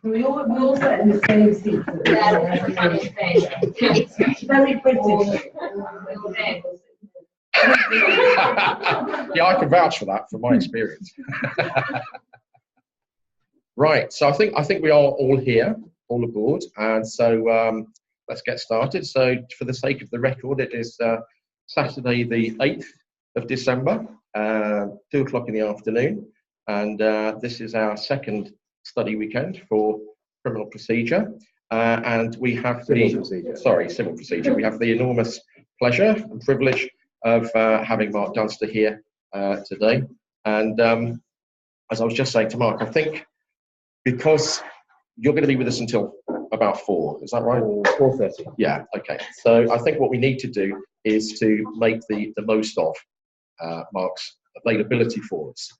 We all sat in the same seat. Very British. Yeah, I can vouch for that from my experience. Right, so I think we are all here, all aboard, and so let's get started. So for the sake of the record, it is Saturday the 8th of December, 2 o'clock in the afternoon, and this is our second study weekend for criminal procedure, and we have civil procedure. We have the enormous pleasure and privilege of having Mark Dunster here today, and as I was just saying to Mark, I think because you're going to be with us until about 4, is that right? 4:30. Yeah, okay. So I think what we need to do is to make the most of Mark's availability for us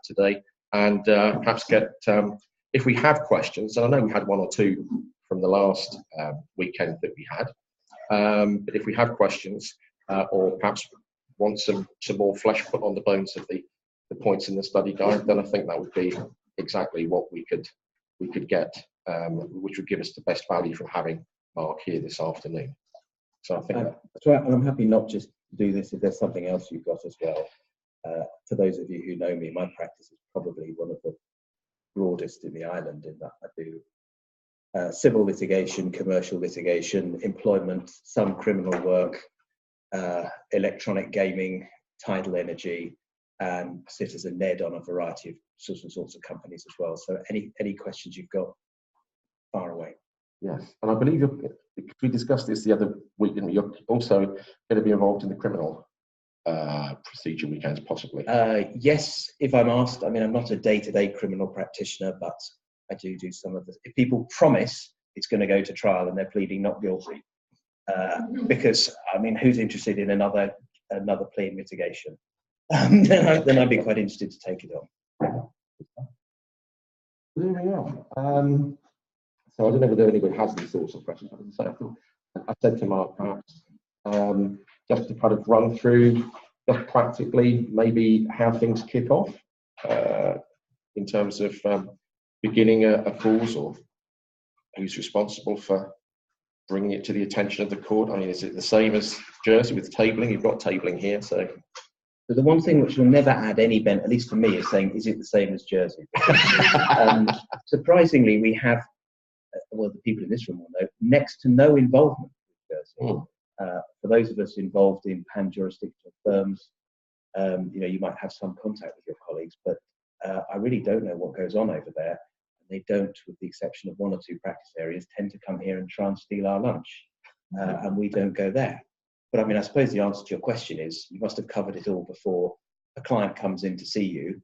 today, and perhaps get, if we have questions, and I know we had 1 or 2 from the last weekend that we had, but if we have questions, or perhaps want some more flesh put on the bones of the points in the study guide, then I think that would be exactly what we could get, which would give us the best value from having Mark here this afternoon. So I think that's right, and I'm happy not just to do this if there's something else you've got as well. For those of you who know me, my practice is probably one of the broadest in the island in that I do civil litigation, commercial litigation, employment, some criminal work, electronic gaming, tidal energy, and sit as a NED on a variety of sorts of companies as well. So any questions you've got, far away. Yes, and I believe we discussed this the other week, didn't we? You're also going to be involved in the criminal procedure weekends, possibly. Yes, if I'm asked. I mean, I'm not a day-to-day criminal practitioner, but I do some of the. If people promise it's going to go to trial and they're pleading not guilty, because I mean, who's interested in another plea in mitigation? Then I'd be quite interested to take it on. There we are. So I don't know whether anybody has these sorts of questions. I said to Mark, perhaps just to kind of run through, just practically, maybe how things kick off in terms of beginning a cause, or who's responsible for bringing it to the attention of the court. I mean, is it the same as Jersey with tabling? You've got tabling here, so. So the one thing which will never add any benefit, at least for me, is saying, is it the same as Jersey? Surprisingly, we have, well, the people in this room will know, next to no involvement with Jersey. For those of us involved in pan-jurisdictional firms, you might have some contact with your colleagues, but I really don't know what goes on over there. They don't, with the exception of 1 or 2 practice areas, tend to come here and try and steal our lunch, and we don't go there. But I mean, I suppose the answer to your question is you must have covered it all before a client comes in to see you.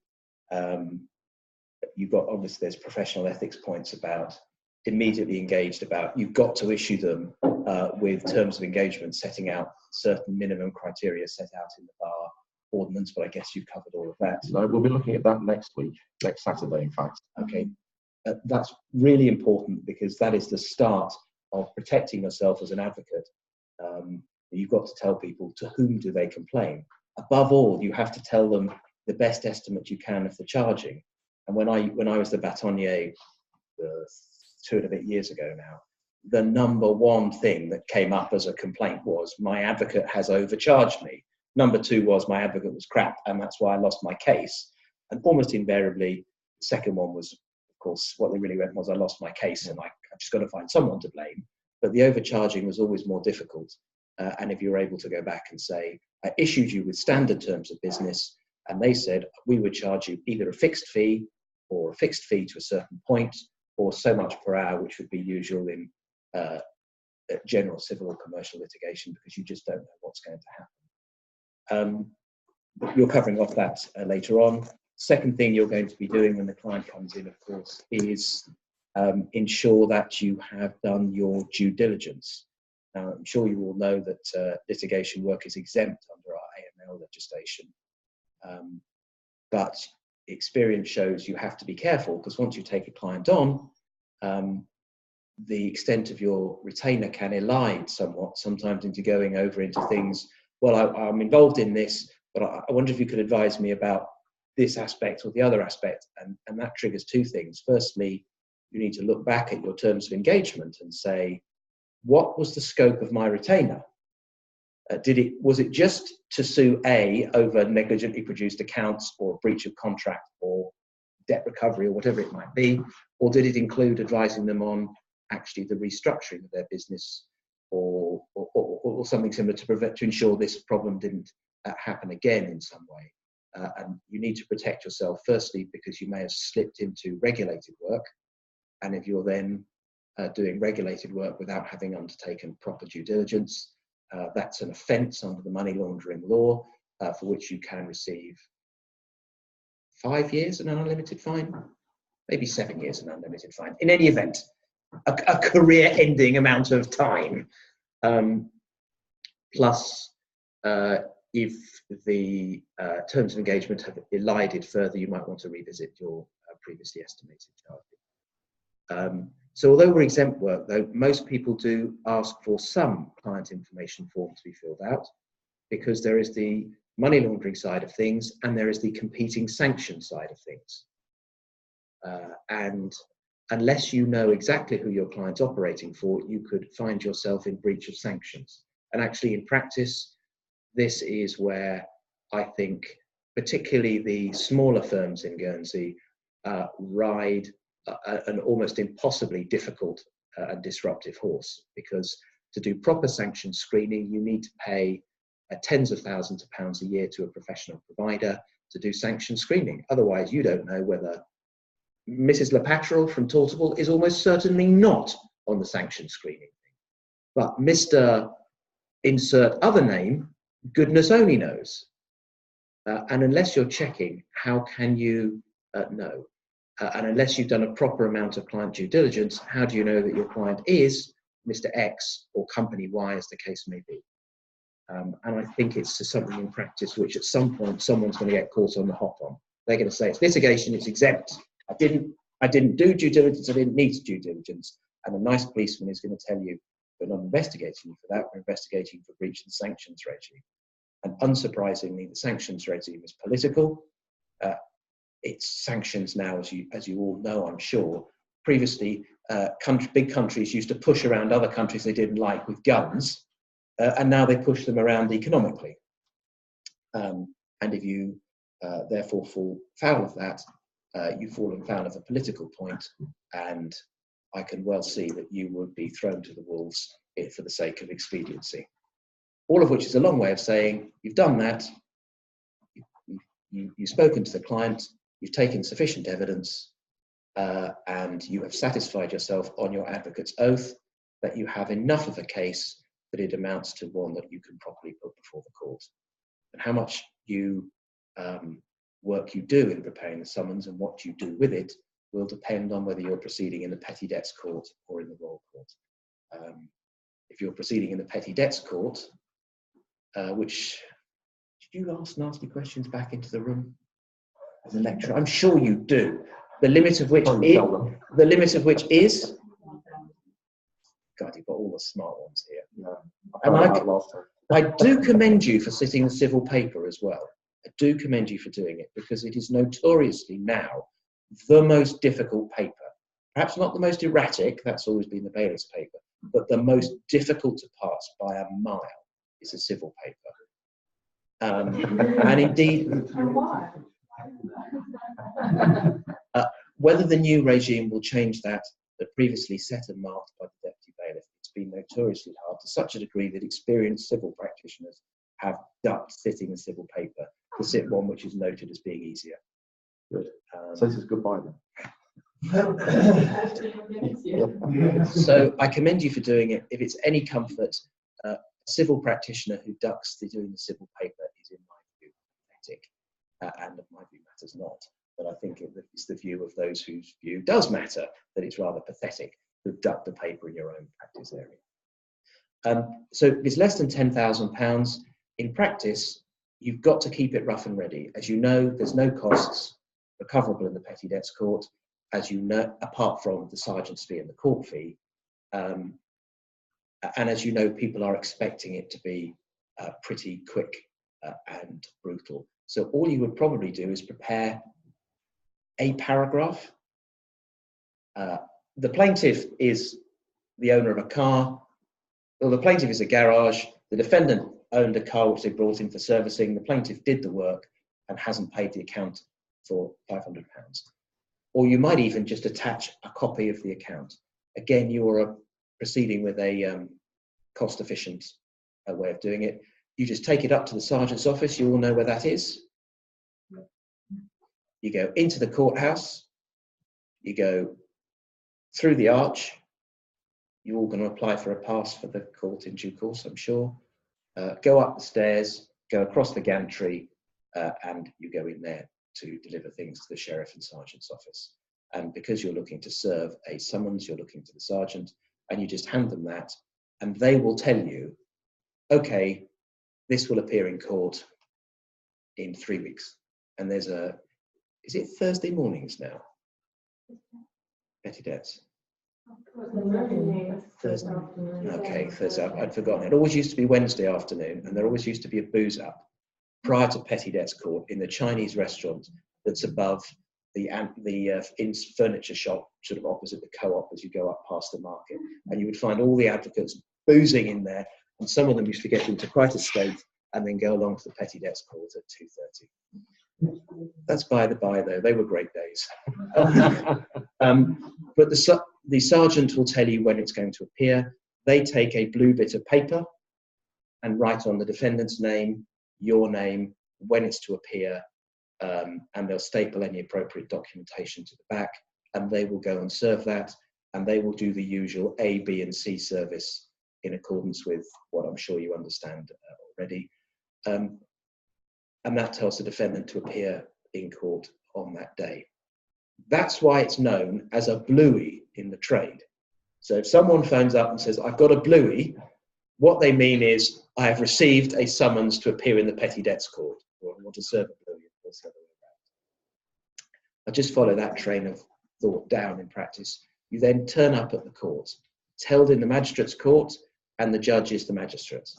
You've got, obviously, there's professional ethics points about immediately engaged about you've got to issue them with terms of engagement setting out certain minimum criteria set out in the bar ordinance, but I guess you've covered all of that. No, we'll be looking at that next week, next Saturday, in fact. Okay, that's really important because that is the start of protecting yourself as an advocate. You've got to tell people to whom do they complain. Above all, you have to tell them the best estimate you can of the charging. And when I was the batonnier 2 and a bit years ago now, the number 1 thing that came up as a complaint was my advocate has overcharged me. Number 2 was my advocate was crap, and that's why I lost my case. And almost invariably, the second one was, of course, what they really meant was I lost my case, and I just got to find someone to blame. But the overcharging was always more difficult. And if you were able to go back and say, I issued you with standard terms of business, and they said, we would charge you either a fixed fee or a fixed fee to a certain point, or so much per hour, which would be usual in general civil or commercial litigation, because you just don't know what's going to happen. You're covering off that later on. Second thing you're going to be doing when the client comes in, of course, is ensure that you have done your due diligence. Now, I'm sure you all know that litigation work is exempt under our AML legislation, but experience shows you have to be careful, because once you take a client on, the extent of your retainer can elide somewhat, sometimes into going over into things, well, I'm involved in this, but I wonder if you could advise me about this aspect or the other aspect, and that triggers two things. Firstly, you need to look back at your terms of engagement and say, what was the scope of my retainer? Was it just to sue A over negligently produced accounts or breach of contract or debt recovery or whatever it might be, or did it include advising them on actually the restructuring of their business or something similar to ensure this problem didn't happen again in some way? And you need to protect yourself, firstly, because you may have slipped into regulated work. And if you're then doing regulated work without having undertaken proper due diligence, that's an offence under the money laundering law, for which you can receive 5 years and an unlimited fine, maybe 7 years and an unlimited fine. In any event, a career-ending amount of time. Plus, if the terms of engagement have elided further, you might want to revisit your previously estimated charges. So although we're exempt work, though, most people do ask for some client information form to be filled out, because there is the money laundering side of things and there is the competing sanction side of things. And unless you know exactly who your client's operating for, you could find yourself in breach of sanctions. And actually, in practice, this is where I think particularly the smaller firms in Guernsey ride an almost impossibly difficult and disruptive horse, because to do proper sanction screening, you need to pay tens of thousands of pounds a year to a professional provider to do sanction screening. Otherwise, you don't know whether Mrs. Lepatral from Tortable is almost certainly not on the sanction screening. But Mr. Insert other name, goodness only knows. And unless you're checking, how can you know? And unless you've done a proper amount of client due diligence, how do you know that your client is Mr. X or Company Y, as the case may be? And I think it's something in practice which at some point someone's going to get caught on the hop on. They're going to say, it's litigation, it's exempt. I didn't do due diligence, I didn't need due diligence. And a nice policeman is going to tell you, we're not investigating you for that, we're investigating for breach of the sanctions regime. And unsurprisingly, the sanctions regime is political. It's sanctions now, as you all know, I'm sure. Previously, big countries used to push around other countries they didn't like with guns, and now they push them around economically. And if you therefore fall foul of that, you've fallen foul of a political point, and I can well see that you would be thrown to the wolves for the sake of expediency. All of which is a long way of saying, you've done that, you've spoken to the client, you've taken sufficient evidence, and you have satisfied yourself on your advocate's oath that you have enough of a case that it amounts to one that you can properly put before the court. And how much work you do in preparing the summons and what you do with it will depend on whether you're proceeding in the Petty Debts Court or in the Royal Court. If you're proceeding in the Petty Debts Court, which, did you ask nasty questions back into the room as a lecturer? I'm sure you do. The limit of which is, God, you've got all the smart ones here. Yeah, and I do commend you for sitting the civil paper as well. I do commend you for doing it, because it is notoriously now the most difficult paper. Perhaps not the most erratic, that's always been the bailiff's paper, but the most difficult to pass by a mile is a civil paper. And indeed, whether the new regime will change that previously set and marked by the deputy bailiff, it's been notoriously hard, to such a degree that experienced civil practitioners have ducked sitting a civil paper to sit one which is noted as being easier. Good. So this is goodbye then. So I commend you for doing it. If it's any comfort, a civil practitioner who ducks doing the civil paper is, in my view, pathetic, and of my view matters not. But I think it's the view of those whose view does matter, that it's rather pathetic to duck the paper in your own practice area. So if it's less than £10,000, in practice, you've got to keep it rough and ready. As you know, there's no costs recoverable in the Petty Debts Court, as you know, apart from the sergeant's fee and the court fee. And as you know, people are expecting it to be pretty quick and brutal. So all you would probably do is prepare a paragraph. The plaintiff is the owner of a car, or the plaintiff is a garage. The defendant owned a car which they brought in for servicing. The plaintiff did the work and hasn't paid the account for £500. Or you might even just attach a copy of the account. Again, you're proceeding with a cost-efficient way of doing it. You just take it up to the sergeant's office. You all know where that is. You go into the courthouse. You go through the arch. You're all going to apply for a pass for the court in due course, I'm sure. Go up the stairs, go across the gantry, and you go in there to deliver things to the sheriff and sergeant's office. And because you're looking to serve a summons, you're looking to the sergeant, and you just hand them that, and they will tell you, okay, this will appear in court in 3 weeks. And there's is it Thursday mornings now? Petty debts. Thursday. Okay, Thursday. I'd forgotten. It always used to be Wednesday afternoon, and there always used to be a booze up prior to Petty Debts Court in the Chinese restaurant that's above the furniture shop, sort of opposite the co-op as you go up past the market. And you would find all the advocates boozing in there, and some of them used to get into quite a state and then go along to the Petty Debts Court at 2:30. That's by the by, though. They were great days. But the sergeant will tell you when it's going to appear. They take a blue bit of paper and write on the defendant's name, your name, when it's to appear, and they'll staple any appropriate documentation to the back, and they will go and serve that, and they will do the usual A, B, and C service in accordance with what I'm sure you understand already. And that tells the defendant to appear in court on that day. That's why it's known as a bluey in the trade. So if someone phones up and says, I've got a bluey, what they mean is, I have received a summons to appear in the Petty Debts Court, or I want to serve a bluey. I'll just follow that train of thought down in practice. You then turn up at the court. It's held in the magistrate's court, and the judge is the magistrate.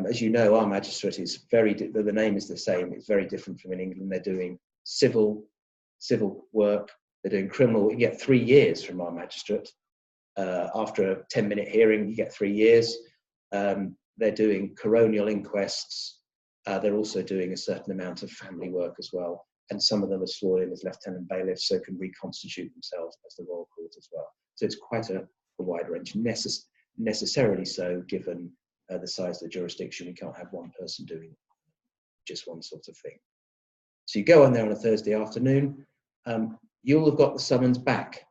As you know, our magistrate is the name is the same. It's very different from in England. They're doing civil work. They're doing criminal. You get 3 years from our magistrate. After a 10-minute hearing, you get 3 years. They're doing coronial inquests. They're also doing a certain amount of family work as well. And some of them are sworn in as lieutenant bailiffs, so can reconstitute themselves as the royal court as well. So it's quite a wide range, necessarily so, given the size of the jurisdiction. We can't have one person doing just one sort of thing. So you go on there on a Thursday afternoon. You'll have got the summons back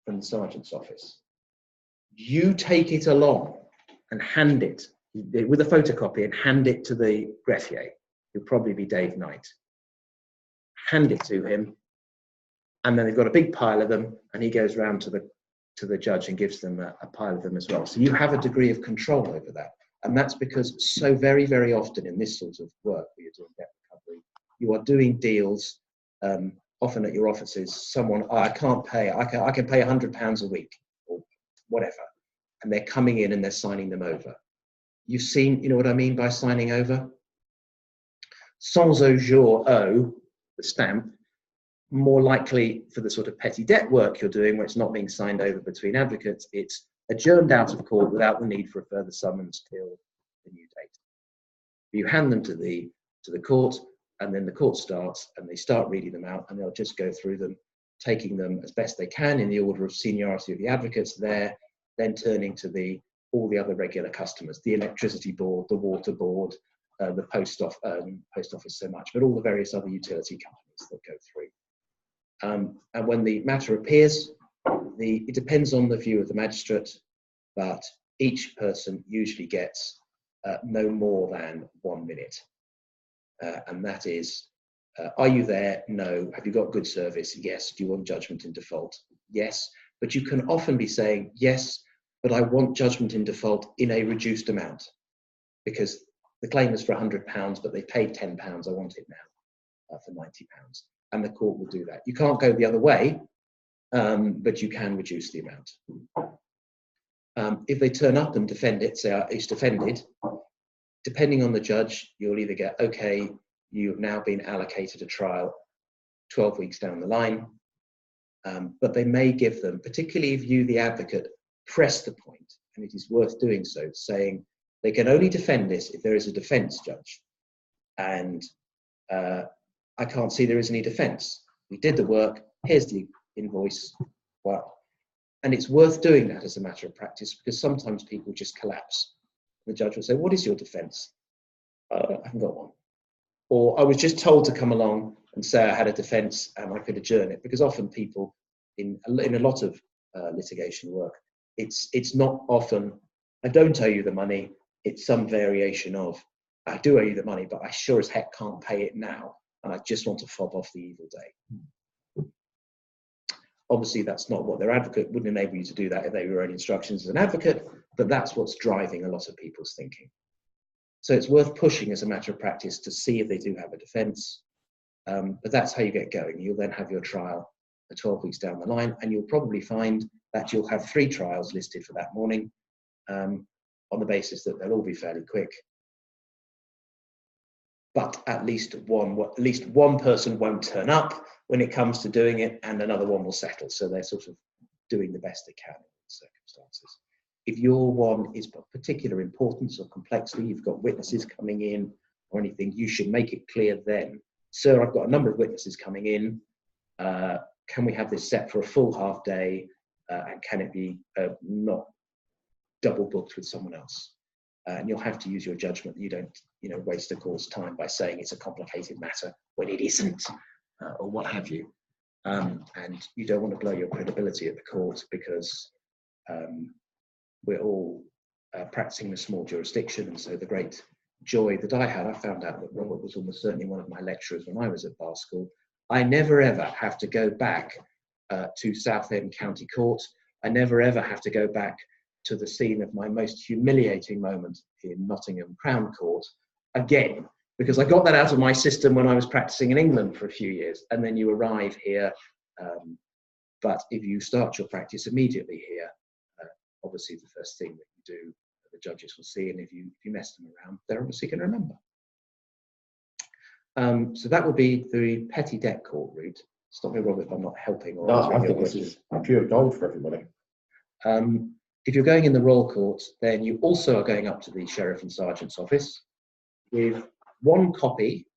from the sergeant's office. You take it along and hand it with a photocopy and hand it to the greffier. He'll probably be Dave Knight. Hand it to him, and then they've got a big pile of them, and he goes round to the judge and gives them a pile of them as well. So you have a degree of control over that, and that's because so very, very often in this sort of work where you're doing debt recovery, you are doing deals. Often at your offices, someone, I can't pay. I can pay £100 a week or whatever, and they're coming in and they're signing them over. You've seen, you know what I mean by signing over? Sans au jour au, the stamp, more likely for the sort of petty debt work you're doing where it's not being signed over between advocates, it's adjourned out of court without the need for a further summons till the new date. You hand them to the court, and then the court starts and they start reading them out, and they'll just go through them, taking them as best they can in the order of seniority of the advocates there, then turning to all the other regular customers, the electricity board, the water board, the post office so much, but all the various other utility companies that go through. And when the matter appears, it depends on the view of the magistrate, but each person usually gets no more than 1 minute. And that is, are you there? No. Have you got good service? Yes. Do you want judgment in default? Yes. But you can often be saying, yes, but I want judgment in default in a reduced amount, because the claim is for £100, but they paid £10. I want it now for £90. And the court will do that. You can't go the other way, but you can reduce the amount. If they turn up and defend it, say it's defended, depending on the judge, you'll either get, okay, you've now been allocated a trial 12 weeks down the line, but they may give them, particularly if you, the advocate, press the point, and it is worth doing so, saying they can only defend this if there is a defence judge. And I can't see there is any defence. We did the work, here's the invoice. Well, and it's worth doing that as a matter of practice, because sometimes people just collapse. The judge will say, what is your defence? I haven't got one. Or I was just told to come along and say I had a defence and I could adjourn it, because often people in a lot of litigation work, it's not often, I don't owe you the money, it's some variation of, I do owe you the money, but I sure as heck can't pay it now, and I just want to fob off the evil day. Obviously, that's not what their advocate wouldn't enable you to do that if they were your own instructions as an advocate, but that's what's driving a lot of people's thinking. So it's worth pushing as a matter of practice to see if they do have a defence, but that's how you get going. You'll then have your trial 12 weeks down the line, and you'll probably find that you'll have 3 trials listed for that morning, on the basis that they'll all be fairly quick. But at least one person won't turn up when it comes to doing it, and another one will settle. So they're sort of doing the best they can in the circumstances. If your one is of particular importance or complexity, you've got witnesses coming in or anything, you should make it clear then, sir, I've got a number of witnesses coming in. Can we have this set for a full half day? And can it be not double booked with someone else? And you'll have to use your judgment. You don't, waste the court's time by saying it's a complicated matter when it isn't, or what have you. And you don't want to blow your credibility at the court, because we're all practicing in a small jurisdiction. And so the great joy that I found out that Robert was almost certainly one of my lecturers when I was at bar school. I never ever have to go back to Southend County Court. I never ever have to go back to the scene of my most humiliating moment in Nottingham Crown Court again, because I got that out of my system when I was practicing in England for a few years, and then you arrive here. But if you start your practice immediately here, obviously the first thing that you do, the judges will see, and if you mess them around, they're obviously going to remember. So that would be the petty debt court route. Stop me, Robert, if I'm not helping. Or No, I think this is pure gold for everybody. If you're going in the Royal Court, then you also are going up to the Sheriff and Sergeant's office with one copy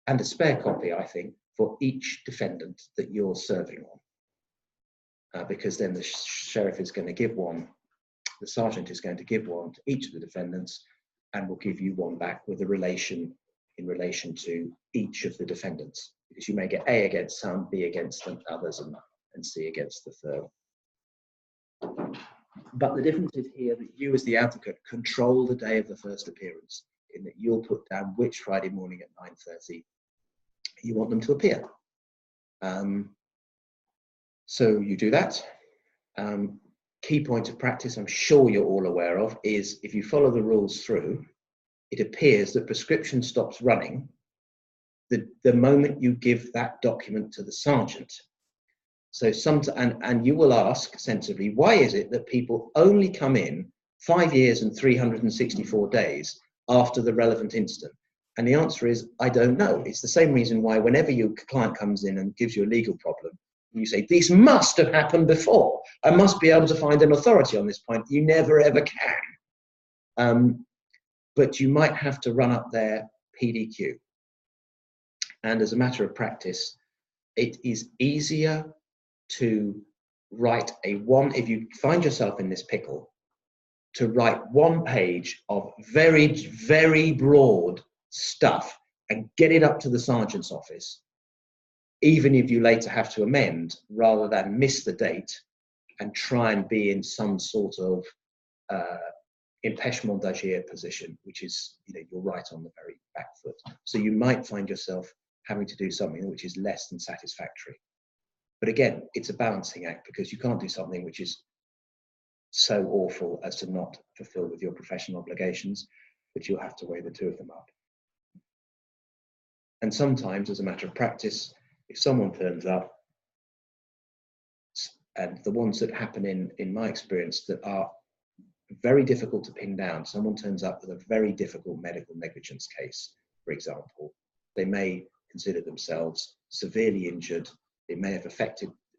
and a spare copy, I think, for each defendant that you're serving on. Because then the Sheriff is going to give one, the Sergeant is going to give one to each of the defendants, and will give you one back with a relation in relation to each of the defendants. Because you may get A against some, B against others, and C against the third. But the difference is here that you, as the advocate, control the day of the first appearance, in that you'll put down which Friday morning at 9:30 you want them to appear. So you do that. Key point of practice I'm sure you're all aware of is, if you follow the rules through, it appears that prescription stops running the moment you give that document to the sergeant. So and you will ask sensibly, why is it that people only come in 5 years and 364 days after the relevant incident? And the answer is, I don't know. It's the same reason why whenever your client comes in and gives you a legal problem, you say, this must have happened before. I must be able to find an authority on this point. You never ever can. But you might have to run up their PDQ. And as a matter of practice, it is easier to write if you find yourself in this pickle, to write one page of very, very broad stuff and get it up to the sergeant's office, even if you later have to amend, rather than miss the date and try and be in some sort of empêchement d'agir position, which is, you're right on the very back foot. So you might find yourself having to do something which is less than satisfactory. But again, it's a balancing act, because you can't do something which is so awful as to not fulfill with your professional obligations, but you'll have to weigh the two of them up. And sometimes, as a matter of practice, if someone turns up, and the ones that happen in my experience that are very difficult to pin down. Someone turns up with a very difficult medical negligence case, for example. They may consider themselves severely injured. It may have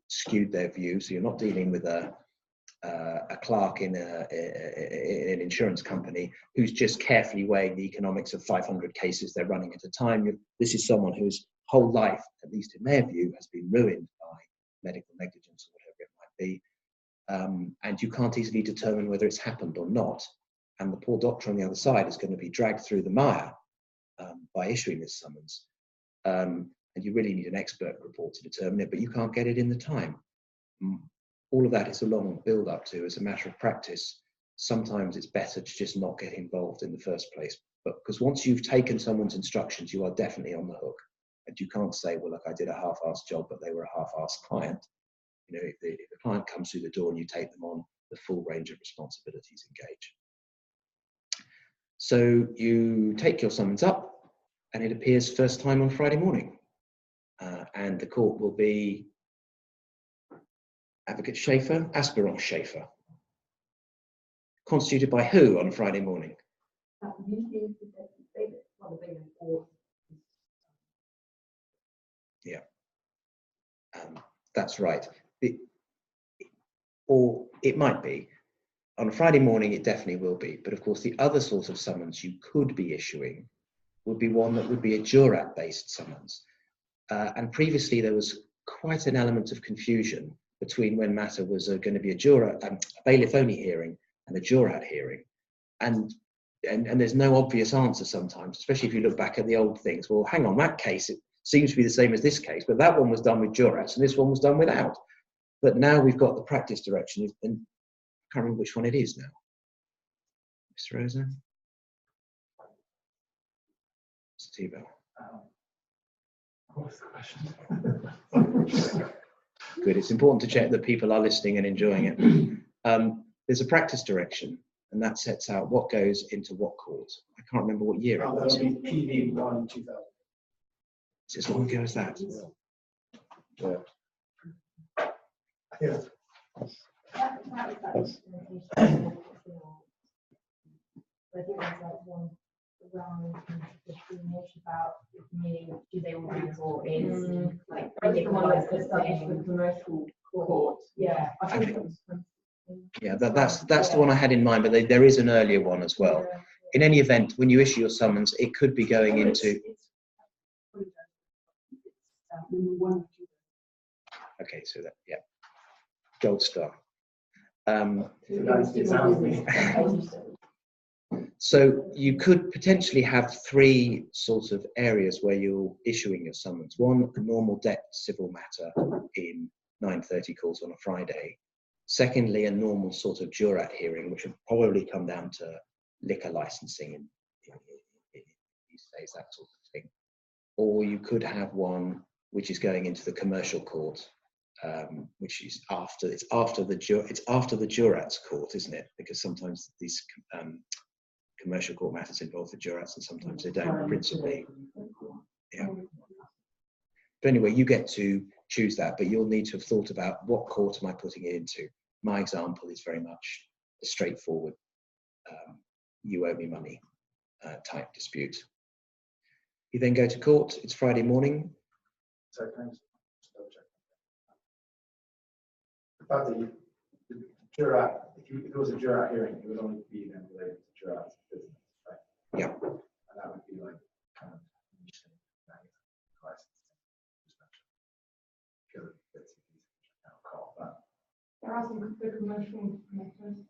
skewed their view. So you're not dealing with a clerk in an insurance company who's just carefully weighing the economics of 500 cases they're running at a time. This is someone whose whole life, at least in their view, has been ruined by medical negligence or whatever it might be. And you can't easily determine whether it's happened or not. And the poor doctor on the other side is going to be dragged through the mire by issuing this summons. And you really need an expert report to determine it, but you can't get it in the time. All of that is a long build up to. As a matter of practice, sometimes it's better to just not get involved in the first place. But because once you've taken someone's instructions, you are definitely on the hook. And you can't say, well, look, I did a half-assed job, but they were a half-assed client. You know, if the client comes through the door and you take them on, the full range of responsibilities engage. So you take your summons up, and it appears first time on Friday morning. And the court will be Advocate Schaefer, Aspirant Schaefer. Constituted by who on a Friday morning? Yeah, that's right. Or it might be. On a Friday morning, it definitely will be. But of course, the other sort of summons you could be issuing would be one that would be a jurat-based summons. And previously, there was quite an element of confusion between when matter was going to be a bailiff-only hearing and a jurat hearing. And there's no obvious answer sometimes, especially if you look back at the old things. Well, hang on, that case, it seems to be the same as this case, but that one was done with jurats and this one was done without. But now we've got the practice direction, and I can't remember which one it is now. Mr. Rosa? Steve. What's the question? Good. It's important to check that people are listening and enjoying it. There's a practice direction, and that sets out what goes into what court. I can't remember what year it was. PV 1 2000. It's as long ago as that. Yeah. Yeah. About do they want to or is like the one that's established with commercial court. Yeah, I think it was. Yeah, that's the one I had in mind, but there is an earlier one as well. In any event, when you issue your summons, it could be going into. Okay, so that, yeah, Gold Star. So you could potentially have three sorts of areas where you're issuing your summons. One, a normal debt civil matter in 9:30 calls on a Friday. Secondly, a normal sort of jurat hearing, which would probably come down to liquor licensing in these days, that sort of thing. Or you could have one which is going into the commercial court, which is after the jurats court, isn't it? Because sometimes these commercial court matters involve the jurats and sometimes they don't, principally. Yeah. But anyway, you get to choose that, but you'll need to have thought about what court am I putting it into. My example is very much a straightforward you owe me money type dispute. You then go to court, it's Friday morning. So can I just double check? The fact that the jurat, if it was a jurat hearing, it would only be then related to jurat's business, right? Yeah. And that would be like kind of licensing, pure bits and pieces, which I can't call that. There are some good commercial matters.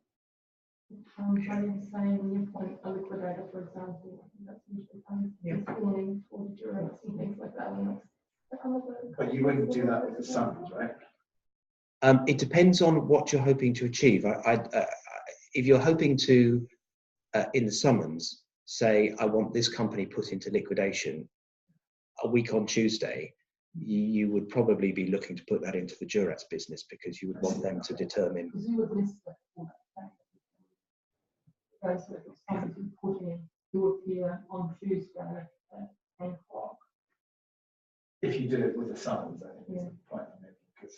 I'm trying to say when you appoint a liquidator, for example, I think that's usually informing for the jurors and things like that. But you wouldn't do that with the summons, right? It depends on what you're hoping to achieve. If you're hoping to, in the summons, say, I want this company put into liquidation a week on Tuesday, you would probably be looking to put that into the jurat's business because you would want them to determine. Because you would miss that. So if it's something to put in, you would appear on Tuesday at 10 o'clock. If you did it with the summons, I think is the point I'm making, because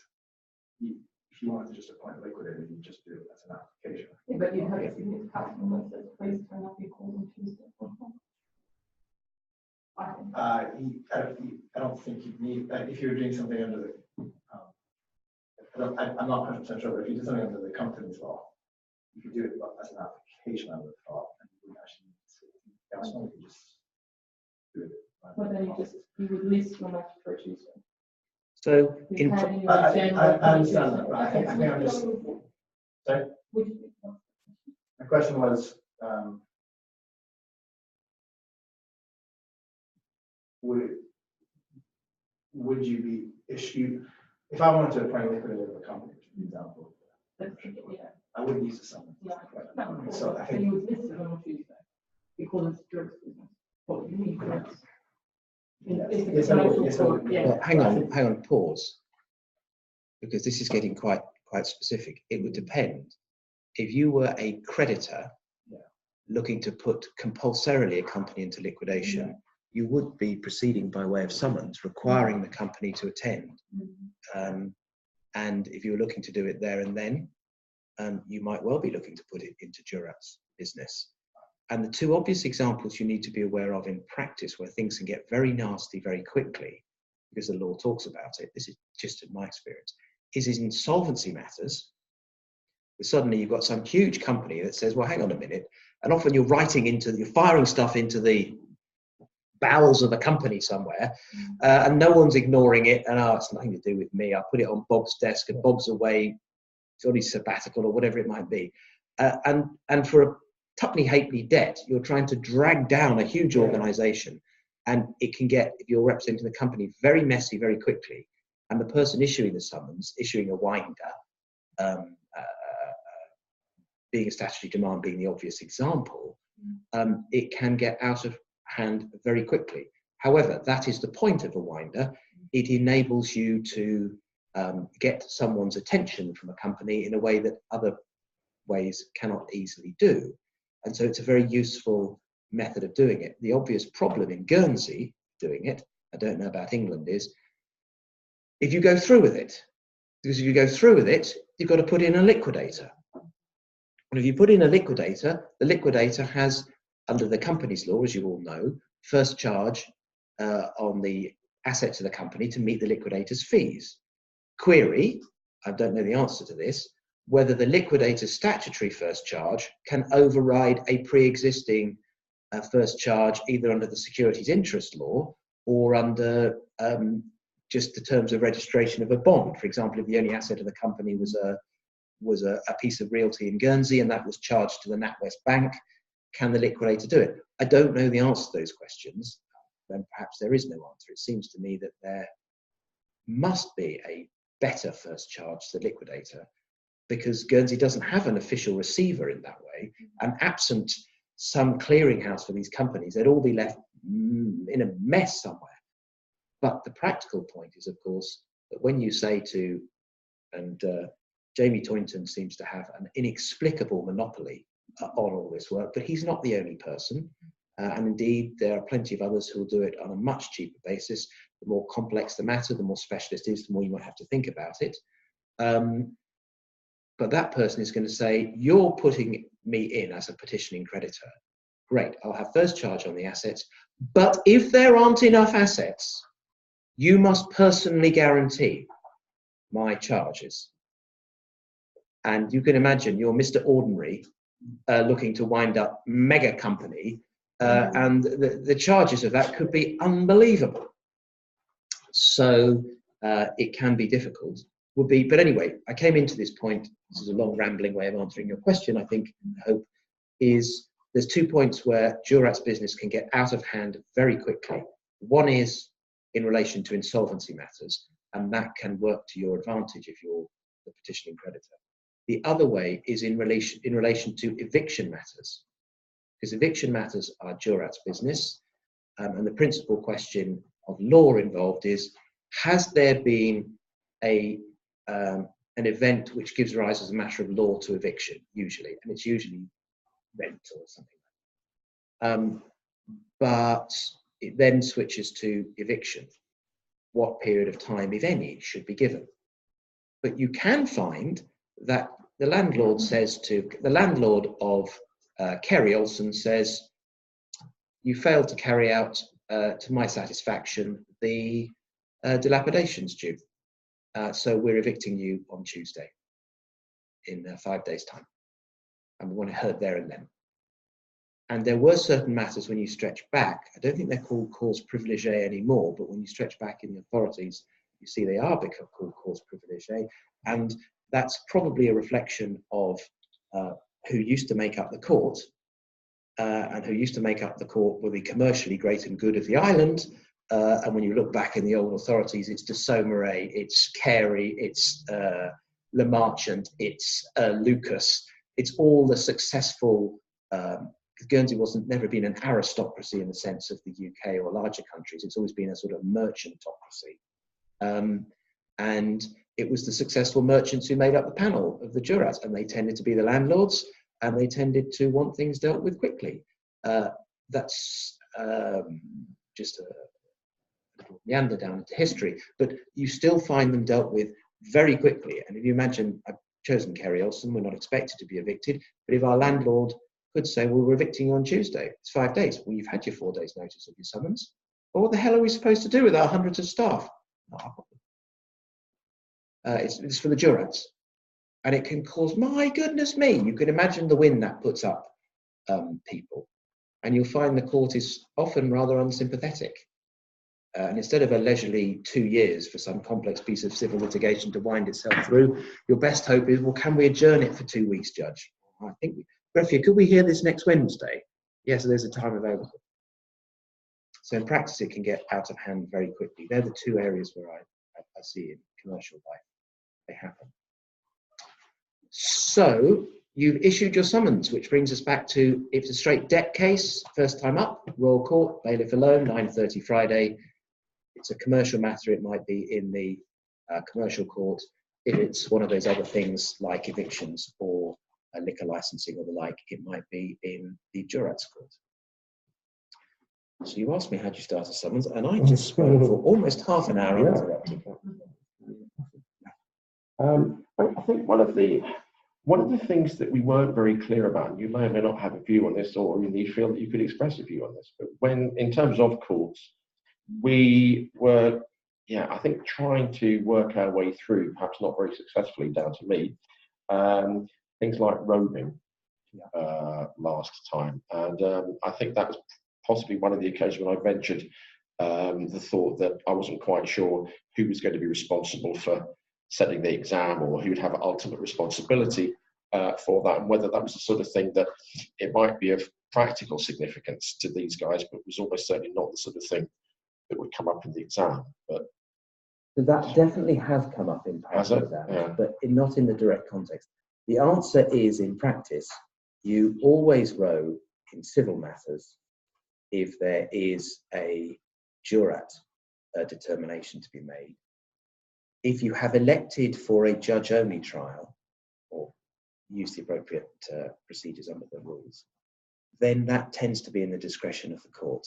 if you wanted to just appoint a liquidator, you just do it as an application. Yeah, but you'd have to see if council members, please turn up, you call them Tuesday. I think. I don't think you need, if you're doing something under the, I'm not 100% sure, but if you do something under the company's law, you could do it as an application, I would have thought, and you wouldn't actually need to see the council, you could just do it. But then you would list your matter for a Tuesday. So You in, can in your I agenda understand that, for but I think I'm just, sorry? Which, The question was, would you be issued, if I wanted to appoint a liquidator of a company, for example, yeah, I wouldn't use the summons. yeah. No, So I then you think, would list it on a Tuesday. Because it's juris business. What you need for it. Yes, I would, yes, I would. Yeah. well, hang on, pause, because this is getting quite specific. It would depend. If you were a creditor looking to put compulsorily a company into liquidation, you would be proceeding by way of summons, requiring the company to attend. And if you were looking to do it there and then, you might well be looking to put it into jurat's business. And the two obvious examples you need to be aware of in practice where things can get very nasty very quickly, because the law talks about it, this is just in my experience, is insolvency matters. Suddenly you've got some huge company that says, well, hang on a minute. And often you're firing stuff into the bowels of a company somewhere, and no one's ignoring it. And it's nothing to do with me. I put it on Bob's desk and Bob's away, it's on his sabbatical or whatever it might be. And for a tuppenny halfpenny debt, you're trying to drag down a huge organization, and it can get, if you're representing the company, very messy very quickly. And the person issuing the summons, issuing a winder, being a statutory demand being the obvious example, it can get out of hand very quickly. However, that is the point of a winder. It enables you to get someone's attention from a company in a way that other ways cannot easily do. And so it's a very useful method of doing it. The obvious problem in Guernsey doing it, I don't know about England, is if you go through with it, because if you go through with it, you've got to put in a liquidator. And if you put in a liquidator, the liquidator has, under the company's law, as you all know, first charge on the assets of the company to meet the liquidator's fees. Query, I don't know the answer to this, whether the liquidator's statutory first charge can override a pre-existing first charge either under the securities interest law or under just the terms of registration of a bond. For example, if the only asset of the company was a piece of realty in Guernsey and that was charged to the NatWest Bank, can the liquidator do it? I don't know the answer to those questions. Then perhaps there is no answer. It seems to me that there must be a better first charge to the liquidator, because Guernsey doesn't have an official receiver in that way, and absent some clearinghouse for these companies, they'd all be left in a mess somewhere. But the practical point is, of course, that when you say to, and Jamie Toynton seems to have an inexplicable monopoly on all this work, but he's not the only person. And indeed, there are plenty of others who will do it on a much cheaper basis. The more complex the matter, the more specialist it is, the more you might have to think about it. But that person is going to say, you're putting me in as a petitioning creditor. Great, I'll have first charge on the assets. But if there aren't enough assets, you must personally guarantee my charges. And you can imagine you're Mr. Ordinary looking to wind up mega company, and the charges of that could be unbelievable. So it can be difficult. But anyway, I came into this point, this is a long rambling way of answering your question, I think, I hope, is there's 2 points where jurat's business can get out of hand very quickly. One is in relation to insolvency matters, and that can work to your advantage if you're the petitioning creditor. The other way is in relation to eviction matters, because eviction matters are jurat's business, and the principal question of law involved is, has there been an event which gives rise as a matter of law to eviction, usually, and it's usually rent or something. But it then switches to eviction. What period of time, if any, should be given? But you can find that the landlord says to the landlord of Kerry Olsen says, you failed to carry out, to my satisfaction, the dilapidations due. So we're evicting you on Tuesday in 5 days' time. And we want it heard there and then. And there were certain matters when you stretch back, I don't think they're called cause privilegé anymore, but when you stretch back in the authorities, you see they are called cause privilegé. And that's probably a reflection of who used to make up the court, and who used to make up the court were the commercially great and good of the island. And when you look back in the old authorities, it's de Saumarez, it's Carey, it's Le Marchant, it's Lucas, it's all the successful, Guernsey never been an aristocracy in the sense of the UK or larger countries. It's always been a sort of merchantocracy. And it was the successful merchants who made up the panel of the jurats, and they tended to be the landlords, and they tended to want things dealt with quickly. That's just a little meander down into history, but you still find them dealt with very quickly. And if you imagine, I've chosen Kerry Olsen, we're not expected to be evicted, but if our landlord could say, well, we're evicting you on Tuesday, it's 5 days. Well, you've had your 4 days notice of your summons. Well, what the hell are we supposed to do with our hundreds of staff? Not our problem. It's for the jurats. And it can cause, my goodness me, you can imagine the wind that puts up people. And you'll find the court is often rather unsympathetic. And instead of a leisurely 2 years for some complex piece of civil litigation to wind itself through, your best hope is, well, can we adjourn it for 2 weeks, Judge? I think, Greffia, could we hear this next Wednesday? Yes, there's a time available. So in practice, it can get out of hand very quickly. They're the two areas where I see in commercial life they happen. So you've issued your summons, which brings us back to, if it's a straight debt case, first time up, Royal Court, bailiff alone, 9:30 Friday. It's a commercial matter, it might be in the commercial court. If it's one of those other things like evictions or liquor licensing or the like, it might be in the jurats court. So you asked me how'd you start a summons, and I just spoke for almost half an hour uninterrupted. I think one of the things that we weren't very clear about, and you may or may not have a view on this, or you feel that you could express a view on this, but when, in terms of courts, we were, I think, trying to work our way through, perhaps not very successfully, down to me, things like robing last time. And I think that was possibly one of the occasions when I ventured the thought that I wasn't quite sure who was going to be responsible for setting the exam, or who would have ultimate responsibility for that, and whether that was the sort of thing that it might be of practical significance to these guys, but was almost certainly not the sort of thing that would come up in the exam. But that definitely has come up in practice, but not in the direct context. The answer is, in practice, you always row in civil matters if there is a jurat determination to be made. If you have elected for a judge-only trial, or use the appropriate procedures under the rules, then that tends to be in the discretion of the court.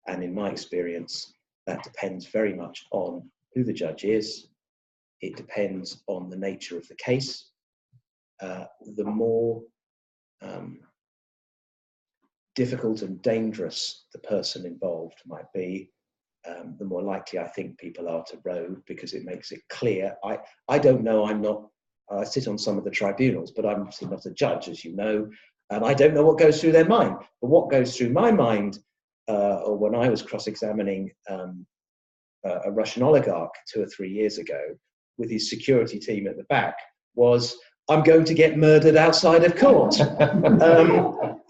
And in my experience, that depends very much on who the judge is. It depends on the nature of the case. The more difficult and dangerous the person involved might be, the more likely I think people are to row, because it makes it clear. I don't know, I sit on some of the tribunals, but I'm obviously not a judge, as you know, and I don't know what goes through their mind. But what goes through my mind, or when I was cross-examining a Russian oligarch 2 or 3 years ago with his security team at the back, was, I'm going to get murdered outside of court.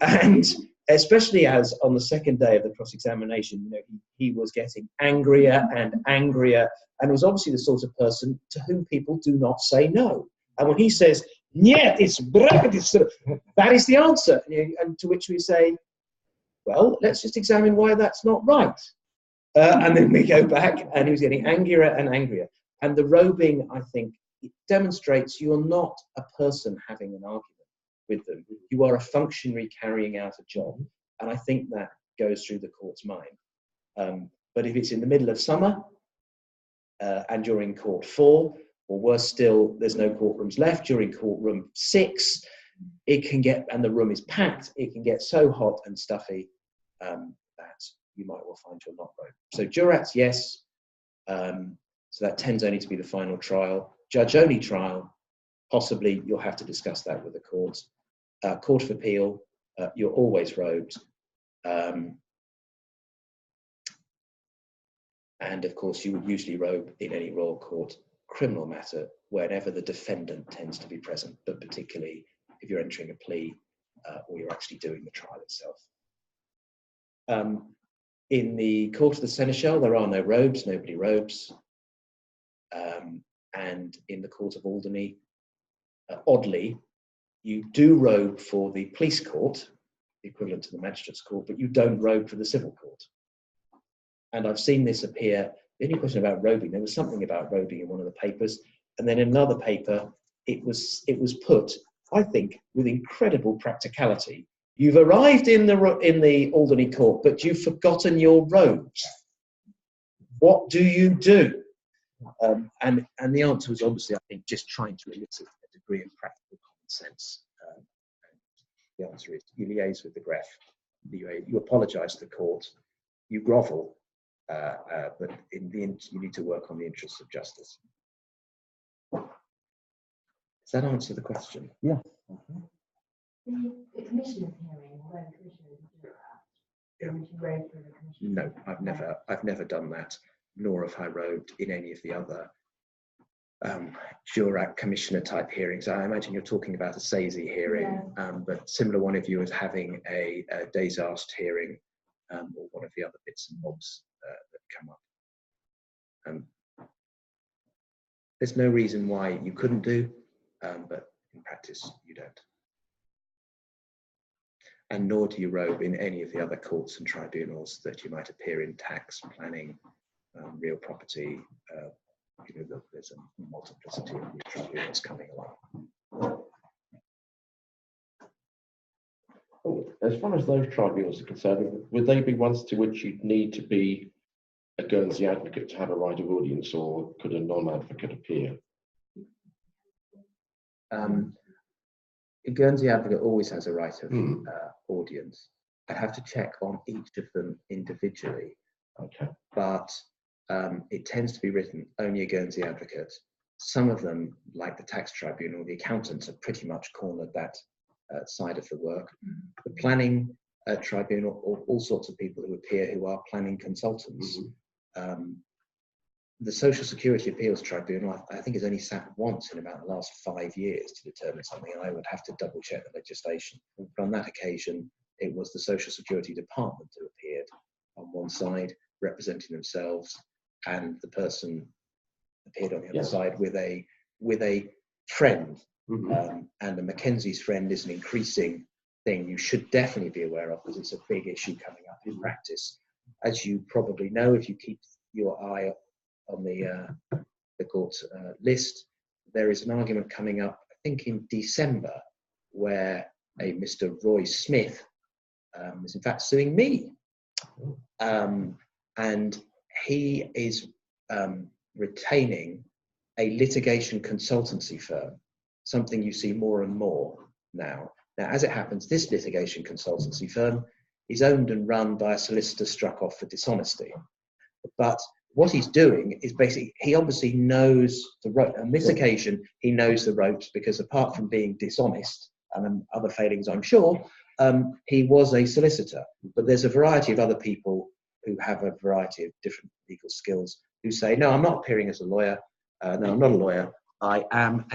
And especially as on the second day of the cross-examination, he was getting angrier and angrier, and was obviously the sort of person to whom people do not say no. And when he says, "Нет, it's that is the answer," and to which we say, well, let's just examine why that's not right. And then we go back, and he was getting angrier and angrier. And the robing, I think, it demonstrates you're not a person having an argument with them. You are a functionary carrying out a job. And I think that goes through the court's mind. But if it's in the middle of summer and you're in court 4, or worse still, there's no courtrooms left during courtroom 6. It can get, and the room is packed, it can get so hot and stuffy that you might well find you're not robed. So jurats, yes. So that tends only to be the final trial. Judge-only trial, possibly you'll have to discuss that with the court. Court of Appeal, you're always robed. And of course, you would usually robe in any royal court criminal matter whenever the defendant tends to be present, but particularly if you're entering a plea or you're actually doing the trial itself. In the Court of the Seneschal, there are no robes, nobody robes. And in the Court of Alderney, oddly, you do robe for the police court, the equivalent to the magistrate's court, but you don't robe for the civil court. And I've seen this appear, the only question about robing, there was something about robing in one of the papers, and then in another paper, it was put, I think, with incredible practicality. You've arrived in the Alderney court, but you've forgotten your robes. What do you do? And the answer was obviously, I think, just trying to elicit a degree of practical common sense. The answer is you liaise with the gref, you apologise to the court, you grovel, but in the end, you need to work on the interests of justice. Does that answer the question? Yeah. The commissioner's hearing, where the commissioner is a juror, would you robe for the commissioner? No, I've never done that, nor have I robed in any of the other jurat commissioner type hearings. I imagine you're talking about a SASI hearing, but similar one of you is having a days asked hearing, or one of the other bits and bobs that come up. There's no reason why you couldn't do, but in practice you don't. And nor do you robe in any of the other courts and tribunals that you might appear in: tax, planning, real property. There's a multiplicity of new tribunals coming along. As far as those tribunals are concerned, would they be ones to which you'd need to be a Guernsey advocate to have a right of audience, or could a non-advocate appear? A Guernsey advocate always has a right of audience. I'd have to check on each of them individually. Okay. But it tends to be written only a Guernsey advocate. Some of them, like the tax tribunal, the accountants have pretty much cornered that side of the work. The planning tribunal, all sorts of people who appear who are planning consultants. The Social Security Appeals Tribunal, I think, has only sat once in about the last 5 years to determine something, and I would have to double check the legislation. But on that occasion, it was the Social Security Department who appeared on one side, representing themselves, and the person appeared on the other side with a friend. And a Mackenzie's friend is an increasing thing you should definitely be aware of, because it's a big issue coming up in practice. As you probably know, if you keep your eye on the court list, there is an argument coming up, I think in December, where a Mr. Roy Smith is in fact suing me. And he is retaining a litigation consultancy firm, something you see more and more now. Now, as it happens, this litigation consultancy firm is owned and run by a solicitor struck off for dishonesty. But what he's doing is basically, he obviously knows the ropes. On this occasion, he knows the ropes, because apart from being dishonest and other failings, I'm sure, he was a solicitor. But there's a variety of other people who have a variety of different legal skills who say, no, I'm not appearing as a lawyer. No, I'm not a lawyer. I am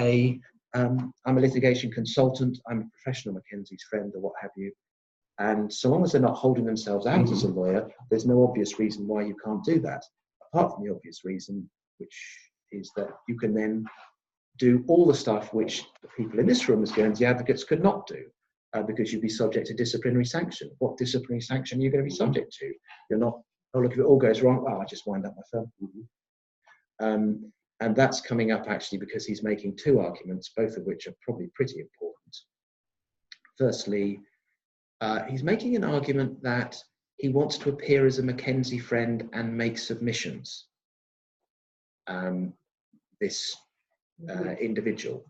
I'm a litigation consultant. I'm a professional Mackenzie's friend, or what have you. And so long as they're not holding themselves out as a lawyer, there's no obvious reason why you can't do that. Apart from the obvious reason, which is that you can then do all the stuff which the people in this room as Guernsey advocates could not do, because you'd be subject to disciplinary sanction. What disciplinary sanction are you going to be subject to? You're not, oh, look, if it all goes wrong, well, I just wind up my firm. And that's coming up actually because he's making two arguments, both of which are probably pretty important. Firstly, he's making an argument that he wants to appear as a Mackenzie friend and make submissions. This individual.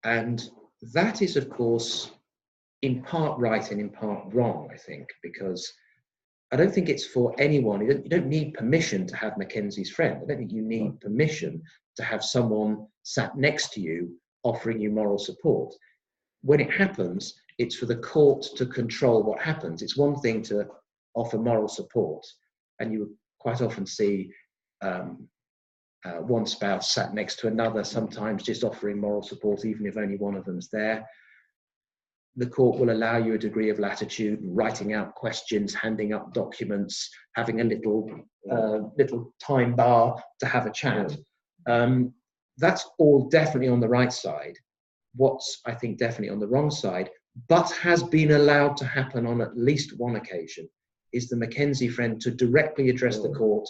And that is, of course, in part right and in part wrong, I think, because I don't think it's for anyone. You don't need permission to have Mackenzie's friend. I don't think you need permission to have someone sat next to you offering you moral support. When it happens, it's for the court to control what happens. It's one thing to offer moral support, and you quite often see one spouse sat next to another, sometimes just offering moral support, even if only one of them's there. The court will allow you a degree of latitude, writing out questions, handing up documents, having a little time bar to have a chat. That's all definitely on the right side. What's, I think, definitely on the wrong side, but has been allowed to happen on at least one occasion, is the Mackenzie friend to directly address the court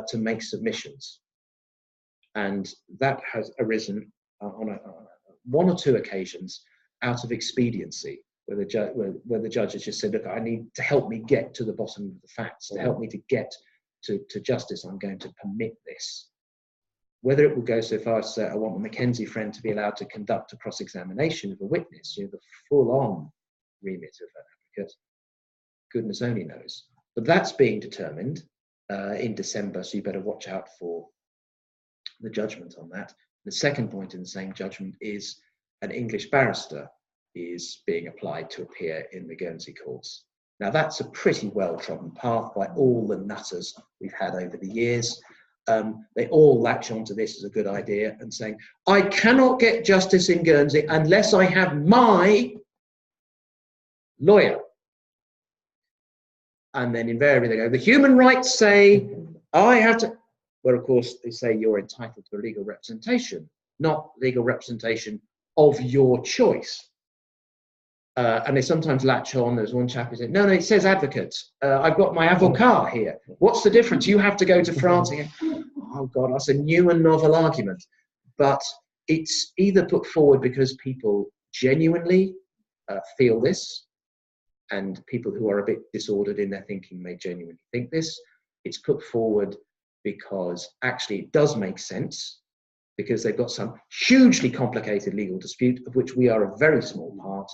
to make submissions. And that has arisen on one or two occasions out of expediency, where the judge has just said, look, I need to help me get to the bottom of the facts, to help me to get to justice, I'm going to permit this. Whether it will go so far as to say, I want the Mackenzie friend to be allowed to conduct a cross-examination of a witness, the full-on remit of an advocate, goodness only knows. But that's being determined in December, so you better watch out for the judgment on that. The second point in the same judgment is an English barrister is being applied to appear in the Guernsey courts. Now, that's a pretty well-trodden path by all the nutters we've had over the years. They all latch onto this as a good idea and saying, I cannot get justice in Guernsey unless I have my lawyer. And then invariably they go, the human rights say I have to, where of course they say you're entitled to a legal representation, not legal representation of your choice. And they sometimes latch on. There's one chap who said, no, it says advocate. I've got my avocat here. What's the difference? You have to go to France again. Oh God, that's a new and novel argument. But it's either put forward because people genuinely feel this, and people who are a bit disordered in their thinking may genuinely think this. It's put forward because actually it does make sense, because they've got some hugely complicated legal dispute of which we are a very small part.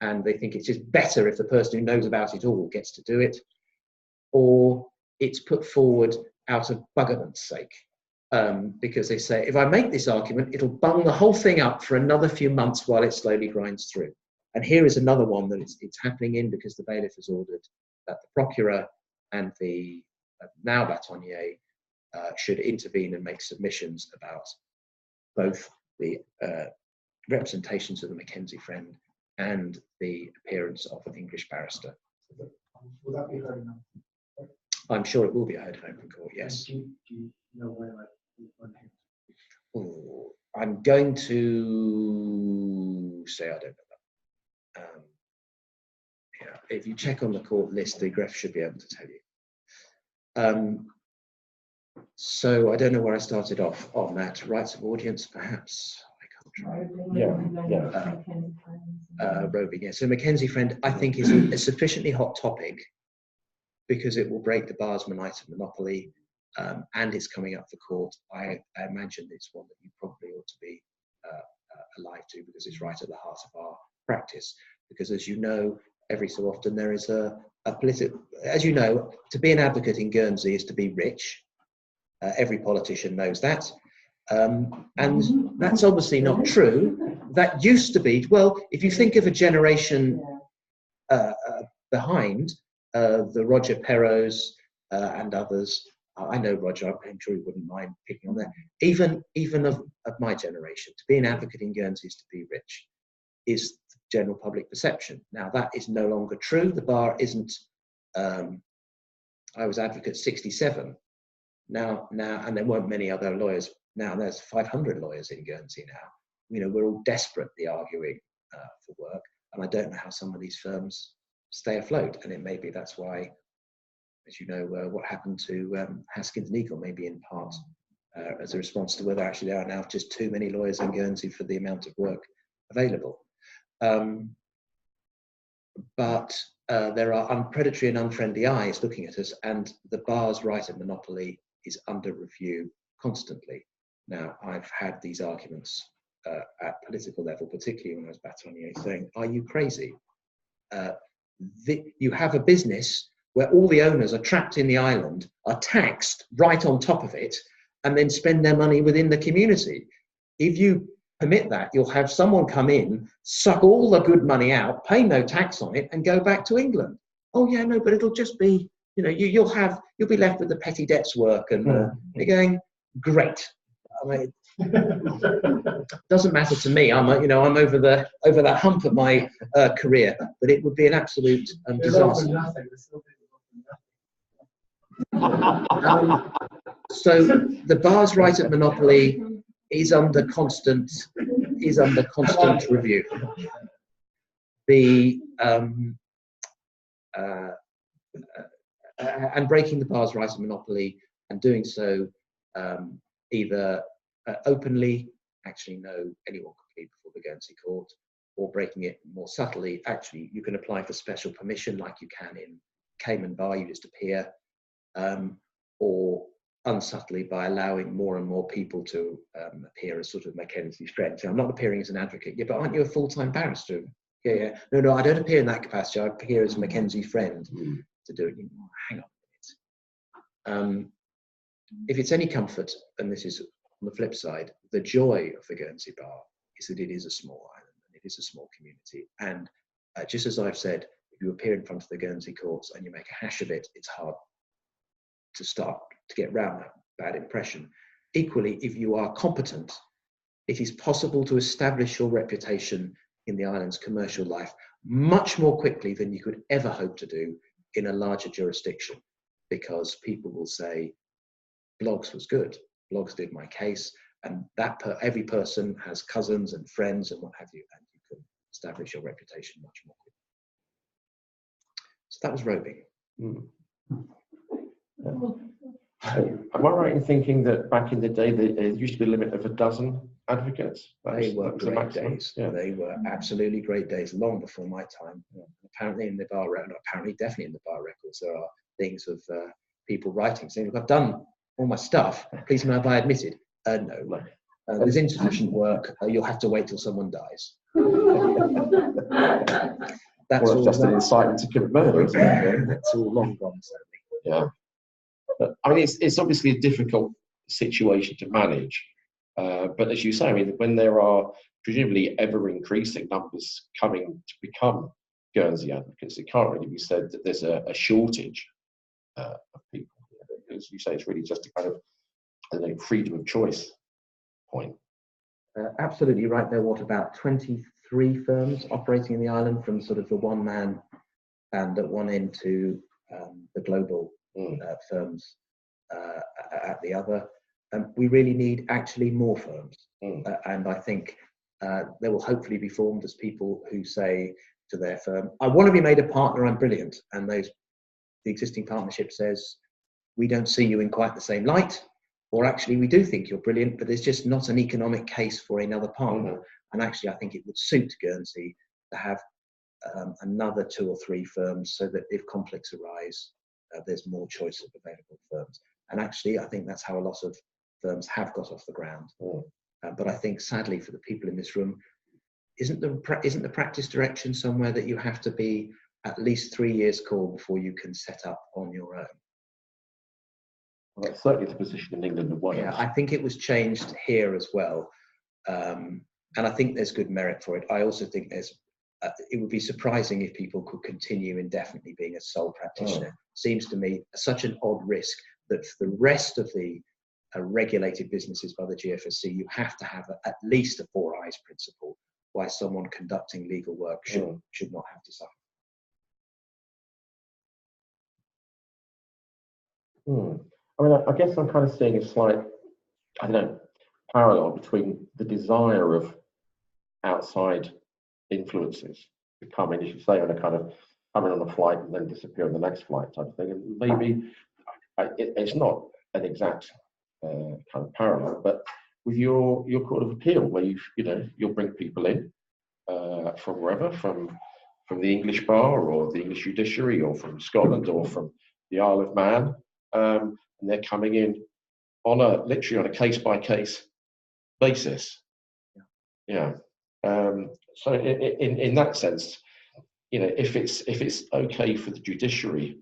And they think it's just better if the person who knows about it all gets to do it, or it's put forward out of buggerment's sake, because they say, if I make this argument, it'll bung the whole thing up for another few months while it slowly grinds through. And here is another one that it's happening in because the bailiff has ordered that the procureur and the now bâtonnier should intervene and make submissions about both the representations of the Mackenzie friend and the appearance of an English barrister. Will that be heard enough? I'm sure it will be heard in open court, yes. Do you know when Oh, I'm going to say I don't know that. Yeah, if you check on the court list, the Gref should be able to tell you. So I don't know where I started off on that. Rights of audience, perhaps. Roving, yeah. So Mackenzie friend, I think, is a sufficiently hot topic because it will break the Barsmanite monopoly, and it's coming up for court. I imagine it's one that you probably ought to be alive to, because it's right at the heart of our practice. Because as you know, every so often there is a political, as you know, to be an advocate in Guernsey is to be rich. Every politician knows that. And that's obviously not true. That used to be, well, if you think of a generation behind the Roger Perrots and others, I know Roger, I'm sure he wouldn't mind picking on that. Even of my generation, to be an advocate in Guernsey is to be rich, is the general public perception. Now that is no longer true. The bar isn't, I was advocate 67. Now, and there weren't many other lawyers. Now there's 500 lawyers in Guernsey now. You know, we're all desperately arguing for work, and I don't know how some of these firms stay afloat. And it may be that's why, as you know, what happened to Haskins and Eagle may be in part as a response to whether actually there are now just too many lawyers in Guernsey for the amount of work available. But there are unpredatory and unfriendly eyes looking at us, and the bar's right of monopoly is under review constantly. Now, I've had these arguments at political level, particularly when I was Batonier, saying, are you crazy? You have a business where all the owners are trapped in the island, are taxed right on top of it, and then spend their money within the community. If you permit that, you'll have someone come in, suck all the good money out, pay no tax on it, and go back to England. Oh yeah, no, but it'll just be, you'll be left with the petty debts work, and you're going, great. I mean, doesn't matter to me. I'm over that hump of my career, but it would be an absolute disaster. So the bar's right at monopoly is under constant review. And breaking the bar's right at monopoly and doing so either openly, actually no, anyone could plead before the Guernsey court, or breaking it more subtly. Actually, you can apply for special permission like you can in Cayman Bar, you just appear, or unsubtly by allowing more and more people to appear as sort of Mackenzie's friend. So I'm not appearing as an advocate. Yeah, but aren't you a full-time barrister? Yeah. No, I don't appear in that capacity. I appear as Mackenzie's friend to do it. Hang on a minute. If it's any comfort, and this is on the flip side, the joy of the Guernsey Bar is that it is a small island and it is a small community. And just as I've said, if you appear in front of the Guernsey courts and you make a hash of it, it's hard to get round that bad impression. Equally, if you are competent, it is possible to establish your reputation in the island's commercial life much more quickly than you could ever hope to do in a larger jurisdiction, because people will say, Bloggs was good, Bloggs did my case, and every person has cousins and friends and what have you, and you can establish your reputation much more quickly. So that was roving. Am I right in thinking that back in the day there used to be a limit of 12 advocates? They were great maximum days. Yeah. They were absolutely great days, long before my time. Apparently in the bar record, definitely in the bar records, there are things of people writing saying, look, I've done all my stuff, please may I be admitted? No. There's insufficient work, you'll have to wait till someone dies. That's Well, all just an incitement to commit murder, isn't it? That's all long gone, sadly. Yeah. But, I mean, it's obviously a difficult situation to manage. But as you say, I mean, when there are presumably ever-increasing numbers coming to become Guernsey advocates, it can't really be said that there's a shortage of people. As you say, it's really just a kind of freedom of choice point. Absolutely right. There were about 23 firms operating in the island, from sort of the one-man band at one end to the global firms at the other. We really need actually more firms. And I think there will hopefully be formed as people who say to their firm, I want to be made a partner, I'm brilliant. And the existing partnership says, we don't see you in quite the same light, or actually we do think you're brilliant, but there's just not an economic case for another partner. And actually I think it would suit Guernsey to have another 2 or 3 firms, so that if conflicts arise, there's more choice of available firms. And actually I think that's how a lot of firms have got off the ground. But I think sadly for the people in this room, isn't the practice direction somewhere that you have to be at least 3 years core before you can set up on your own? Well, that's certainly the position in England and Wales. Yeah, I think it was changed here as well. And I think there's good merit for it. I also think it would be surprising if people could continue indefinitely being a sole practitioner. Seems to me such an odd risk that for the rest of the regulated businesses by the GFSC, you have to have at least a 4 eyes principle, why someone conducting legal work should not have to suffer. I mean, I guess I'm kind of seeing a slight, I don't know, parallel between the desire of outside influences to come in, as you say, on a kind of coming on a flight and then disappear on the next flight type of thing. And maybe it's not an exact kind of parallel, but with your Court of Appeal, where you'll bring people in from wherever, from the English bar or the English judiciary, or from Scotland or from the Isle of Man, and they're coming in literally on a case-by-case basis. Yeah. So in that sense, you know, if it's okay for the judiciary,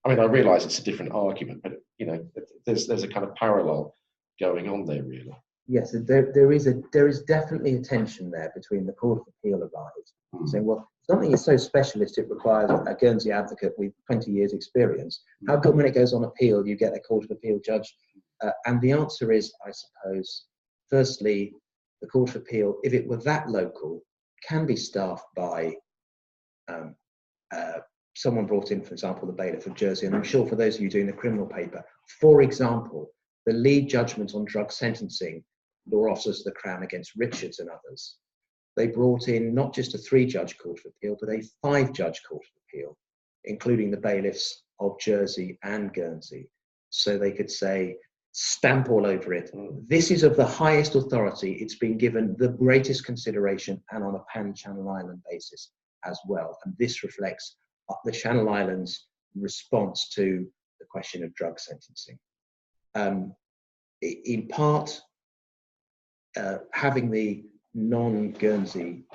I mean, I realise it's a different argument, but you know, there's a kind of parallel going on there, really. Yes, there is definitely a tension there between the Court of Appeal arrived, saying, well, something is so specialist it requires a Guernsey advocate with 20 years experience. How come when it goes on appeal you get a Court of Appeal judge? And the answer is, I suppose, firstly, the Court of Appeal, if it were that local, can be staffed by someone brought in, for example, the bailiff of Jersey. And I'm sure for those of you doing the criminal paper, for example, the lead judgment on drug sentencing, law officers of the Crown against Richards and others, they brought in not just a 3-judge Court of Appeal, but a 5-judge Court of Appeal, including the bailiffs of Jersey and Guernsey. So they could say, stamp all over it. This is of the highest authority. It's been given the greatest consideration and on a pan-Channel Island basis as well. And this reflects the Channel Islands' response to the question of drug sentencing. In part, having the non-Guernsey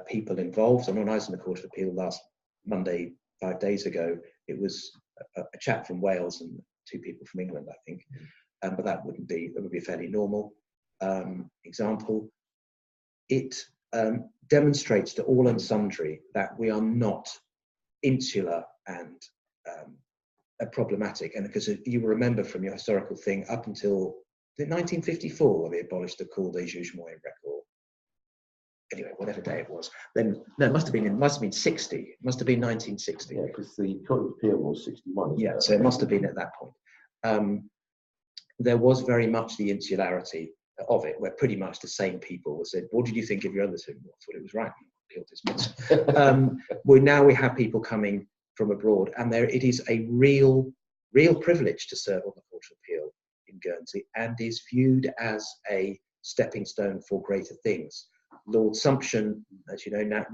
people involved. And when I was in the Court of Appeal last Monday, 5 days ago, it was a chap from Wales and 2 people from England, I think. But that would be a fairly normal example. It demonstrates to all and sundry that we are not insular and problematic. And because you will remember from your historical thing, up until 1954, when they abolished the Cour des Jugements et Records. Anyway, whatever day it was, then no, it must have been 60. It must have been 1960. Yeah, because the Court of Appeal was 61. Yeah, so it must have been at that point. There was very much the insularity of it, where pretty much the same people were said, "What did you think of your other two?" I thought it was right. Appeal dismissed. Now we have people coming from abroad, and it is a real privilege to serve on the Court of Appeal in Guernsey, and is viewed as a stepping stone for greater things. Lord Sumption, as you know, now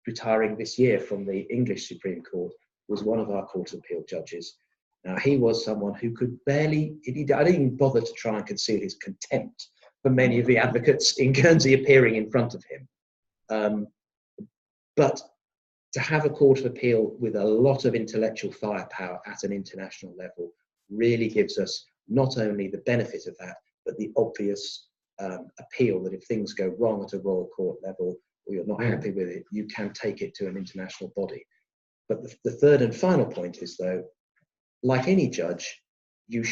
retiring this year from the English Supreme Court, was one of our Court of Appeal judges. Now, he was someone who could barely, I didn't even bother to try and conceal his contempt for many of the advocates in Guernsey appearing in front of him. But to have a Court of Appeal with a lot of intellectual firepower at an international level really gives us not only the benefit of that, but the obvious appeal that if things go wrong at a royal court level, or you're not happy with it, you can take it to an international body. But the third and final point is, though, like any judge, you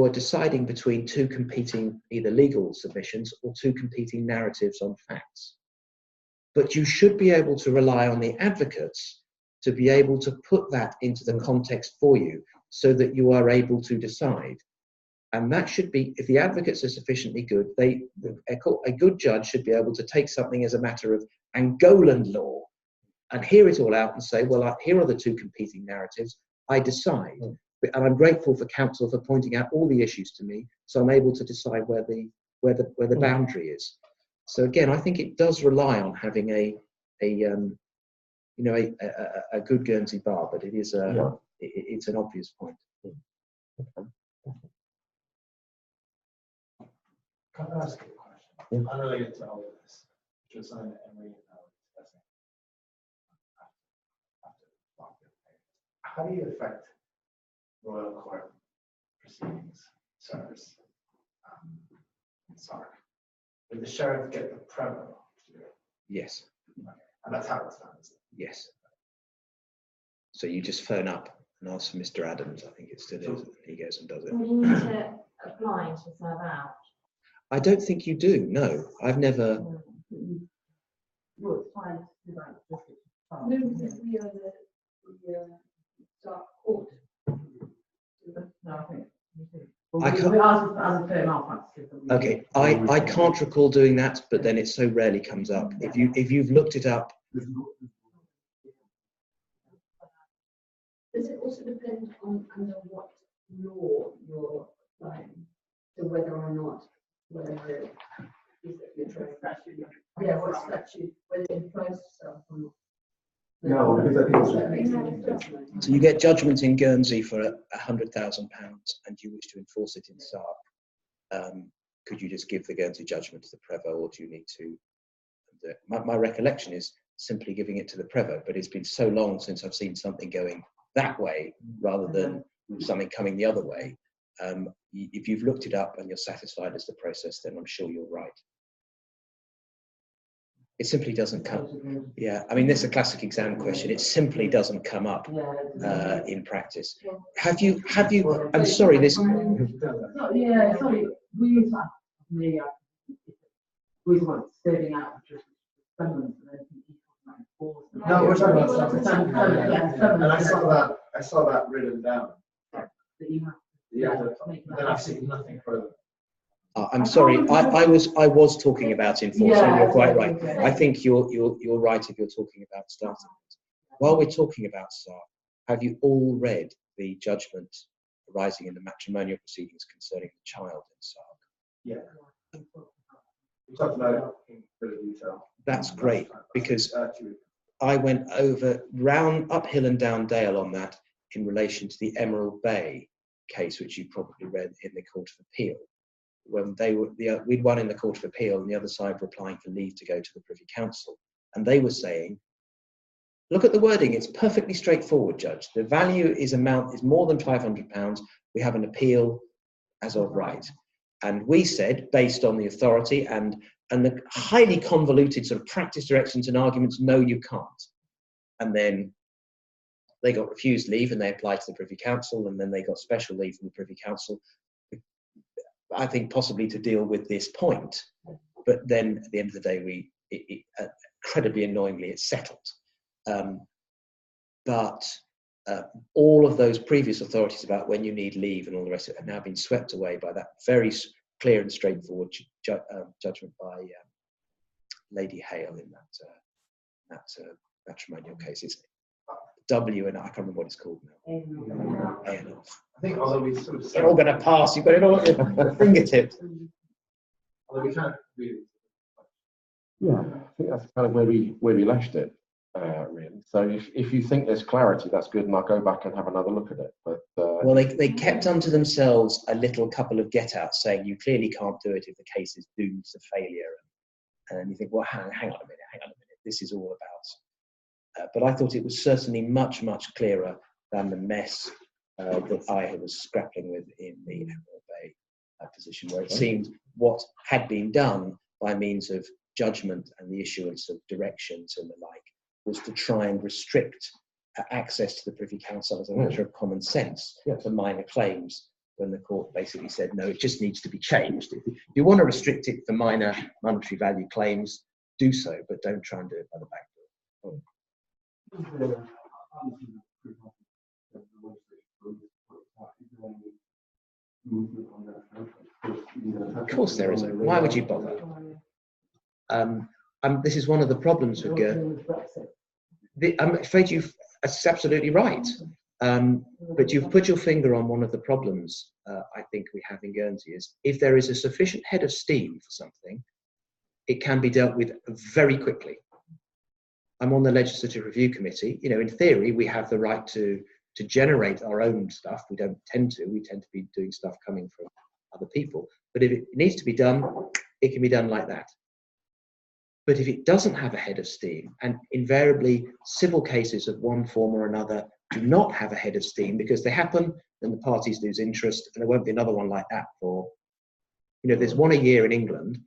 are deciding between 2 competing either legal submissions or 2 competing narratives on facts. But you should be able to rely on the advocates to be able to put that into the context for you so that you are able to decide. And that should be, if the advocates are sufficiently good, a good judge should be able to take something as a matter of Angolan law and hear it all out and say, well, here are the 2 competing narratives, I decide. And I'm grateful for counsel for pointing out all the issues to me, so I'm able to decide where the boundary is. So again, I think it does rely on having a good Guernsey bar, but it is it's an obvious point. Can I ask you a question? Unrelated to all of this, which was something that Emily and I were discussing after. How do you affect royal court proceedings, SARS, SARC? Would the sheriff get the prerogative to do it? Yes. And that's how it's done, is it? Yes. So you just phone up and ask for Mr. Adams, I think it still is, and he goes and does it. Would you need to apply to serve out? I don't think you do, no. I've never... Well, it's fine to do that. No, because we are the dark court. No, I think we do. I can't- We asked as a firm our practices. Okay, I can't recall doing that, but then it so rarely comes up. If you've looked it up, Does it also depend on under what law you're applying? So whether or not, yeah, what statute, whether it employs itself or not? No, because I think it's That makes no difference. so you get judgment in Guernsey for £100,000 and you wish to enforce it in SARC. could you just give the Guernsey judgment to the Prévôt, or do you need to? My recollection is simply giving it to the Prévôt, but it's been so long since I've seen something going that way rather than something coming the other way. If you've looked it up and you're satisfied as the process, then I'm sure you're right. It simply doesn't come. Yeah, I mean, this is a classic exam question. It simply doesn't come up in practice. Have you? I'm sorry. This. Yeah, sorry. We used to have we weren't serving out just summons and then people might No, we're talking about summons. summons. And I saw that written down. That you have. Yeah, then I've seen nothing further. I'm sorry. I was talking about enforcement. You're quite right. I think you're right if you're talking about starting. While we're talking about staff, have you all read the judgment arising in the matrimonial proceedings concerning the child in Sark? Yeah. We talked about it in further detail. That's great, because I went uphill and down Dale on that in relation to the Emerald Bay case, which you probably read in the Court of Appeal. When we'd won in the Court of Appeal, and the other side were applying for leave to go to the Privy Council, and they were saying, "Look at the wording; it's perfectly straightforward, Judge. The value is more than £500. We have an appeal as of right." And we said, based on the authority and the highly convoluted sort of practice directions and arguments, no, you can't. And then they got refused leave, and they applied to the Privy Council, and then they got special leave from the Privy Council, I think possibly to deal with this point. But then at the end of the day, incredibly annoyingly, it's settled. But all of those previous authorities about when you need leave and all the rest of it have now been swept away by that very clear and straightforward judgment by Lady Hale in that matrimonial case. It's W, and I can't remember what it's called now. A&R. I think although we sort of They're all going to pass. You've got it all at your fingertips. although we can't really. Yeah, I think that's kind of where we left it, really. So if you think there's clarity, that's good, and I'll go back and have another look at it. But well, they kept unto themselves a little couple of get-outs saying you clearly can't do it if the case is doomed to failure. And you think, well, hang on a minute. This is all about. But I thought it was certainly much, much clearer than the mess that I was grappling with in the Emerald Bay position, where it seemed what had been done by means of judgment and the issuance of directions and the like was to try and restrict access to the Privy Council as a matter of common sense for minor claims, when the court basically said, no, it just needs to be changed. If you want to restrict it for minor monetary value claims, do so, but don't try and do it by the back door. Of course there isn't. Why would you bother? This is one of the problems with I'm afraid that's absolutely right. But you've put your finger on one of the problems I think we have in Guernsey is if there is a sufficient head of steam for something, it can be dealt with very quickly. I'm on the Legislative Review Committee. In theory, we have the right to generate our own stuff. We don't tend to. We tend to be doing stuff coming from other people. But if it needs to be done, it can be done like that. But if it doesn't have a head of steam, and invariably civil cases of one form or another do not have a head of steam because they happen, then the parties lose interest, and there won't be another one like that for, there's one a year in England.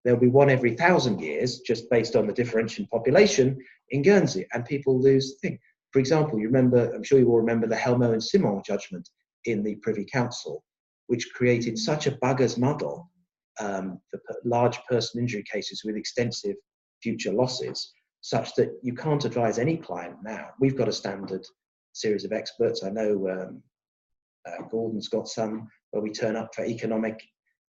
There'll be one every 1,000 years, just based on the differential in population in Guernsey, and people lose the thing. For example, I'm sure you all remember the Helmo and Simon judgment in the Privy Council, which created such a bugger's muddle for large personal injury cases with extensive future losses, such that you can't advise any client now. We've got a standard series of experts. I know Gordon's got some where we turn up for economic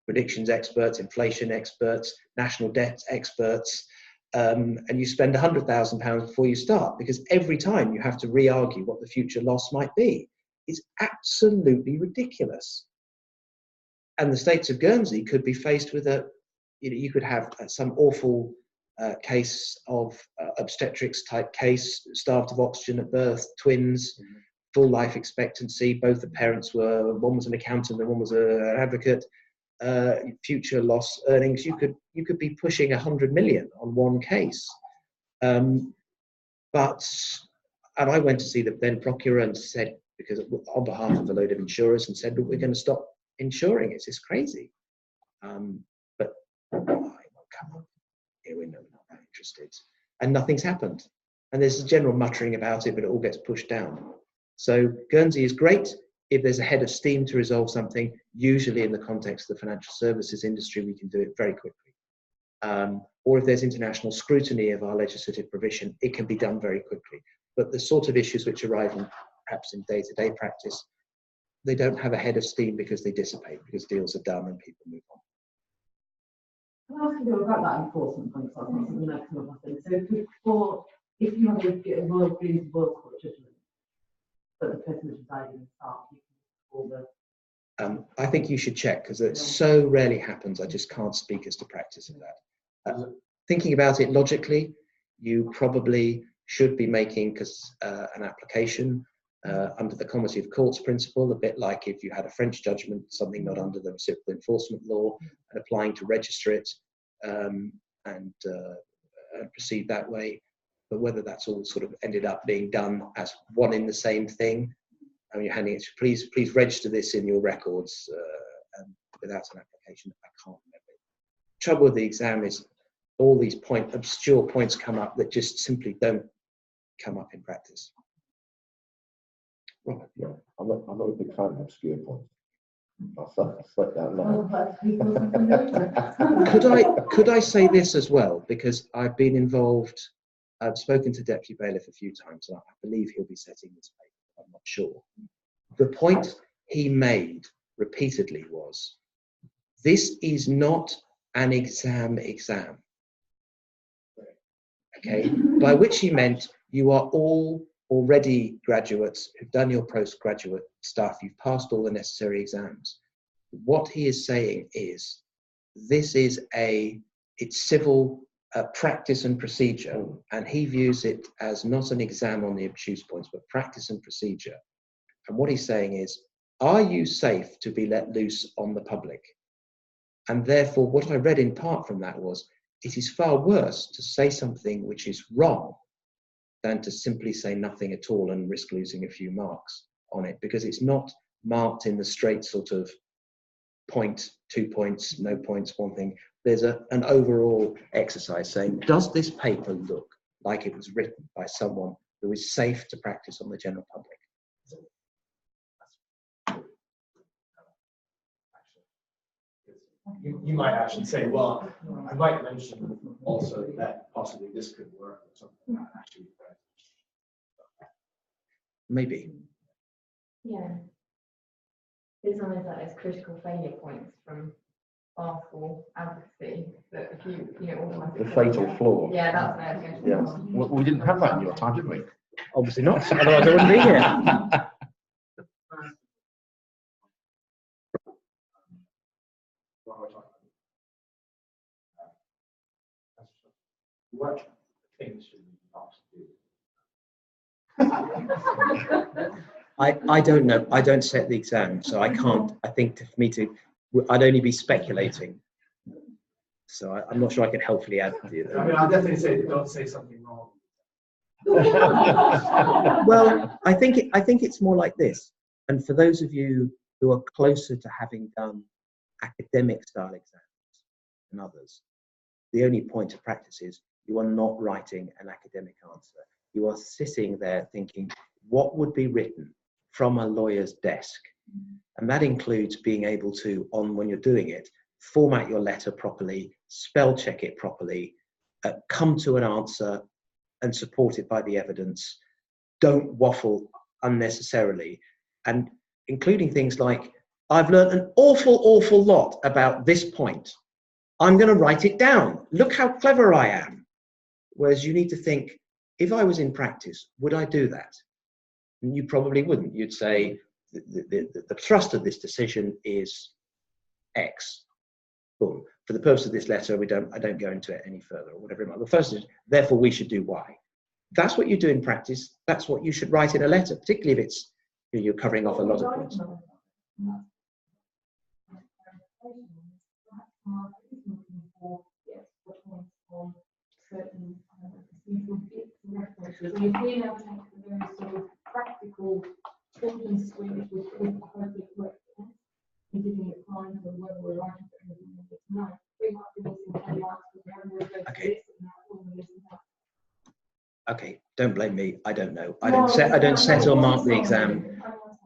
predictions experts, inflation experts, national debt experts, and you spend £100,000 before you start, because every time you have to re-argue what the future loss might be. It's absolutely ridiculous. And the states of Guernsey could be faced with you could have some awful case of obstetrics type case, starved of oxygen at birth, twins, full life expectancy. Both the parents one was an accountant and one was an advocate. future loss earnings, you could be pushing 100 million on one case. And I went to see the then procurator and said, because on behalf of a load of insurers, and said, look, we're going to stop insuring. It's crazy. But come on, here we know we're not that interested. And nothing's happened. And there's a general muttering about it, but it all gets pushed down. So Guernsey is great if there's a head of steam to resolve something. Usually in the context of the financial services industry, we can do it very quickly. Or if there's international scrutiny of our legislative provision, it can be done very quickly. But the sort of issues which arise in, perhaps in day-to-day practice, they don't have a head of steam because they dissipate, because deals are done and people move on. Can I ask you about that enforcement point? So I've got something else come up, I think. So if you have a Royal Court judgment, but the person who's deciding to start, you can call the... I think you should check, because it so rarely happens. I just can't speak as to practice of that. Thinking about it logically, you probably should be making an application under the Comity of Courts principle, a bit like if you had a French judgment, something not under the reciprocal enforcement law, and applying to register it and proceed that way. But whether that's all sort of ended up being done as one in the same thing, I mean, you're handing it to, please register this in your records without an application. I can't remember. Trouble with the exam is all these obscure points come up that just simply don't come up in practice. Right, yeah, I'm not a big fan of obscure points. I'll select that line. Could I say this as well, because I've been involved. I've spoken to Deputy Bailiff a few times, and I believe he'll be setting this paper. I'm not sure. The point he made repeatedly was, this is not an exam. Okay, by which he meant you are all already graduates who've done your postgraduate stuff, you've passed all the necessary exams. What he is saying is, this is it's civil practice and procedure, and he views it as not an exam on the obtuse points, but practice and procedure. And what he's saying is, are you safe to be let loose on the public? And therefore, what I read in part from that was, it is far worse to say something which is wrong than to simply say nothing at all and risk losing a few marks on it, because it's not marked in the straight sort of point, 2 points, no points, one thing. There's an overall exercise saying, does this paper look like it was written by someone who is safe to practice on the general public? You might actually say, well, I might mention also that possibly this could work or something like that. Actually, Maybe. Yeah. It's almost like there's critical failure points from Arsenal advocacy that if you automatically. The fatal flaw. Yeah, that's what I was going to Yes. say. Well, we didn't have that in your time, did we? Obviously not, otherwise I wouldn't be here. what things should we not do? I don't know. I don't set the exam, so I can't. I think for me to, I'd only be speculating. So I'm not sure I can helpfully add to you. I mean, I'll definitely say don't say something wrong. Well, I think it's more like this. And for those of you who are closer to having done academic style exams than others, the only point of practice is you are not writing an academic answer. You are sitting there thinking, what would be written from a lawyer's desk? And that includes being able to, when you're doing it, format your letter properly, spell check it properly, come to an answer and support it by the evidence. Don't waffle unnecessarily. And including things like, I've learned an awful lot about this point. I'm going to write it down. Look how clever I am. Whereas you need to think, if I was in practice, would I do that? And you probably wouldn't. You'd say, the thrust of this decision is X. Boom. For the purpose of this letter, I don't go into it any further, or whatever it might be. The first is, therefore, we should do Y. That's what you do in practice. That's what you should write in a letter, particularly if it's you're covering off a lot of points. So if we now take the very sort of practical golden squeeze with perfect correctness and giving it time for whether we're writing for anything or it's not, we might be missing 10 marks because we haven't read Okay. this and that and this and that. Okay, don't blame me. I don't know. I don't set or mark the exam.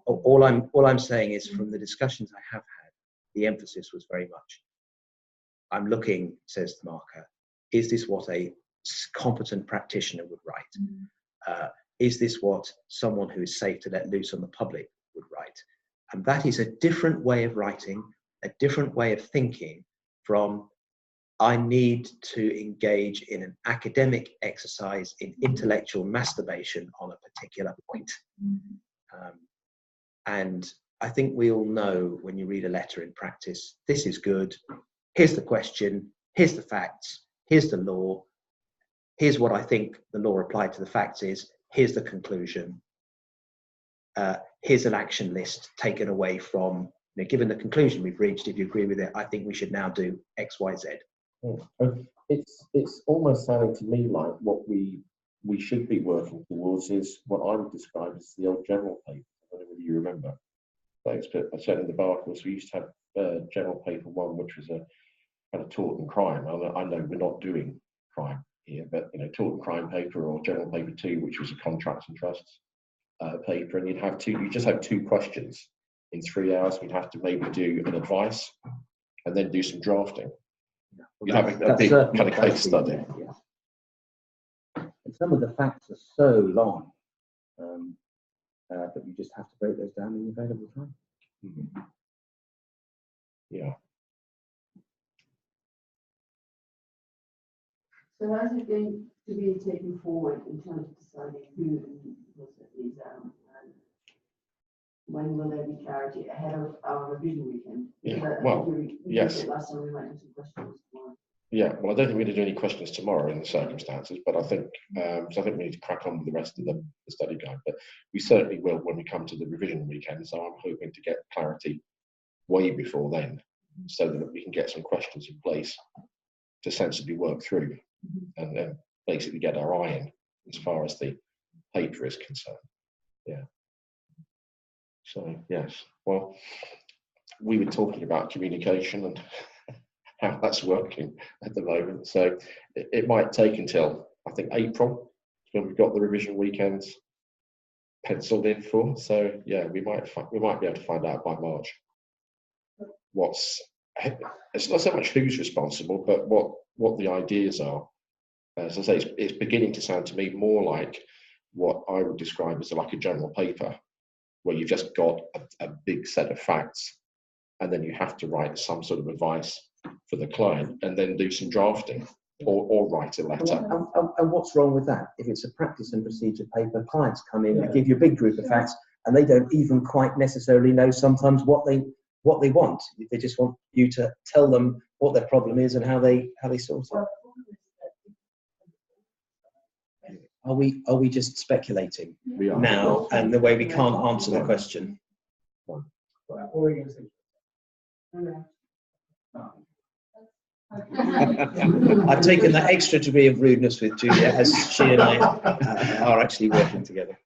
All I'm saying is, from the discussions I have had, the emphasis was very much, I'm looking, says the marker, is this what a competent practitioner would write? Is this what someone who is safe to let loose on the public would write? And that is a different way of writing, a different way of thinking from, I need to engage in an academic exercise in intellectual masturbation on a particular point. And I think we all know, when you read a letter in practice, this is good, here's the question, here's the facts, here's the law, here's what I think the law applied to the facts is, here's the conclusion, here's an action list taken away from, given the conclusion we've reached, if you agree with it, I think we should now do X, Y, Z. It's almost sounding to me like what we should be working towards is what I would describe as the old general paper. I don't know whether you remember. Thanks, but certainly in the bar course we used to have general paper 1, which was a kind of tort and crime. I know we're not doing crime here, but tort and crime paper, or general paper 2, which was a contracts and trusts paper, and you just have 2 questions in 3 hours. We'd have to maybe do an advice and then do some drafting. You'd have a big kind of case study. Yeah. And some of the facts are so long that you just have to break those down in the available time. Yeah. So how's it going to be taken forward in terms of deciding who will sit the exam, and when will there be clarity ahead of our revision weekend? Yeah, well, yes. Last time we went into questions tomorrow. Yeah, well, I don't think we're going to do any questions tomorrow in the circumstances, but I think so I think we need to crack on with the rest of the study guide. But we certainly will when we come to the revision weekend. So I'm hoping to get clarity way before then, so that we can get some questions in place to sensibly work through and then basically get our eye in as far as the paper is concerned. Yeah. So yes, well, we were talking about communication and how that's working at the moment. So it might take until, I think, April, when we've got the revision weekends penciled in for. So yeah, we might be able to find out by March it's not so much who's responsible, but what the ideas are. As I say, it's beginning to sound to me more like what I would describe as like a general paper, where you've just got a big set of facts, and then you have to write some sort of advice for the client, and then do some drafting or write a letter. And what's wrong with that? If it's a practice and procedure paper, clients come in, they give you a big group of facts, and they don't even quite necessarily know sometimes what they want. They just want you to tell them what their problem is and how they sort it. Are we just speculating now, and the way we can't answer the question? I've taken that extra degree of rudeness with Julia, as she and I are actually working together.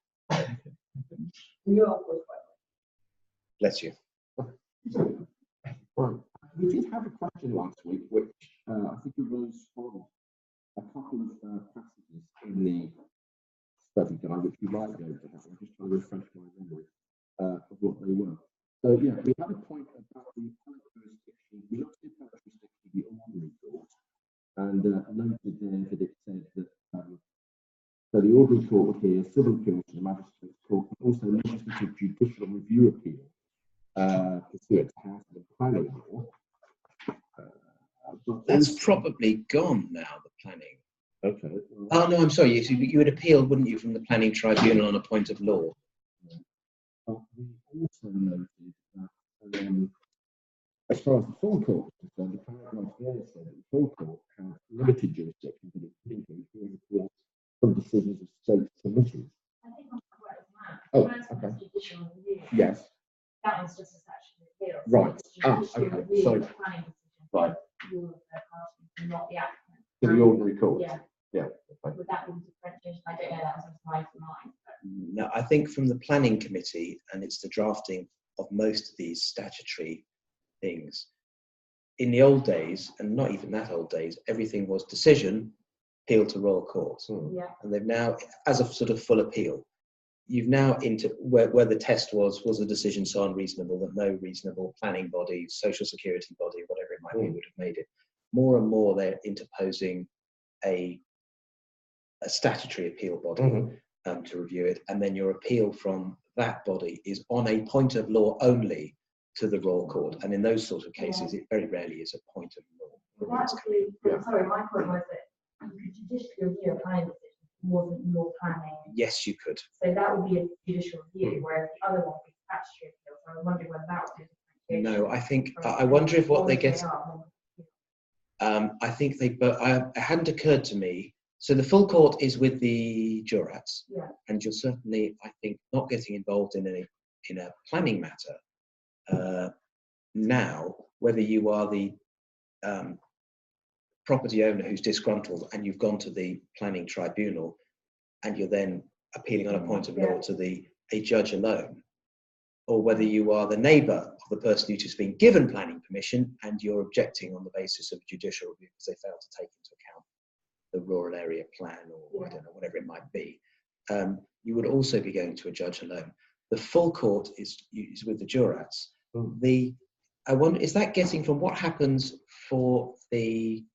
Bless you. Well, we did have a question last week, which I think it was from a couple of passages in the study guide, which we might be able to have. I'm just trying to refresh my memory of what they were. So yeah, we had a point about the appellate jurisdiction. We looked at the appellate jurisdiction of the ordinary court, and noted there that it said that so the ordinary court would hear civil appeals to the magistrates' court, but also legislative judicial review appeal pursuant to house and planning law. That's probably gone now, the planning. Okay. Oh no, I'm sorry. You would appeal, wouldn't you, from the planning tribunal on a point of law? But we also noted that as far as the full court is concerned, the paragraph there said that the full court has limited jurisdiction, but it's thinking appeals from decisions of state committees. I think I'm correct, Matt. Oh, First okay. one's judicial review. Yes. That one's just a statutory appeal. Right. It's judicial Okay. review So, of the planning decision. right. You're the third party, not the applicant. To the ordinary court. Yeah. Yeah. Okay. Would that be differentiate definition? I don't know that was my mind. No, I think from the planning committee, and it's the drafting of most of these statutory things. In the old days, and not even that old days, everything was decision, appeal to royal court. Yeah. And they've now, as a sort of full appeal, you've now into where the test was the decision so unreasonable that no reasonable planning body, social security body, whatever it might be, would have made it. More and more they're interposing a statutory appeal body to review it, and then your appeal from that body is on a point of law only to the royal court. And in those sort of cases, it very rarely is a point of law. Well, actually, sorry, my point was that you could judicially review a planning decision if it wasn't your planning. Yes, you could. So that would be a judicial review, whereas the other one would be statutory appeal. So I was wondering whether that would be a differentiation. No, I think I wonder if what they get. are. I think they, but it hadn't occurred to me. So the full court is with the jurats, Yeah. and you're certainly, I think, not getting involved in a planning matter now. Whether you are the property owner who's disgruntled and you've gone to the planning tribunal, and you're then appealing on a point of law to a judge alone, or whether you are the neighbour of the person who's just been given planning permission and you're objecting on the basis of judicial review because they failed to take into account the rural area plan, or I don't know, whatever it might be. You would also be going to a judge alone. The full court is with the jurats. I wonder, is that getting from what happens for the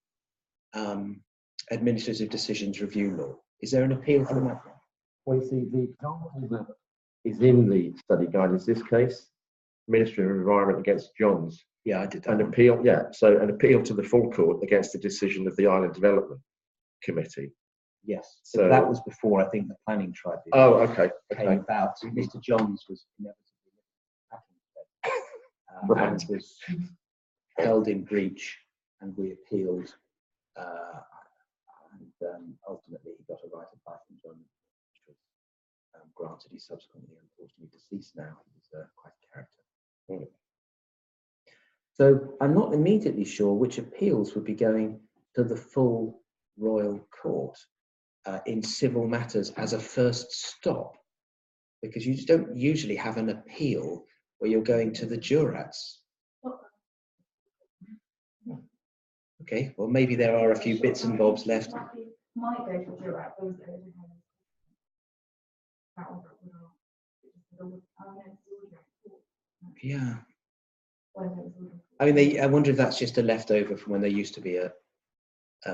administrative decisions review law? Is there an appeal from that? Well, you see, the example that is in the study guide is this case, Ministry of Environment against Johns. Yeah, I did that. An appeal, so an appeal to the full court against the decision of the Island Development Committee. Yes. So So that was before, I think, the planning tribunal. Oh, okay. Came about. Mr. Johns was inevitably and was held in breach, and we appealed, and ultimately he got a right of life enjoyment, which was granted. He's subsequently, unfortunately, deceased now. He was quite a character. So I'm not immediately sure which appeals would be going to the full royal court in civil matters as a first stop, because you don't usually have an appeal where you're going to the jurats. Okay, well, maybe there are a few bits and bobs left. Might go to jurat, those that Yeah. I mean, I wonder if that's just a leftover from when there used to be a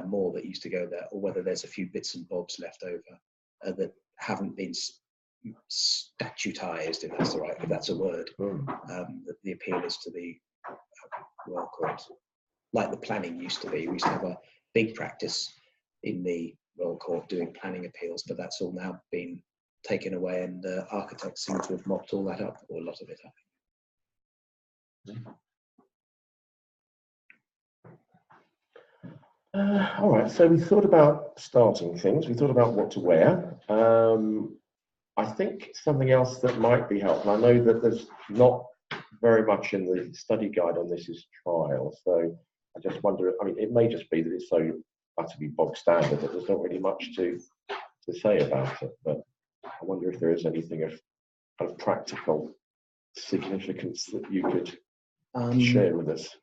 mall that used to go there, or whether there's a few bits and bobs left over that haven't been statutized, if that's a word. That the appeal is to the royal court, like the planning used to be. We used to have a big practice in the royal court doing planning appeals, but that's all now been taken away, and architects seem to have mopped all that up, or a lot of it up. All right, so we thought about starting things. We thought about what to wear. I think something else that might be helpful, I know that there's not very much in the study guide on this is trial, so I just wonder, I mean, it may just be that it's so utterly bog standard that there's not really much to say about it, but I wonder if there is anything of kind of practical significance that you could share with us.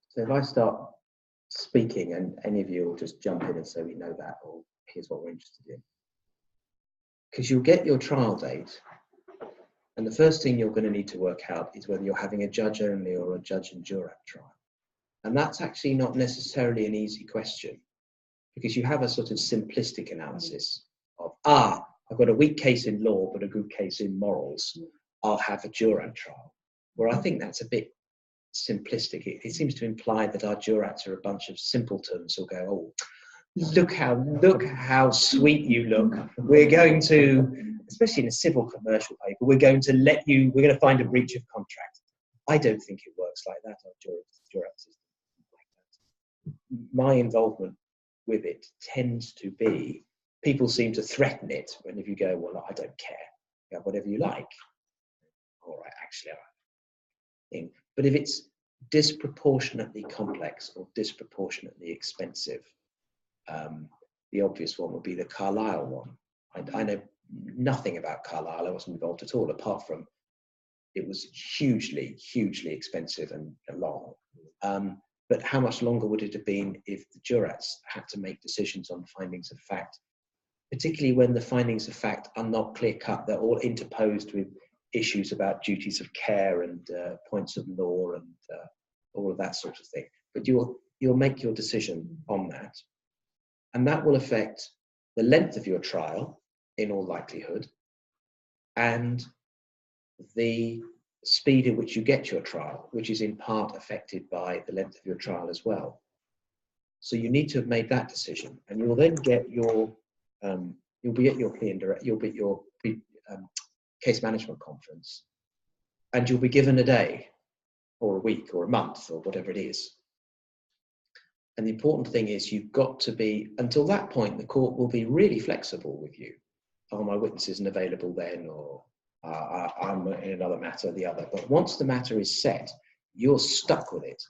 So if I start speaking and any of you will just jump in and say we know that, or here's what we're interested in. Because you'll get your trial date, and the first thing you're going to need to work out is whether you're having a judge only or a judge and jurat trial. And that's actually not necessarily an easy question, because you have a sort of simplistic analysis of, I've got a weak case in law but a good case in morals, I'll have a jurat trial. Where I think that's a bit simplistic. It seems to imply that our jurats are a bunch of simpletons who'll go, oh, look how sweet you look. We're going to, especially in a civil commercial paper, we're going to find a breach of contract. I don't think it works like that. Our jurat system like that. My involvement with it tends to be, people seem to threaten it when if you go, well, I don't care, you have whatever you like. All right, actually, but if it's disproportionately complex or disproportionately expensive, The obvious one would be the Carlisle one. I know nothing about Carlisle. I wasn't involved at all, apart from it was hugely, hugely expensive and long. But how much longer would it have been if the jurats had to make decisions on findings of fact, particularly when the findings of fact are not clear-cut? They're all interposed with issues about duties of care and points of law and all of that sort of thing. But you'll make your decision on that. And that will affect the length of your trial, in all likelihood, and the speed in which you get your trial, which is in part affected by the length of your trial as well. So you need to have made that decision, and you'll then get your you'll be at your case management conference, and you'll be given a day or a week or a month or whatever it is. And the important thing is you've got to be, until that point, the court will be really flexible with you. Oh, my witness isn't available then, or I'm in another matter or the other. But once the matter is set, you're stuck with it.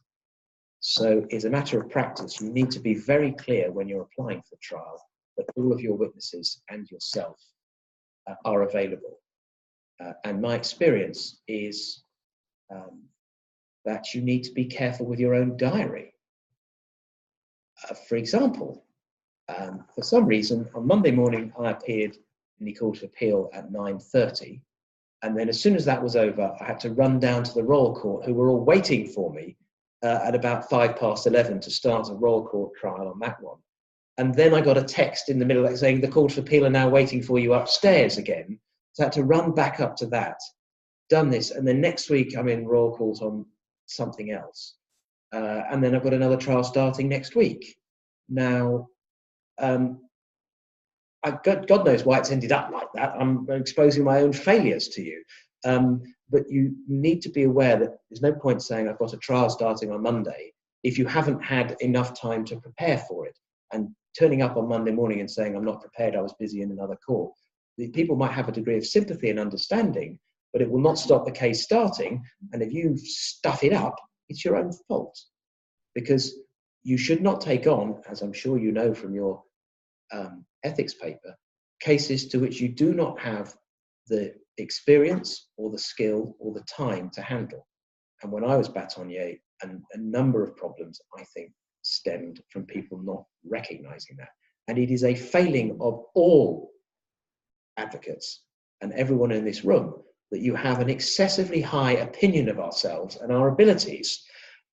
So as a matter of practice, you need to be very clear when you're applying for trial that all of your witnesses and yourself are available. And my experience is that you need to be careful with your own diary. For example, for some reason, on Monday morning, I appeared in the Court of Appeal at 9:30. And then as soon as that was over, I had to run down to the Royal Court, who were all waiting for me at about 11:05 to start a Royal Court trial on that one. And then I got a text in the middle of that saying, the Court of Appeal are now waiting for you upstairs again. So I had to run back up to that, done this, and then next week I'm in Royal Court on something else. And then I've got another trial starting next week. Now, God knows why it's ended up like that. I'm exposing my own failures to you. But you need to be aware that there's no point saying I've got a trial starting on Monday if you haven't had enough time to prepare for it. And turning up on Monday morning and saying I'm not prepared, I was busy in another court. The people might have a degree of sympathy and understanding, but it will not stop the case starting. And if you stuff it up, it's your own fault. Because you should not take on, as I'm sure you know from your ethics paper, cases to which you do not have the experience or the skill or the time to handle. And when I was bâtonnier, a number of problems, I think, stemmed from people not recognizing that. And it is a failing of all advocates and everyone in this room that you have an excessively high opinion of ourselves and our abilities,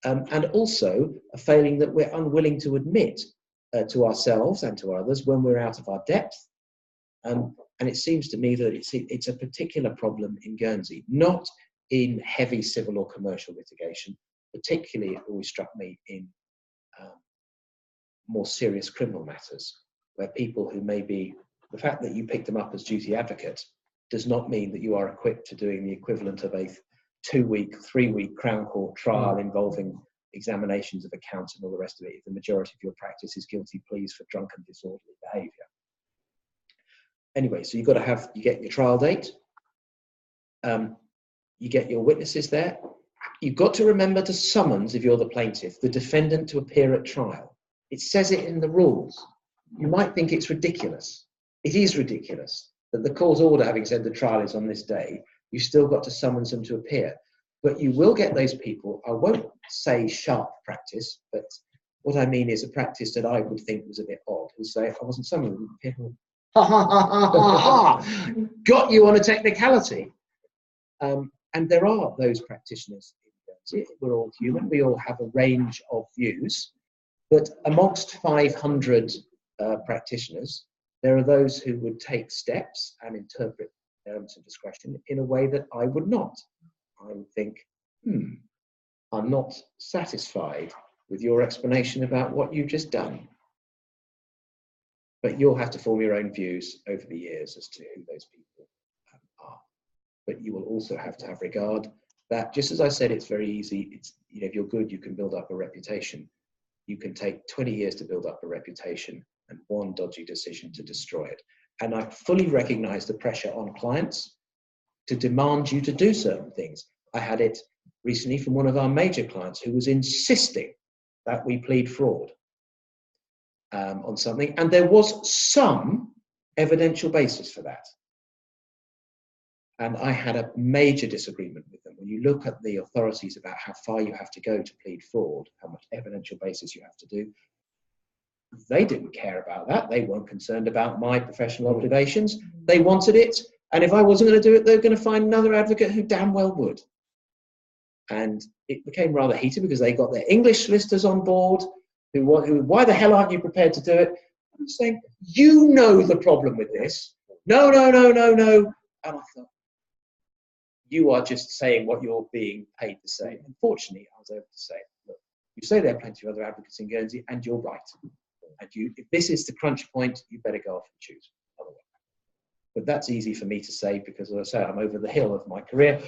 and also a failing that we're unwilling to admit to ourselves and to others when we're out of our depth. And it seems to me that it's a particular problem in Guernsey, not in heavy civil or commercial litigation. Particularly, it always struck me in more serious criminal matters, where people who may be, the fact that you pick them up as duty advocate does not mean that you are equipped to doing the equivalent of a 2-week, 3-week Crown Court trial involving examinations of accounts and all the rest of it, if the majority of your practice is guilty pleas for drunken disorderly behaviour. Anyway, so you get your trial date, you get your witnesses there. You've got to remember to summons, if you're the plaintiff, the defendant to appear at trial. It says it in the rules. You might think it's ridiculous. It is ridiculous that the court order, having said the trial is on this day, you've still got to summons them to appear. But you will get those people, I won't say sharp practice, but what I mean is a practice that I would think was a bit odd, who say, I wasn't summoned, people, ha ha ha ha ha ha, got you on a technicality. And there are those practitioners. We're all human, we all have a range of views, but amongst 500 practitioners, there are those who would take steps and interpret elements of discretion in a way that I would not. I would think, I'm not satisfied with your explanation about what you've just done. But you'll have to form your own views over the years as to who those people are. But you will also have to have regard that, just as I said, it's very easy. It's, if you're good, you can build up a reputation. You can take 20 years to build up a reputation and one dodgy decision to destroy it. And I fully recognize the pressure on clients to demand you to do certain things. I had it recently from one of our major clients who was insisting that we plead fraud. on something, and there was some evidential basis for that. And I had a major disagreement with them. When you look at the authorities about how far you have to go to plead fraud, how much evidential basis you have to do, they didn't care about that. They weren't concerned about my professional obligations. They wanted it. And if I wasn't going to do it, they were going to find another advocate who damn well would. And it became rather heated because they got their English solicitors on board who why the hell aren't you prepared to do it? I'm saying, you know the problem with this. No. And I thought, you are just saying what you're being paid to say. Unfortunately, I was able to say, look, you say there are plenty of other advocates in Guernsey, and you're right. And if this is the crunch point, you better go off and choose another one. But that's easy for me to say because, as I say, I'm over the hill of my career.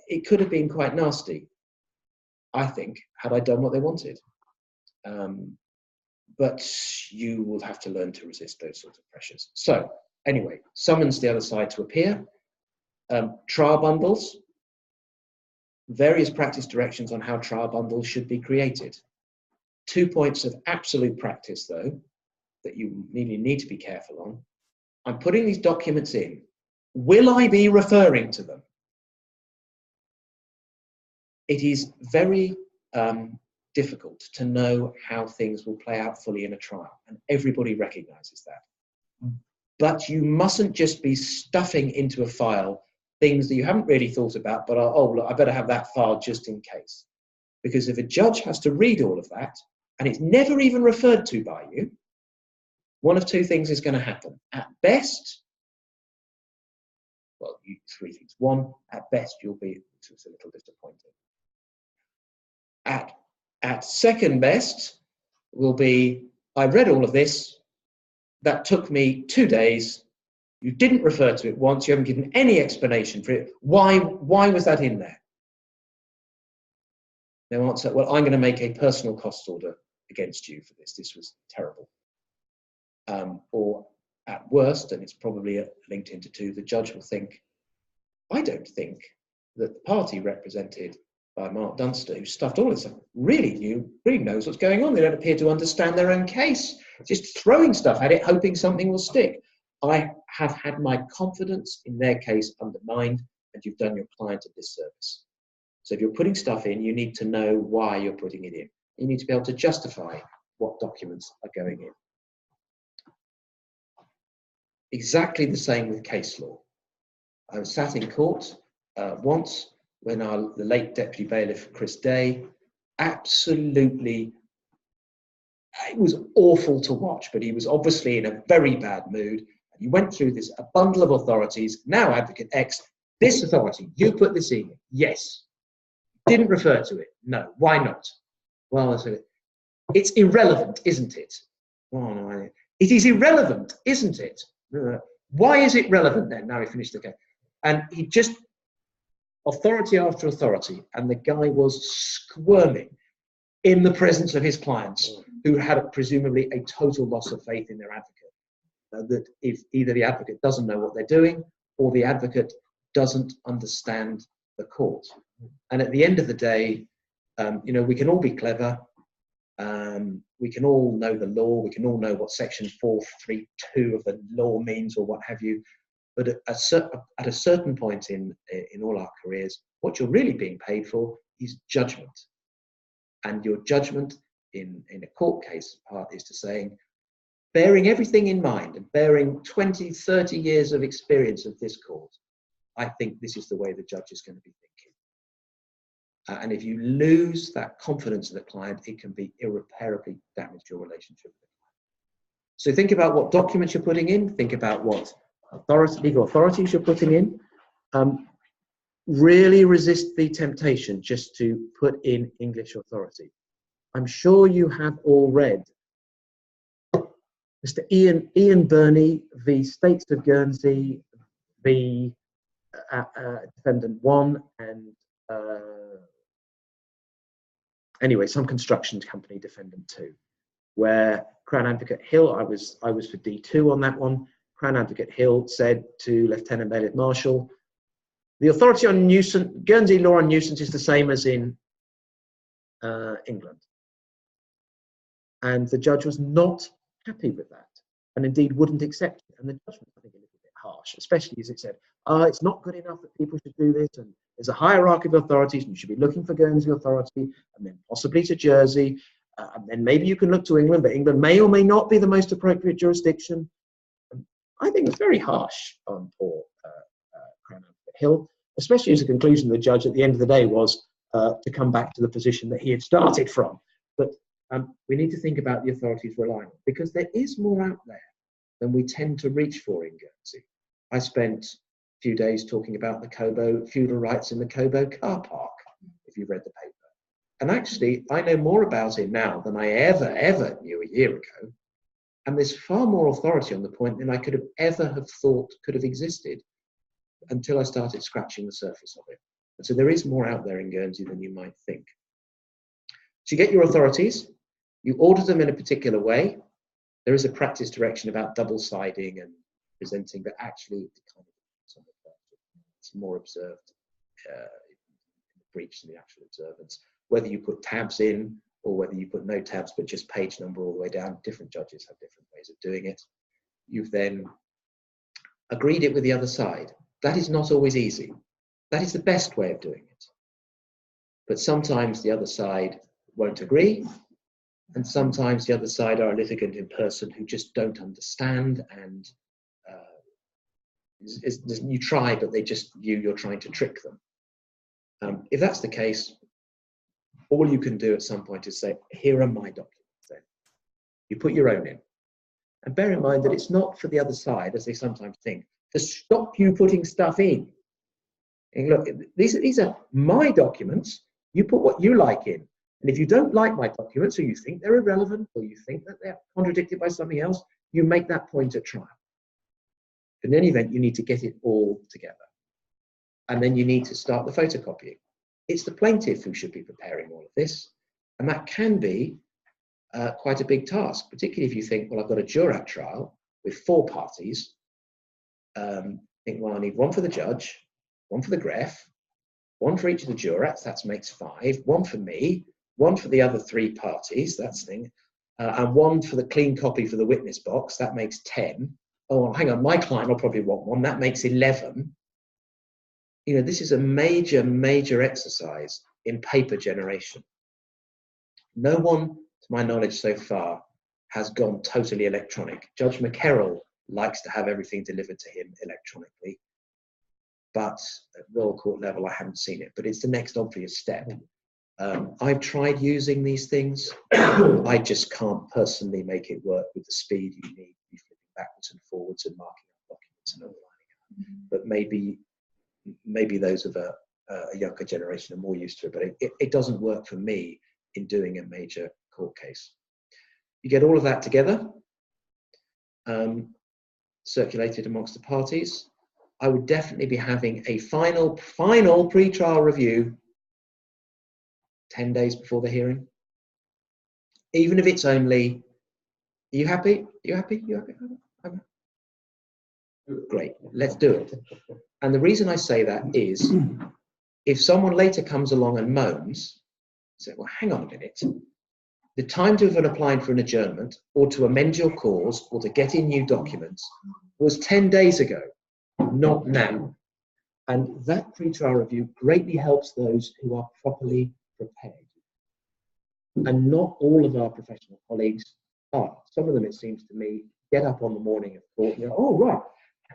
It could have been quite nasty, I think, had I done what they wanted. But you will have to learn to resist those sorts of pressures. So anyway, summons the other side to appear. Trial bundles, various practice directions on how trial bundles should be created. 2 points of absolute practice, though, that you really need to be careful on. I'm putting these documents in. Will I be referring to them? It is very difficult to know how things will play out fully in a trial, and everybody recognizes that. But you mustn't just be stuffing into a file things that you haven't really thought about, but oh, look, I better have that file just in case. Because if a judge has to read all of that, and it's never even referred to by you, one of two things is going to happen. At best, well, three things. One, at best, you'll be a little disappointed. At second best will be, I read all of this, that took me 2 days, you didn't refer to it once, you haven't given any explanation for it. Why was that in there? They'll answer, well, I'm going to make a personal cost order against you for this. This was terrible. Or at worst, and it's probably linked into two, the judge will think, I don't think that the party represented by Mark Dunster, who stuffed all this up, really knows what's going on. They don't appear to understand their own case, just throwing stuff at it, hoping something will stick. I have had my confidence in their case undermined, and you've done your client a disservice. So if you're putting stuff in, you need to know why you're putting it in. You need to be able to justify what documents are going in. Exactly the same with case law. I was sat in court once when the late Deputy Bailiff, Chris Day, absolutely, it was awful to watch, but he was obviously in a very bad mood. He went through a bundle of authorities. Now Advocate X, this authority, you put this in. Yes. Didn't refer to it. No. Why not? Well, I said, it's irrelevant, isn't it? Oh, no, it is irrelevant, isn't it? Why is it relevant then? Now he finished the case. And he just, authority after authority, and the guy was squirming in the presence of his clients, who had presumably a total loss of faith in their advocate. That if either the advocate doesn't know what they're doing, or the advocate doesn't understand the court. And at the end of the day, we can all be clever. We can all know the law. We can all know what section 432 of the law means, or what have you. But at a certain point in all our careers, what you're really being paid for is judgment. And your judgment in a court case part is to saying, bearing everything in mind and bearing 20, 30 years of experience of this court, I think this is the way the judge is going to be thinking. And if you lose that confidence of the client, it can be irreparably damage your relationship with the client. So think about what documents you're putting in, think about what legal authorities you're putting in. Really resist the temptation just to put in English authority. I'm sure you have all read Mr. Ian Burney v. States of Guernsey v. Defendant 1 and anyway, some construction company Defendant 2, where Crown Advocate Hill, I was for D2 on that one. Crown Advocate Hill said to Lieutenant Bailiff Marshall, the authority on nuisance, Guernsey law on nuisance is the same as in England. And the judge was not happy with that, and indeed wouldn't accept it. And the judgment, I think, a little bit harsh, especially as it said, it's not good enough that people should do this, and there's a hierarchy of authorities, and you should be looking for Guernsey authority, and then possibly to Jersey, and then maybe you can look to England, but England may or may not be the most appropriate jurisdiction. And I think it's very harsh on poor Crown Advocate Hill, especially as a conclusion the judge at the end of the day was to come back to the position that he had started from. But we need to think about the authorities relying on, because there is more out there than we tend to reach for in Guernsey. I spent a few days talking about the Cobo feudal rights in the Cobo car park, if you've read the paper. And actually, I know more about it now than I ever knew a year ago. And there's far more authority on the point than I could have ever have thought could have existed until I started scratching the surface of it. And so there is more out there in Guernsey than you might think. So you get your authorities, you order them in a particular way. There is a practice direction about double-siding and presenting, but actually it's more observed breach than the actual observance. Whether you put tabs in or whether you put no tabs but just page number all the way down, different judges have different ways of doing it. You've then agreed it with the other side. That is not always easy. That is the best way of doing it. But sometimes the other side won't agree, and sometimes the other side are a litigant in person who just don't understand, and you try, but they just view you're trying to trick them. If that's the case, all you can do at some point is say, here are my documents then. You put your own in. And bear in mind that it's not for the other side, as they sometimes think, to stop you putting stuff in. And look, these are my documents. You put what you like in. And if you don't like my documents, or you think they're irrelevant, or you think that they're contradicted by something else, you make that point at trial. In any event, you need to get it all together. And then you need to start the photocopying. It's the plaintiff who should be preparing all of this. And that can be quite a big task, particularly if you think, well, I've got a jurat trial with 4 parties. Think, well, I need one for the judge, one for the gref, one for each of the jurats, that makes 5, one for me, one for the other 3 parties, that's thing, and one for the clean copy for the witness box, that makes 10. Oh, hang on, my client will probably want one, that makes 11. You know, this is a major exercise in paper generation. No one, to my knowledge so far, has gone totally electronic. Judge McCarroll likes to have everything delivered to him electronically, but at Royal Court level, I haven't seen it, but it's the next obvious step. I've tried using these things. I just can't personally make it work with the speed you need. You're flipping backwards and forwards and marking up documents and underlining them. But maybe those of a younger generation are more used to it, but it doesn't work for me in doing a major court case. You get all of that together, circulated amongst the parties. I would definitely be having a final pre-trial review 10 days before the hearing. Even if it's only, are you happy? You happy? You happy? Okay. Great, let's do it. And the reason I say that is, if someone later comes along and moans, say, well, hang on a minute, the time to have applied for an adjournment or to amend your cause or to get in new documents was 10 days ago, not now. And that pre-trial review greatly helps those who are properly prepared. And not all of our professional colleagues are. Some of them, it seems to me, get up on the morning of court and go, oh, right,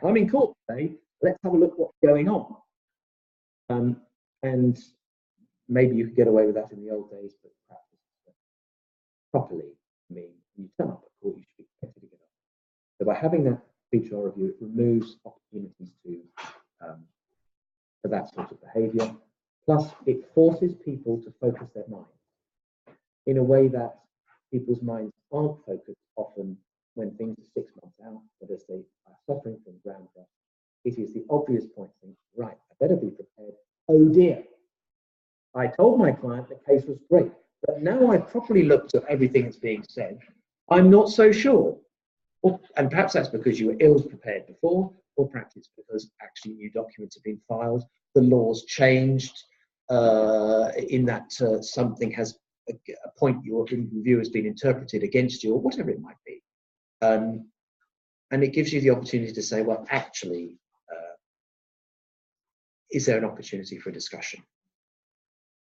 I'm in court today, let's have a look what's going on. And maybe you could get away with that in the old days, but perhaps properly, I mean, you turn up at court, you should be expected to get up. So by having that pre-trial review, it removes opportunities for that sort of behaviour. Plus, it forces people to focus their minds in a way that people's minds aren't focused often when things are 6 months out, but as they are suffering from ground rust. It is the obvious point to think, right, I better be prepared. Oh dear, I told my client the case was great, but now I've properly looked at everything that's being said, I'm not so sure. And perhaps that's because you were ill prepared before, or perhaps it's because actually new documents have been filed, the law's changed, in that something has a point your review has been interpreted against you, or whatever it might be. And it gives you the opportunity to say, well, actually, is there an opportunity for a discussion?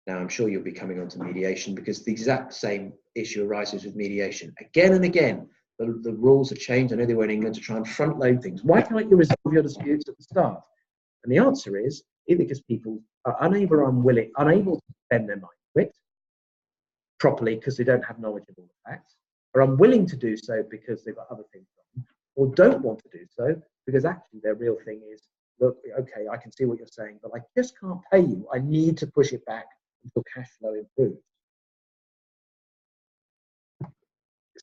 Now, I'm sure you'll be coming on to mediation, because the exact same issue arises with mediation. Again and again, the rules have changed. I know they were in England to try and front load things. Why can't you resolve your disputes at the start? And the answer is either because people are unable to spend their mind to it properly because they don't have knowledge of all the facts, or unwilling to do so because they've got other things on, or don't want to do so because actually their real thing is, look, okay, I can see what you're saying, but I just can't pay you. I need to push it back until cash flow improves.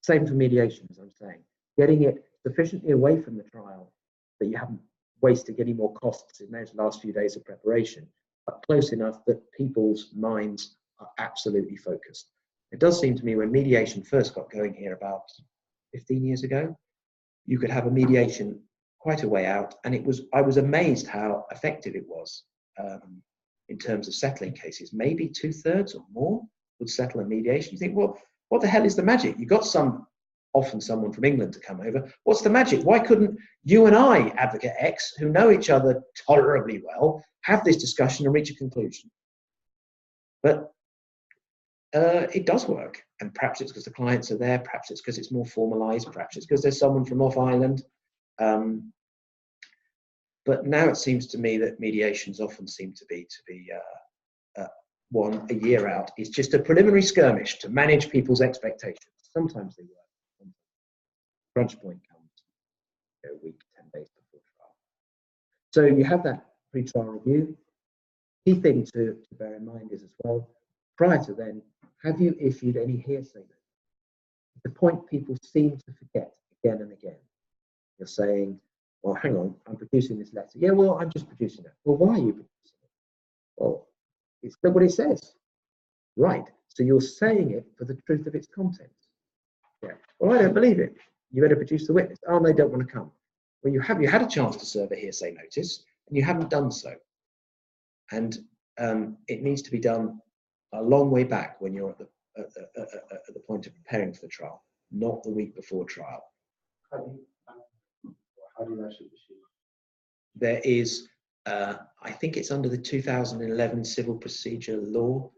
Same for mediation, as I'm saying. Getting it sufficiently away from the trial that you haven't wasted any more costs in those last few days of preparation, but close enough that people's minds are absolutely focused. It does seem to me when mediation first got going here about 15 years ago, you could have a mediation quite a way out, and I was amazed how effective it was in terms of settling cases. Maybe 2/3 or more would settle a mediation. You think, well, what the hell is the magic? You got often someone from England to come over. What's the magic? Why couldn't you and I, Advocate X, who know each other tolerably well, have this discussion and reach a conclusion? But it does work, and perhaps it's because the clients are there, perhaps it's because it's more formalized, perhaps it's because there's someone from off island. But now it seems to me that mediations often seem to be one a year out. It's just a preliminary skirmish to manage people's expectations. Sometimes they work. Crunch point comes a week, 10 days before trial. So you have that pre-trial review. Key thing to bear in mind is as well, prior to then, have you issued any hearsay notice? The point people seem to forget again and again. You're saying, well, hang on, I'm producing this letter. Yeah, well, I'm just producing it. Well, why are you producing it? Well, it's not what it says. Right. So you're saying it for the truth of its contents. Yeah. Well, I don't believe it. You better produce the witness. Oh, they don't want to come. Well, you had a chance to serve a hearsay notice, and you haven't done so. And it needs to be done a long way back when you're at the point of preparing for the trial, not the week before trial. How do you actually issue? There is, I think it's under the 2011 Civil Procedure Law.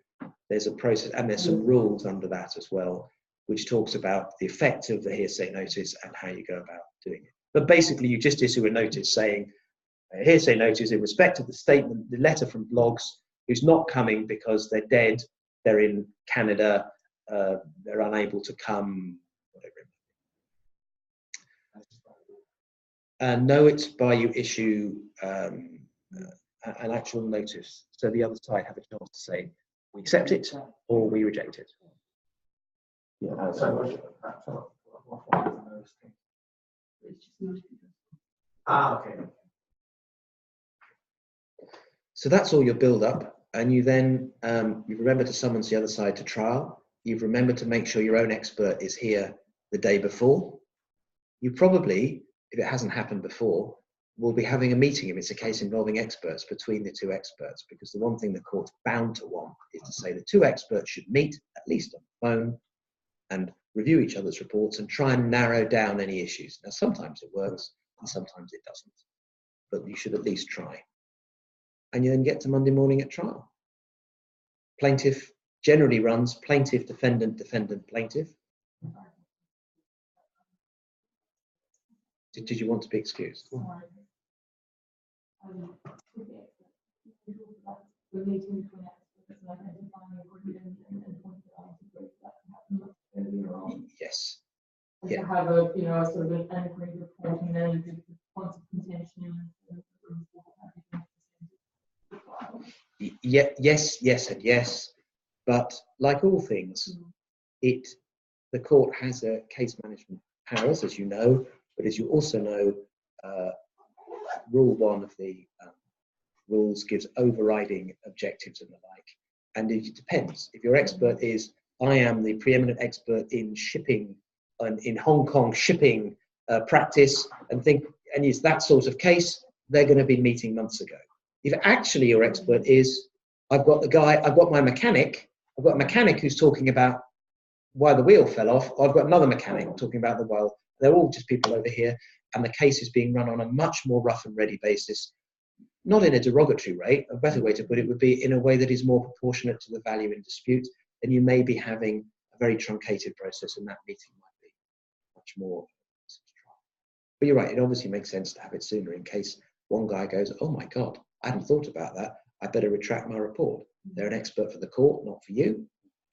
There's a process, and there's some rules under that as well, which talks about the effect of the hearsay notice and how you go about doing it. But basically, you just issue a notice saying, a hearsay notice in respect of the statement, the letter from Blogs, who's not coming because they're dead, they're in Canada, they're unable to come, whatever it might be. No, it's by you issue an actual notice. So the other side have a chance to say, we accept it or we reject it. Yeah, so what form is the notice thing? It's just not. Okay. So that's all your build up, and you then you remember to summons the other side to trial. You've remembered to make sure your own expert is here the day before. You probably, if it hasn't happened before, will be having a meeting if it's a case involving experts between the two experts, because the one thing the court's bound to want is to say the two experts should meet at least on the phone and review each other's reports and try and narrow down any issues. Now, sometimes it works and sometimes it doesn't, but you should at least try. And you then get to Monday morning at trial. Plaintiff generally runs plaintiff, defendant, defendant, plaintiff. Did you want to be excused? The meeting between experts and identifying agreement and pointing out that happened much earlier on. Yes. And Yeah. to have a, sort of an agreed report and then the points of contention and Yes, and yes, but like all things, the court has a case management powers, as you know, but as you also know, Rule 1 of the rules gives overriding objectives and the like, and it depends. If your expert is, I am the preeminent expert in shipping, and in Hong Kong shipping practice, and it's that sort of case, they're going to be meeting months ago. If actually your expert is, I've got my mechanic, I've got a mechanic who's talking about why the wheel fell off. I've got another mechanic talking about the wheel. They're all just people over here, and the case is being run on a much more rough and ready basis, not in a derogatory way. A better way to put it would be in a way that is more proportionate to the value in dispute. Then you may be having a very truncated process, and that meeting might be much more. But you're right, it obviously makes sense to have it sooner in case one guy goes, oh my God, I hadn't thought about that. I better retract my report. They're an expert for the court, not for you.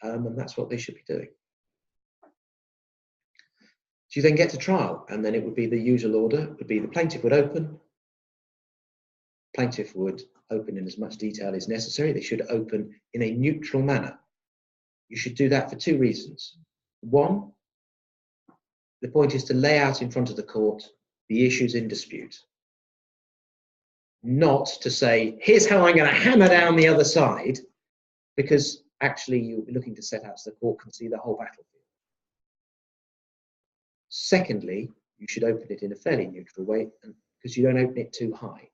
And that's what they should be doing. So you then get to trial, and then it would be the usual order. It would be the plaintiff would open. Plaintiff would open in as much detail as necessary. They should open in a neutral manner. You should do that for two reasons. One, the point is to lay out in front of the court the issues in dispute. Not to say, here's how I'm going to hammer down the other side, because actually you're looking to set out so the court can see the whole battlefield. Secondly, you should open it in a fairly neutral way, because you don't open it too high.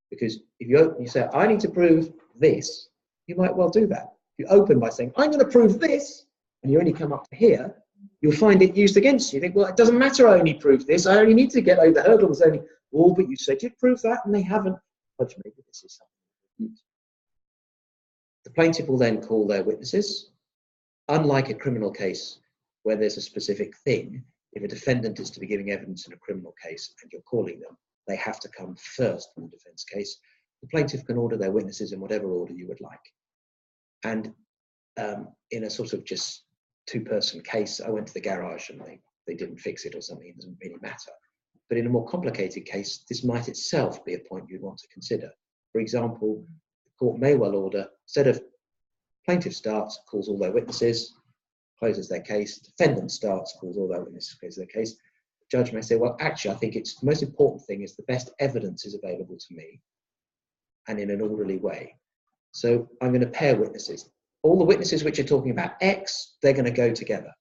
Because if you open, you say, I need to prove this, you might well do that. If you open by saying, I'm going to prove this, and you only come up to here, you'll find it used against you. You think, well, it doesn't matter, I only proved this, I only need to get over the hurdle, was only, oh, but you said you'd prove that, and they haven't. But maybe this is something. The plaintiff will then call their witnesses. Unlike a criminal case where there's a specific thing, if a defendant is to be giving evidence in a criminal case and you're calling them, they have to come first in the defense case. The plaintiff can order their witnesses in whatever order you would like. And in a sort of just two-person case, I went to the garage and they didn't fix it or something, it doesn't really matter. But in a more complicated case, this might itself be a point you'd want to consider. For example, the court may well order, instead of plaintiff starts, calls all their witnesses, closes their case, defendant starts, calls all their witnesses, closes their case. The judge may say, well, actually, I think it's the most important thing is the best evidence is available to me and in an orderly way. So I'm going to pair witnesses. All the witnesses which are talking about X, they're going to go together.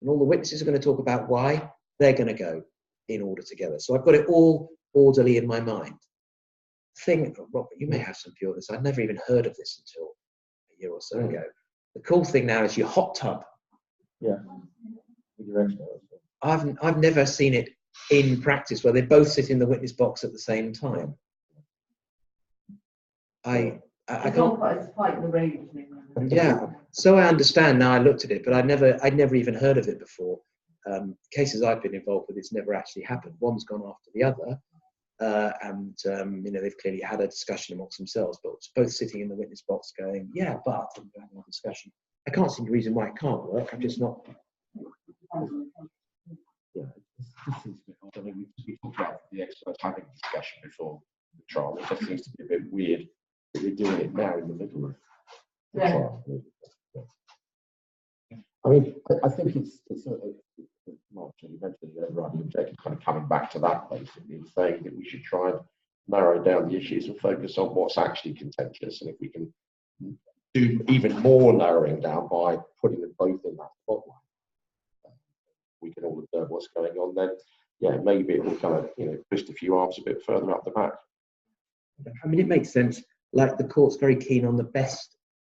And all the witnesses are going to talk about Y, they're going to go in order together. So I've got it all orderly in my mind. Robert, you may have some view of this. I'd never even heard of this until a year or so ago. The cool thing now is your hot tub. Yeah. I've never seen it in practice where they both sit in the witness box at the same time. I can't. It's quite the range. Yeah. So I understand now. I looked at it, but I'd never even heard of it before. Cases I've been involved with, it's never actually happened. One's gone after the other, and they've clearly had a discussion amongst themselves, but it's both sitting in the witness box going, yeah, but and having a discussion. I can't see the reason why it can't work. I'm just not. Yeah, I think we talked about the exercise having a discussion before the trial. It just seems to be a bit weird that we're doing it now in the middle of the trial. I mean, I think it's Mark, you mentioned earlier on, Jake, kind of coming back to that basically, and saying that we should try and narrow down the issues and focus on what's actually contentious, and if we can do even more narrowing down by putting them both in that spotlight, we can all observe what's going on. Then, yeah, maybe it will kind of twist a few arms a bit further up the back. I mean, it makes sense. Like the court's very keen on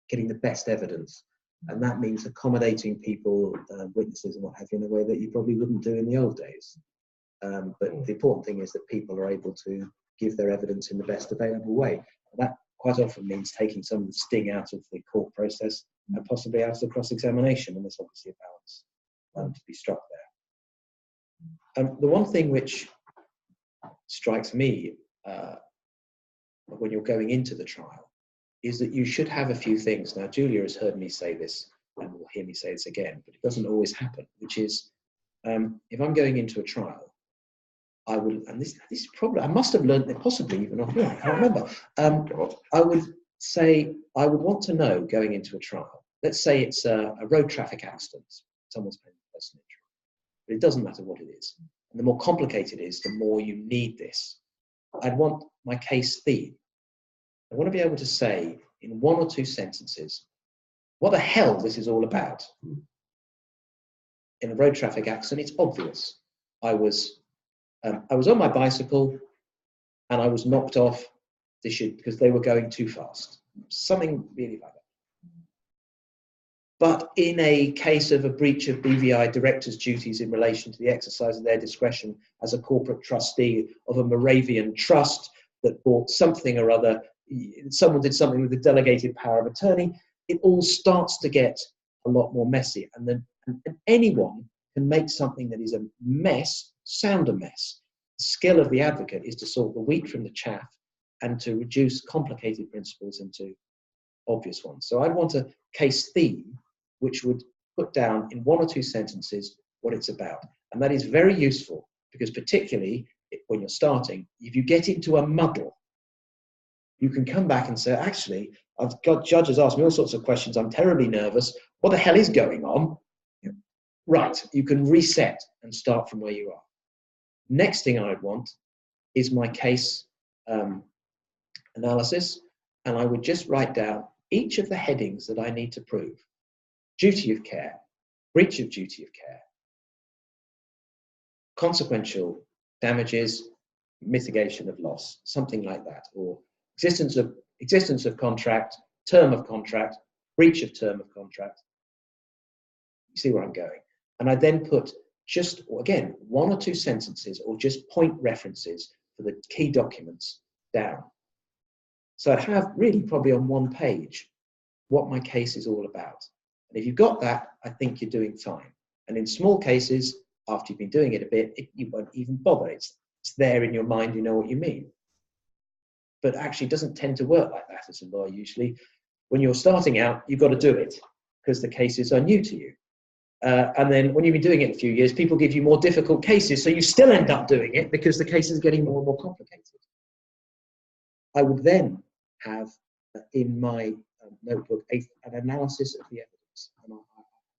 getting the best evidence. And that means accommodating people, witnesses and what have you, in a way that you probably wouldn't do in the old days. But the important thing is that people are able to give their evidence in the best available way. That quite often means taking some of the sting out of the court process and possibly out of the cross-examination. And there's obviously a balance to be struck there. The one thing which strikes me when you're going into the trial is that you should have a few things. Now, Julia has heard me say this and will hear me say this again, but it doesn't always happen, which is if I'm going into a trial, I will, and this is probably, I must have learned it possibly even off here, I can't remember. I would say, I would want to know going into a trial, let's say it's a road traffic accident, someone's paying a person injury, but it doesn't matter what it is. And the more complicated it is, the more you need this. I'd want my case theme. I want to be able to say in one or two sentences what the hell this is all about. In a road traffic accident, it's obvious. I was on my bicycle and I was knocked off because they were going too fast. Something really like that. But in a case of a breach of BVI directors' duties in relation to the exercise of their discretion as a corporate trustee of a Moravian trust that bought something or other, someone did something with the delegated power of attorney, it all starts to get a lot more messy. And then anyone can make something that is a mess sound a mess. The skill of the advocate is to sort the wheat from the chaff and to reduce complicated principles into obvious ones. So I'd want a case theme which would put down in 1 or 2 sentences what it's about. And that is very useful because particularly when you're starting, if you get into a muddle, you can come back and say, actually, I've got judges ask me all sorts of questions. I'm terribly nervous. What the hell is going on? Right, you can reset and start from where you are. Next thing I'd want is my case analysis, and I would just write down each of the headings that I need to prove. Duty of care, breach of duty of care, consequential damages, mitigation of loss, something like that, or existence of contract, term of contract, breach of term of contract. You see where I'm going? And I then put just, again, 1 or 2 sentences or just point references for the key documents down. So I'd have really probably on 1 page what my case is all about. And if you've got that, I think you're doing fine. And in small cases, after you've been doing it a bit, you won't even bother. It's there in your mind, you know what you mean. But actually, it doesn't tend to work like that as a lawyer usually. When you're starting out, you've got to do it because the cases are new to you. And then when you've been doing it a few years, people give you more difficult cases, so you still end up doing it because the cases are getting more and more complicated. I would then have in my notebook an analysis of the evidence. And I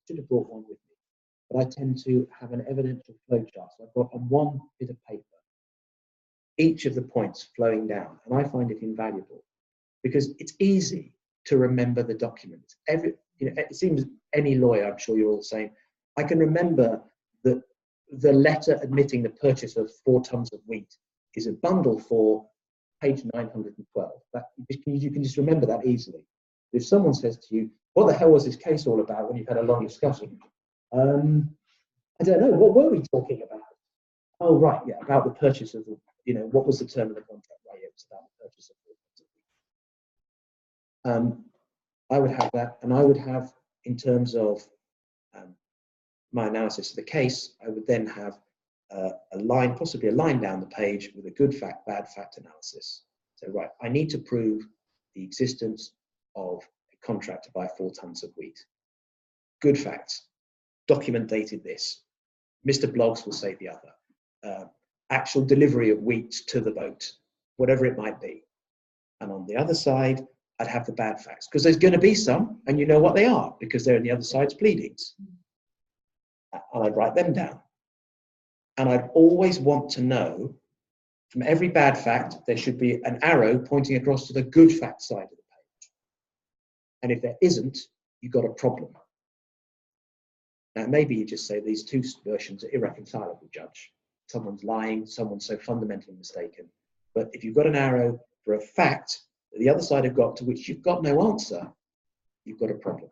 should have brought one with me, but I tend to have an evidential flow chart. So I've got on 1 bit of paper each of the points flowing down, and I find it invaluable because it's easy to remember the document. It seems any lawyer, I'm sure you're all the same, I can remember that the letter admitting the purchase of 4 tons of wheat is a bundle for page 912. You can just remember that easily. If someone says to you, what the hell was this case all about when you've had a long discussion? I don't know, what were we talking about? Oh, right, yeah, about the purchase of, what was the term of the contract? Right, yeah, it was about the purchase of 4 tons of wheat. I would have that, and I would have, in terms of my analysis of the case, I would then have a line, possibly a line down the page with a good fact, bad fact analysis. So, right, I need to prove the existence of a contract to buy 4 tons of wheat. Good facts. Document dated this. Mr. Bloggs will say the other. Actual delivery of wheat to the boat, whatever it might be. And on the other side, I'd have the bad facts, because there's going to be some, and you know what they are, because they're in the other side's pleadings. And I'd write them down. And I'd always want to know, from every bad fact, there should be an arrow pointing across to the good fact side of the page. And if there isn't, you've got a problem. Now, maybe you just say these 2 versions are irreconcilable, Judge. Someone's lying, someone's so fundamentally mistaken. But if you've got an arrow for a fact that the other side have got to which you've got no answer, you've got a problem.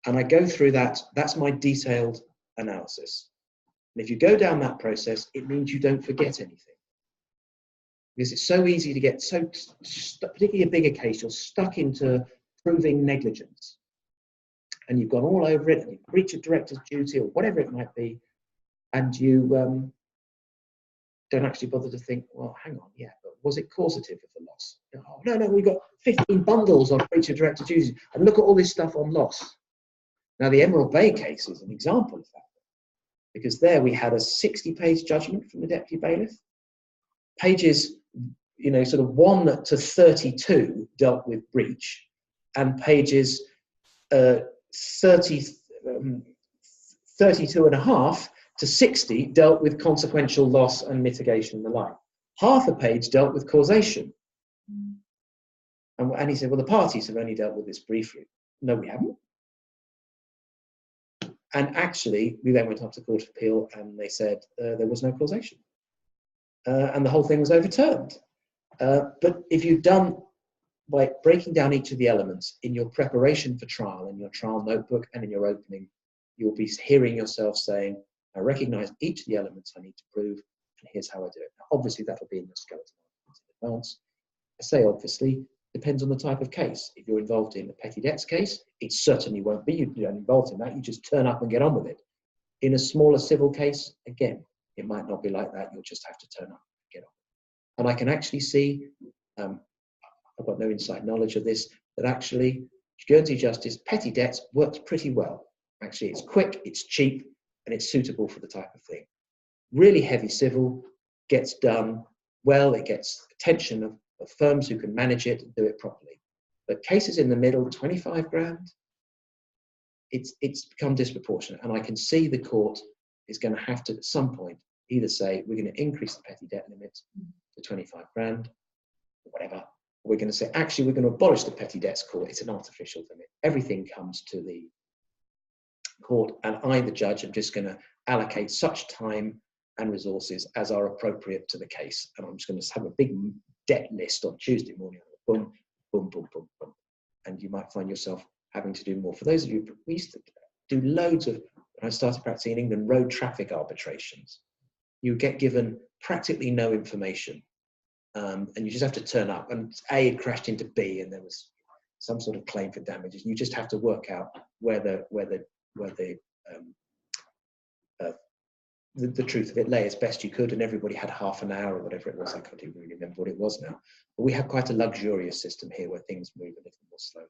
And I go through that. That's my detailed analysis. And if you go down that process, it means you don't forget anything. Because it's so easy to get particularly a bigger case, you're stuck into proving negligence. And you've gone all over it, and you breach a director's duty or whatever it might be, and you don't actually bother to think, well, hang on, yeah, but was it causative of the loss? Oh, no, we've got 15 bundles on breach of director's duty, and look at all this stuff on loss. Now, the Emerald Bay case is an example of that, because there we had a 60-page judgment from the deputy bailiff. Pages, sort of 1 to 32 dealt with breach, and pages 32 and a half to 60 dealt with consequential loss and mitigation and the like. Half a page dealt with causation. And he said, well, the parties have only dealt with this briefly. No, we haven't. And actually, we then went up to Court of Appeal and they said there was no causation. And the whole thing was overturned. But if you've done by breaking down each of the elements in your preparation for trial, in your trial notebook and in your opening, you'll be hearing yourself saying, I recognise each of the elements I need to prove, and here's how I do it. Now, obviously, that'll be in your skeleton in advance. I say obviously, depends on the type of case. If you're involved in a petty debts case, it certainly won't be. You're involved in that, you just turn up and get on with it. In a smaller civil case, again, it might not be like that. You'll just have to turn up and get on. And I can actually see, I've got no inside knowledge of this, that actually Guernsey Justice petty debts works pretty well. Actually, it's quick, it's cheap, and it's suitable for the type of thing. Really heavy civil gets done well, it gets attention of firms who can manage it and do it properly. But cases in the middle, 25 grand, it's become disproportionate. And I can see the court is going to have to, at some point, either say, we're going to increase the petty debt limit to 25 grand, or whatever. We're going to say, actually, we're going to abolish the petty debts court. It's an artificial limit. Everything comes to the court, and I, the judge, am just going to allocate such time and resources as are appropriate to the case. And I'm just going to have a big debt list on Tuesday morning. Boom, boom, boom, boom, boom. And you might find yourself having to do more. For those of you, we used to do loads of, when I started practicing in England, road traffic arbitrations. You get given practically no information. And you just have to turn up, and A had crashed into B, and there was some sort of claim for damages. You just have to work out where the truth of it lay as best you could, and everybody had half an hour or whatever it was. I can't even really remember what it was now. But we have quite a luxurious system here where things move a little more slowly.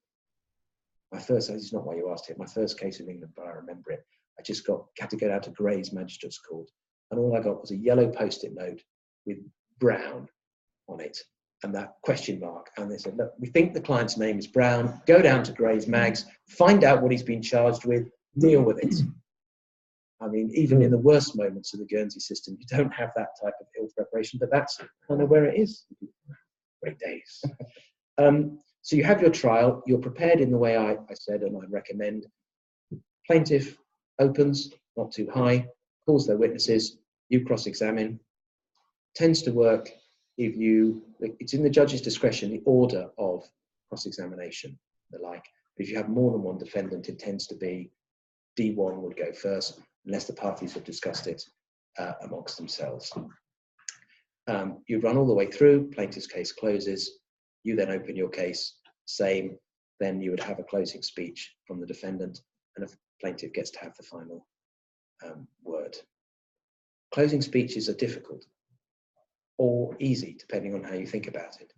My first, this is not why you asked it, my first case in England, but I remember it. I just had to go down to Grays Magistrates Court, and all I got was a yellow post-it note with Brown on it and that question mark. And they said, look, we think the client's name is Brown. Go down to Grays Mags, find out what he's been charged with, deal with it. I mean, even in the worst moments of the Guernsey system, you don't have that type of ill preparation, but that's kind of where it is. Great days. So you have your trial, you're prepared in the way I said, and I recommend. Plaintiff opens, not too high, calls their witnesses, you cross-examine. Tends to work if it's in the judge's discretion, the order of cross-examination, the like. But if you have more than one defendant, it tends to be D1 would go first, unless the parties have discussed it amongst themselves. You run all the way through, plaintiff's case closes, you then open your case, same, then you would have a closing speech from the defendant, and a plaintiff gets to have the final word. Closing speeches are difficult, or easy, depending on how you think about it.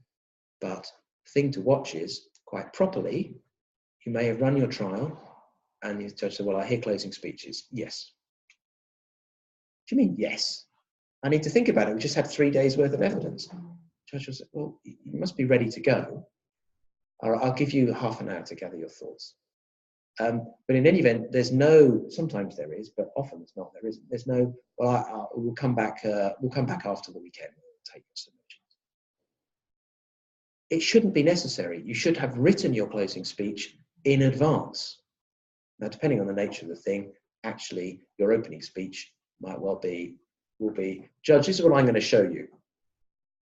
But the thing to watch is, quite properly, you may have run your trial, and the judge said, well, I hear closing speeches. Yes. Do you mean yes? I need to think about it. We just had 3 days worth of evidence. The judge will say, well, you must be ready to go. I'll give you half an hour to gather your thoughts. But in any event, sometimes there is, but often it's not, there isn't. There's no, well, we'll come back after the weekend. We'll take your submissions. It shouldn't be necessary. You should have written your closing speech in advance. Now, depending on the nature of the thing, actually, your opening speech will be, Judge, this is what I'm going to show you.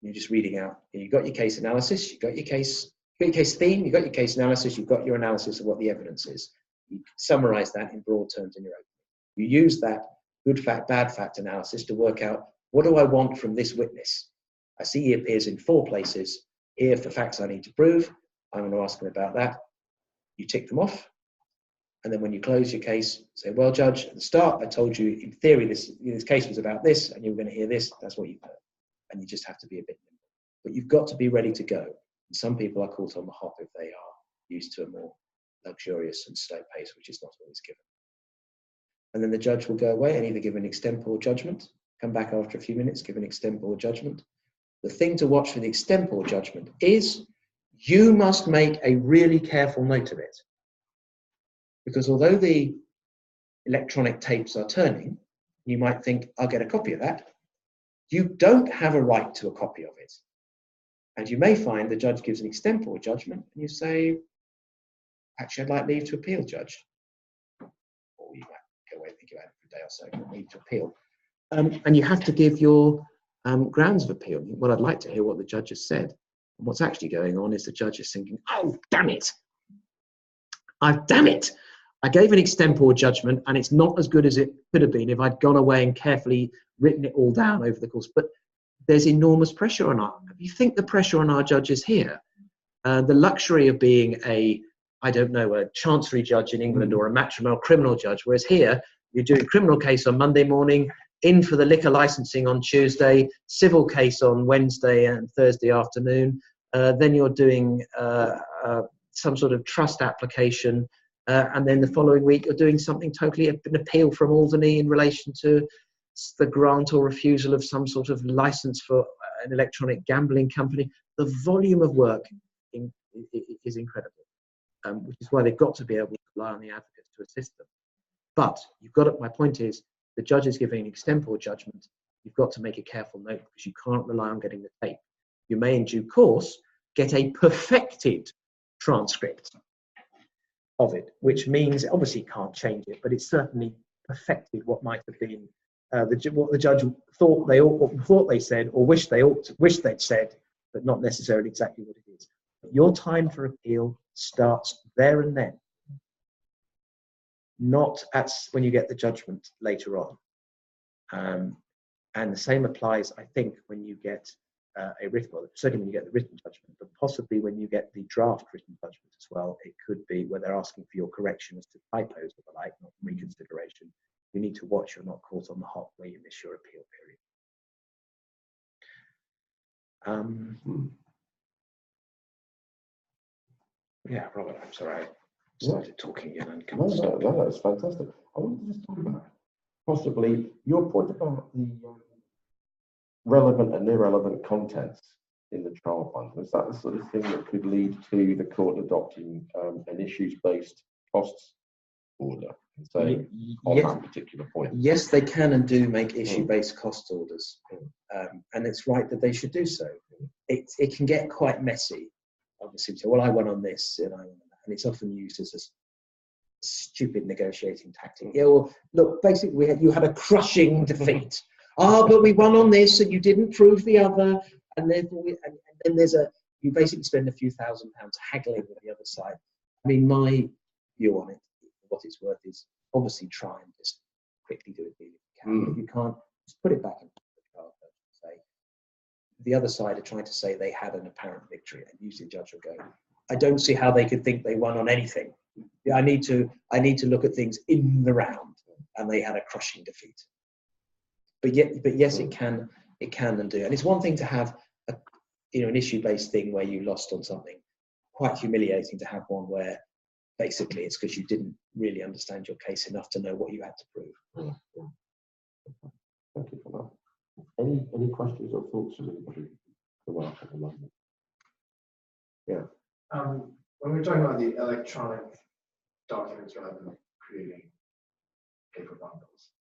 You're just reading out. You've got your case analysis, you've got your case theme, you've got your case analysis, you've got your analysis of what the evidence is. You summarize that in broad terms in your opening. You use that good fact, bad fact analysis to work out, what do I want from this witness? I see he appears in 4 places. Here for facts I need to prove. I'm going to ask him about that. You tick them off. And then when you close your case, say, well, Judge, at the start, I told you, in theory, this case was about this, and you were going to hear this. That's what you've heard. And you just have to be a bit nimble. But you've got to be ready to go. And some people are caught on the hop if they are used to a more luxurious and slow pace, which is not always given. And then the judge will go away and either give an extempore judgment, come back after a few minutes, give an extempore judgment. The thing to watch for the extempore judgment is you must make a really careful note of it. Because although the electronic tapes are turning, you might think, I'll get a copy of that. You don't have a right to a copy of it. And you may find the judge gives an extempore judgment, and you say, actually, I'd like leave to appeal, Judge. Or you might go away and think about it for a day or so, leave to appeal. And you have to give your grounds of appeal. Well, I'd like to hear what the judge has said. And what's actually going on is the judge is thinking, oh, damn it. Damn it. I gave an extempore judgment and it's not as good as it could have been if I'd gone away and carefully written it all down over the course. But there's enormous pressure on our, you think the pressure on our judges here, the luxury of being a chancery judge in England or a matrimonial criminal judge, whereas here you're doing criminal case on Monday morning, in for the liquor licensing on Tuesday, civil case on Wednesday and Thursday afternoon, then you're doing some sort of trust application, and then the following week you're doing something totally, an appeal from Alderney in relation to the grant or refusal of some sort of license for an electronic gambling company. The volume of work is incredible, which is why they've got to be able to rely on the advocates to assist them. But my point is, the judge is giving an extempore judgment. You've got to make a careful note because you can't rely on getting the tape. You may in due course get a perfected transcript of it, which means obviously you can't change it, but it's certainly perfected what might have been what the judge thought they said or wished they'd said, but not necessarily exactly what it is. Your time for appeal starts there and then, not when you get the judgment later on. And the same applies, I think, when you get certainly when you get the written judgment, but possibly when you get the draft written judgment as well. It could be where they're asking for your correction as to typos or the like, not reconsideration. You need to watch you're not caught on the hop where you miss your appeal period. Yeah, Robert, I'm sorry I started talking again and can't stop. No, that's fantastic. I wanted to just talk about possibly your point about the relevant and irrelevant contents in the trial bundle. Is that the sort of thing that could lead to the court adopting an issues-based costs order? So on that particular point. Yes, they can and do make issue-based cost orders, and it's right that they should do so. It can get quite messy. Obviously, so, well, I won on this, and it's often used as a stupid negotiating tactic. Yeah, well, look, basically, you had a crushing defeat. But we won on this, and you didn't prove the other, and therefore, and then you basically spend a few £1,000s haggling with the other side. I mean, my view on it, what it's worth, is obviously try and just quickly do a deal if you can. If you can't, just put it back in the trial and say, the other side are trying to say they had an apparent victory, and usually the judge will go, I don't see how they could think they won on anything. I need to look at things in the round, and they had a crushing defeat. But yes, it can and do. And it's one thing to have an issue-based thing where you lost on something. Quite humiliating to have one where basically it's because you didn't really understand your case enough to know what you had to prove. Thank you for that. Any questions or thoughts from anybody? At the moment? Yeah. When we're talking about the electronic documents rather than creating paper bundles,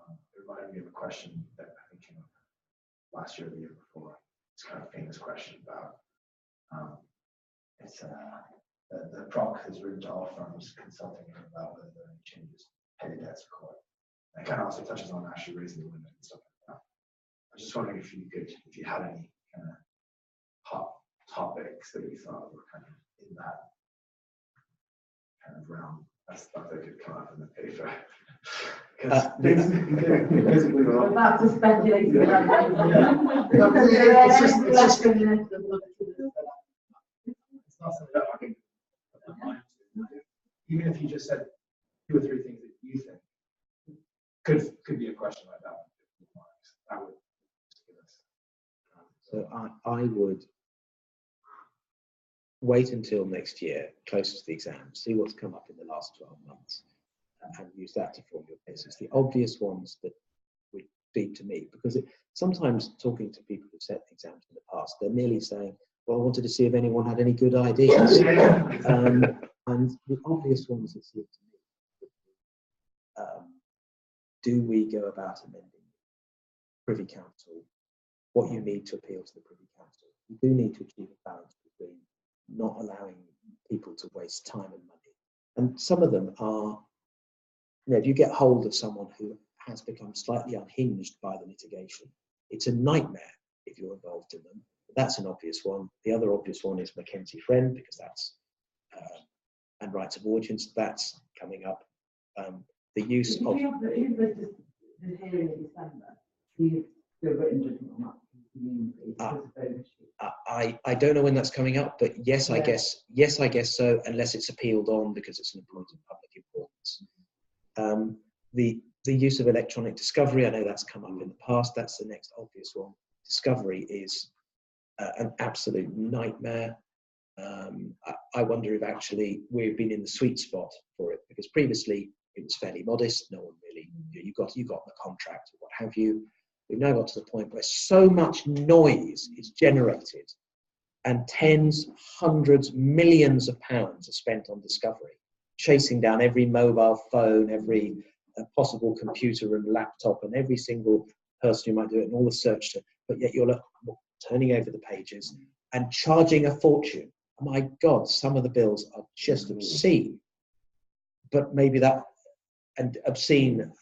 it reminded me of a question that I think came up last year or the year before. It's kind of a famous question about the PROC has written to all firms consulting him about whether there are any changes headed to court. And it kind of also touches on actually raising the limit and stuff like that. I was just wondering if you had any kind of hot topics that you thought were kind of in that kind of realm. That's stuff that could come up in the paper. We're about to speculate. It's not something that I can put my mind to. Even if you just said 2 or 3 things that you think could be a question like that. That would just give us. So I would wait until next year, closer to the exam, see what's come up in the last 12 months, and use that to form your basis. The obvious ones that would be to me, because sometimes talking to people who've set exams in the past, they're merely saying, well, I wanted to see if anyone had any good ideas. And the obvious ones that seem to me would be, do we go about amending Privy Council, what you need to appeal to the Privy Council? You do need to achieve a balance between not allowing people to waste time and money. And some of them are, if you get hold of someone who has become slightly unhinged by the litigation, it's a nightmare if you're involved in them, That's an obvious one. The other obvious one is Mackenzie Friend, because that's, and rights of audience, that's coming up. The use If of, you have the hearing in December, you do a written judgment on that. Because of those issues. I don't know when that's coming up, but yes, I Yeah. guess so, unless it's appealed on because it's an point of public importance. The use of electronic discovery, I know that's come up in the past. That's the next obvious one. Discovery is an absolute nightmare. I wonder if actually we've been in the sweet spot for it, because previously it was fairly modest. No one really, you got the contract or what have you. We've now got to the point where so much noise is generated and tens, hundreds, millions of pounds are spent on discovery, chasing down every mobile phone, every possible computer and laptop, and every single person who might do it, and all the search, but yet you're turning over the pages and charging a fortune. Oh my God, some of the bills are just obscene. But maybe that, and obscene,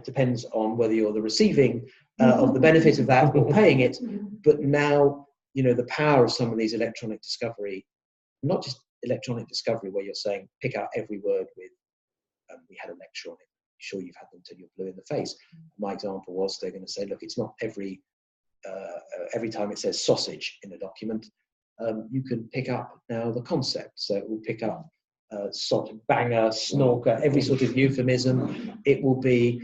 depends on whether you're the receiving of the benefit of that or paying it. But now, you know, the power of some of these electronic discovery, not just electronic discovery where you're saying, pick out every word with, we had a lecture on it, sure you've had them till you're blue in the face. My example was they're going to say, look, it's not every time it says sausage in a document, you can pick up now the concept. So it will pick up sort of banger, snorker, every sort of euphemism. It will be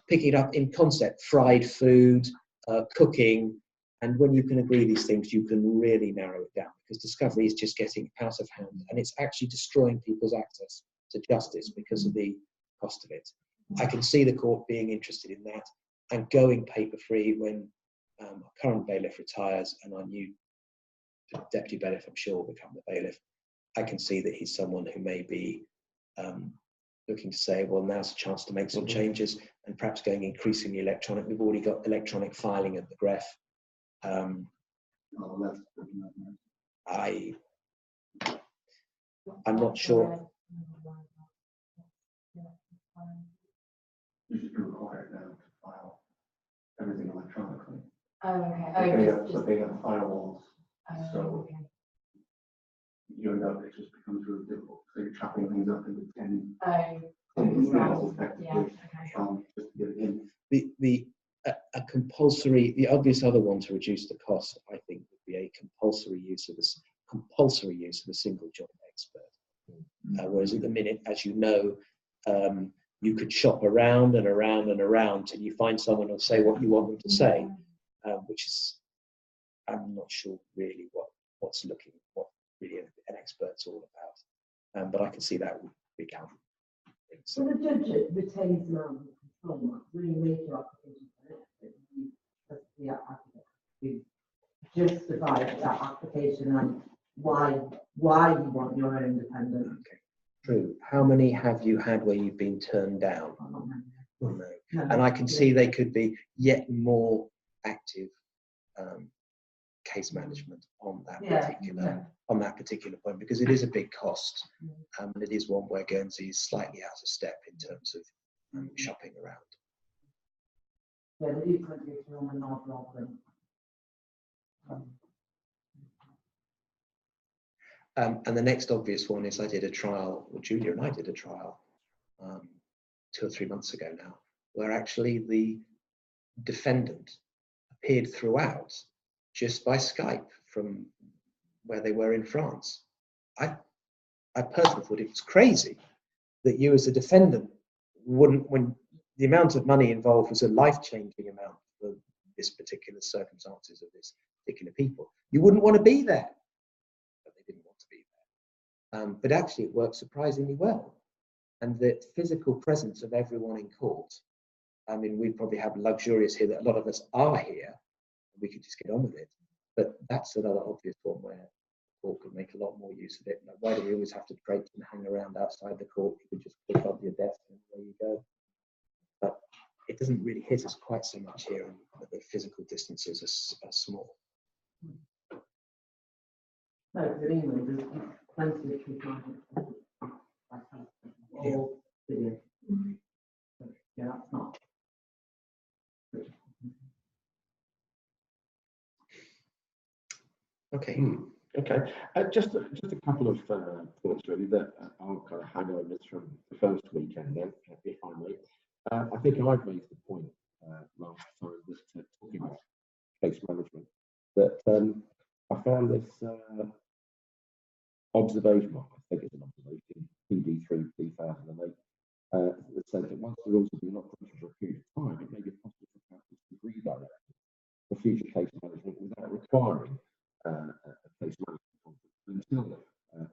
picking it up in concept, fried food, cooking. And when you can agree these things, you can really narrow it down, because discovery is just getting out of hand, and it's actually destroying people's access to justice because of the cost of it. I can see the court being interested in that and going paper-free when our current bailiff retires and our new deputy bailiff, I'm sure, will become the bailiff. I can see that he's someone who may be looking to say, well, now's a chance to make some changes, and perhaps going increasingly electronic. We've already got electronic filing at the Gref. I'm not sure. You should be required now to file everything electronically. Oh, okay. So they have firewalls. So okay. you end up, it just becomes really difficult. So you're chopping things up into 10 Right. files effectively, Yeah, okay. just to get it in. A compulsory, the obvious other one to reduce the cost, I think, would be a compulsory use of a single joint expert. Whereas at the minute, as you know, you could shop around and around and around till you find someone who'll say what you want them to say, which is, I'm not sure really what really an expert's all about. But I can see that would become. So the judge retains man control. When you make your application for it, you the applicant, you justify that application and why you want your own independent. Okay. True. How many have you had where you've been turned down? No. And I can see they could be yet more active case management on that particular point, because it is a big cost, and it is one where Guernsey is slightly out of step in terms of shopping around. Yeah, they do plenty of film and not rather than. And the next obvious one is I did a trial, or Julia and I did a trial 2 or 3 months ago now, where actually the defendant appeared throughout just by Skype from where they were in France. I personally thought it was crazy that you as a defendant wouldn't, when the amount of money involved was a life-changing amount for this particular circumstances of this particular people, you wouldn't want to be there. But they didn't want to be there. But actually it worked surprisingly well. And the physical presence of everyone in court, I mean, we probably have luxurious here that a lot of us are here, and we could just get on with it. But that's another obvious one where the court could make a lot more use of it. Like, why do we always have to traipse and hang around outside the court? You could just pick up your desk and there you go. But it doesn't really hit us quite so much here, and the physical distances are small. No, because in England there's plenty of people all video. Yeah, that's not. Okay. Okay, just a couple of thoughts really that are kind of hangovers from the first weekend then, if I may. I think I've raised the point last time that talking about case management, that I found this observation, well, I think it's an observation, PD3 2008, that said that once the rules have been operational for a period of time, it may be possible for councils to redirect for future case management without requiring a case management conference until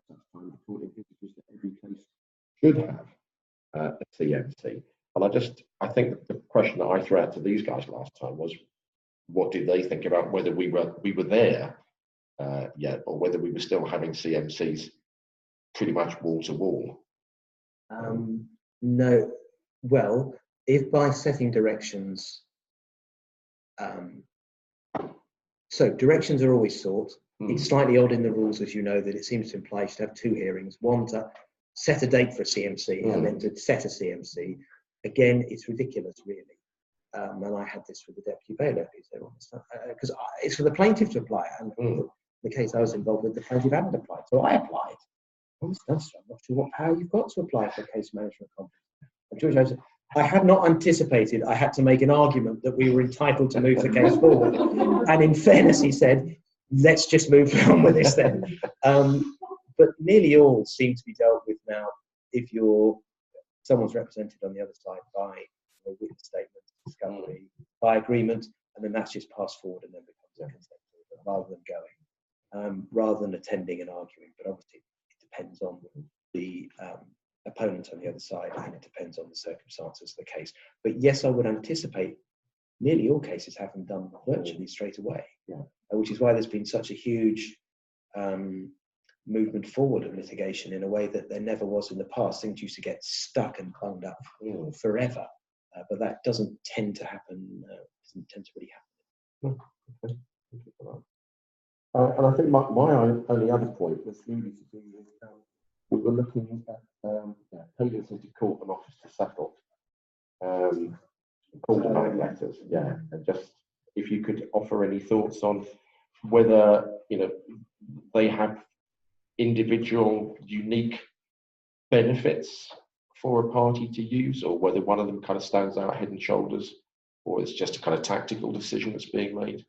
such time the court envisages that every case should have a CMC. And I think the question that I threw out to these guys last time was, what did they think about whether we were there yet, or whether we were still having CMCs pretty much wall to wall? No. Well, if by setting directions, so directions are always sought. It's slightly odd in the rules, as you know, that it seems to imply you should have 2 hearings, one to set a date for a CMC and then to set a CMC. Again, it's ridiculous, really. And I had this with the deputy bailiff, because it's for the plaintiff to apply, and the case I was involved with, the plaintiff hadn't applied, so I applied. I'm not sure what power you've got to apply for a case management conference. And George, I had not anticipated I had to make an argument that we were entitled to move the case forward. And in fairness, he said, let's just move on with this then. But nearly all seem to be dealt with now if someone's represented on the other side by a written statement, discovery, by agreement, and then that's just passed forward and then becomes a consent order rather than going, rather than attending and arguing. But obviously it depends on the opponent on the other side, and it depends on the circumstances of the case. But yes, I would anticipate nearly all cases have them done virtually straight away, which is why there's been such a huge movement forward of litigation in a way that there never was in the past. Things used to get stuck and bunged up forever, but that doesn't tend to happen, doesn't tend to really happen. Okay. Thank you for that. And I think my only other point was really to do with we were looking at payments into court and offers to settle, call to bank letters, and just if you could offer any thoughts on whether they have individual unique benefits for a party to use, or whether one of them kind of stands out head and shoulders, or it's just a kind of tactical decision that's being made.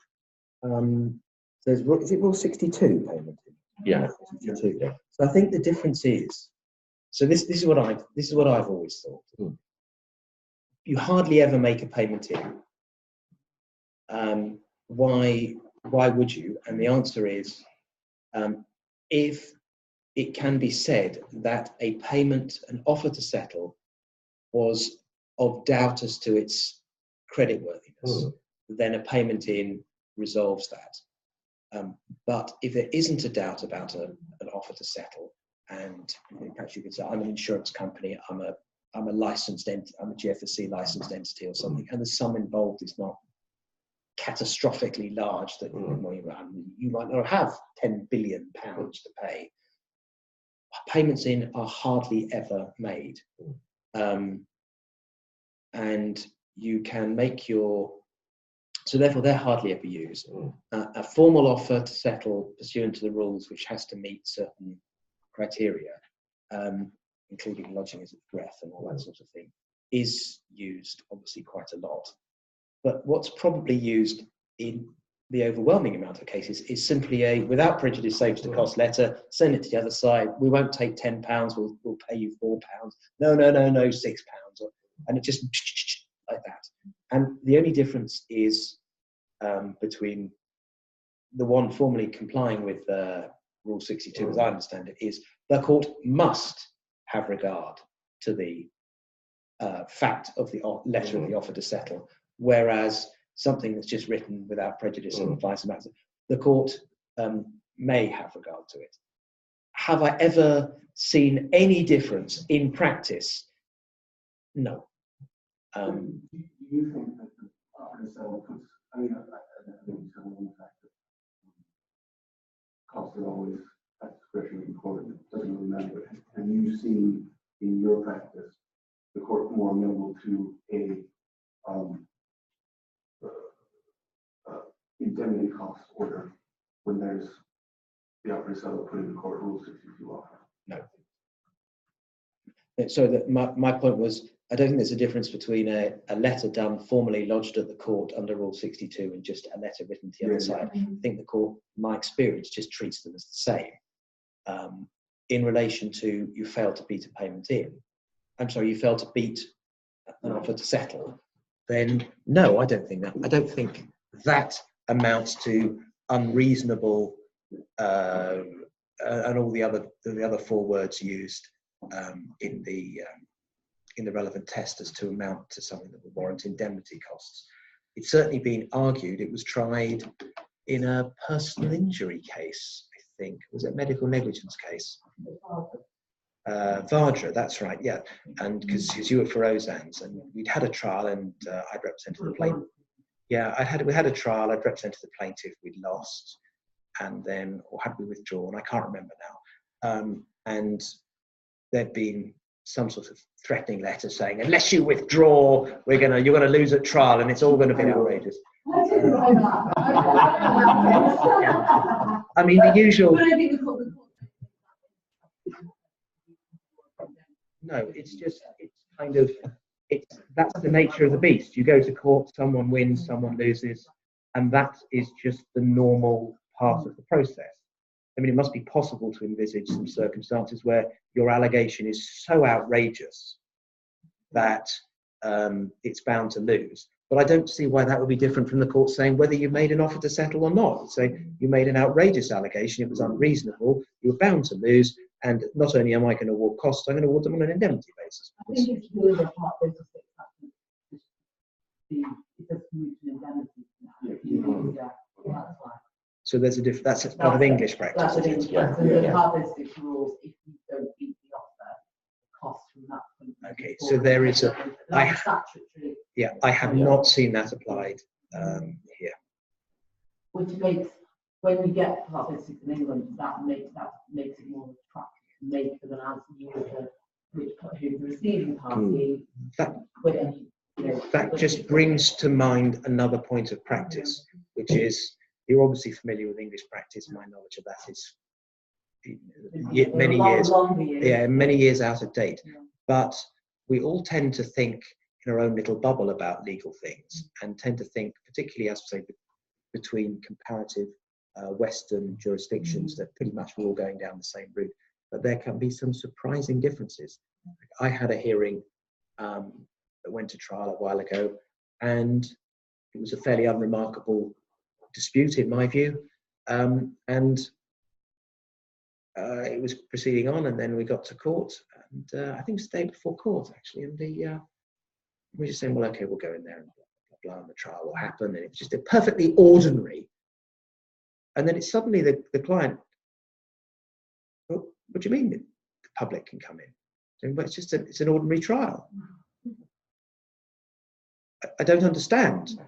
So is it Rule 62 payment? Yeah. 62. Yeah. So I think the difference is, so this is what I've always thought. You hardly ever make a payment in. Why would you? And the answer is, if it can be said that a payment, an offer to settle, was of doubt as to its creditworthiness, then a payment in resolves that. But if there isn't a doubt about an offer to settle, and perhaps you could say, I'm an insurance company, I'm a licensed entity, I'm a GFSC licensed entity or something, and the sum involved is not catastrophically large that you might not have £10 billion to pay. Payments in are hardly ever made, and you can make so therefore they're hardly ever used. A formal offer to settle pursuant to the rules, which has to meet certain criteria, including lodging as a breath and all that sort of thing, is used obviously quite a lot. But what's probably used in the overwhelming amount of cases is simply a without prejudice saves the cost letter, send it to the other side, we won't take £10, we'll pay you £4. No, £6. And it just like that. And the only difference is between the one formally complying with Rule 62, as I understand it, is the court must have regard to the fact of the letter of the offer to settle, whereas something that's just written without prejudice and vice versa, the court may have regard to it. Have I ever seen any difference in practice? No. Do you think that the offer to settle puts, I think it's kind of one factor. Cost is always at discretion of the court, it doesn't really matter. Have you seen in your practice the court more amenable to a indemnity cost order when there's Priscilla put in the court rule 62 offer. So that my point was, I don't think there's a difference between a letter done formally lodged at the court under Rule 62 and just a letter written to the other side. I think the court, my experience, just treats them as the same. In relation to you failed to beat a payment in, you failed to beat an offer to settle, then no, I don't think that. I don't think that amounts to unreasonable and all the other four words used in the relevant test as to amount to something that would warrant indemnity costs. It's certainly been argued. It was tried in a personal injury case, I think. Was it a medical negligence case? Vardra, that's right, yeah. And because you were for Ozan's, and we'd had a trial, and I'd represented the plaintiff. Yeah, we had a trial. I'd represented the plaintiff. We'd lost, and then, or had we withdrawn? I can't remember now. And there'd been some sort of threatening letter saying, unless you withdraw, you're gonna lose at trial, and it's all going to be outrageous. I mean, the usual. No, it's that's the nature of the beast. You go to court, someone wins, someone loses, and that is just the normal part of the process. I mean, it must be possible to envisage some circumstances where your allegation is so outrageous that it's bound to lose. But I don't see why that would be different from the court saying whether you made an offer to settle or not. Say you made an outrageous allegation, it was unreasonable, you were bound to lose, and not only am I going to award costs, I'm going to award them on an indemnity basis. I think it's really the part of it's a mutual indemnity. Yeah, that's why. So there's a that's part of English practice. That's an English practice. And the part of those rules, if you don't beat the offer, cost from that point. Okay, so there is statutory. Yeah, I have not seen that applied here. Which makes, when you get part of in England, that makes it more attractive to make them an answer who's the receiving party. That just brings to mind another point of practice, which is, you're obviously familiar with English practice. My knowledge of that is many years out of date. Yeah. But we all tend to think in our own little bubble about legal things, and tend to think, particularly as I say, between comparative Western jurisdictions, that pretty much we're all going down the same route. But there can be some surprising differences. I had a hearing that went to trial a while ago, and it was a fairly unremarkable dispute in my view, and it was proceeding on, and then we got to court, and I think it was the day before court actually, and we were just saying, well, okay, we'll go in there and blah blah, and the trial will happen, and it's just a perfectly ordinary, and then it's suddenly the client, well, what do you mean the public can come in? Well, it's an ordinary trial. I don't understand.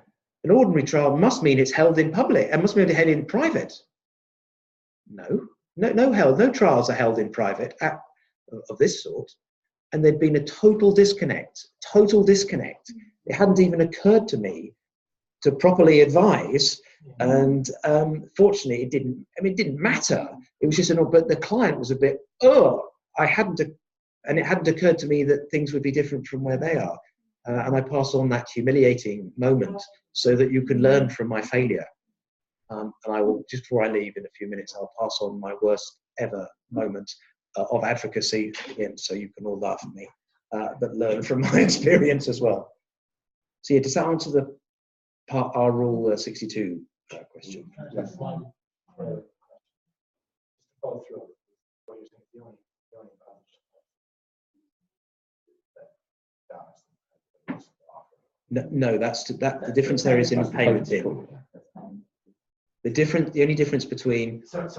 An ordinary trial must mean it's held in public and must be held in private. No trials are held in private of this sort. And there'd been a total disconnect. It hadn't even occurred to me to properly advise. And fortunately, it didn't matter. It was just but the client was a bit, and it hadn't occurred to me that things would be different from where they are. And I pass on that humiliating moment so that you can learn from my failure. And I will, just before I leave in a few minutes, I'll pass on my worst ever moment of advocacy again, so you can all laugh at me, but learn from my experience as well. So yeah, does that answer our Rule 62 question? Yes. Follow through what you're saying, the only No, that's the difference there is in payment in. The only difference between part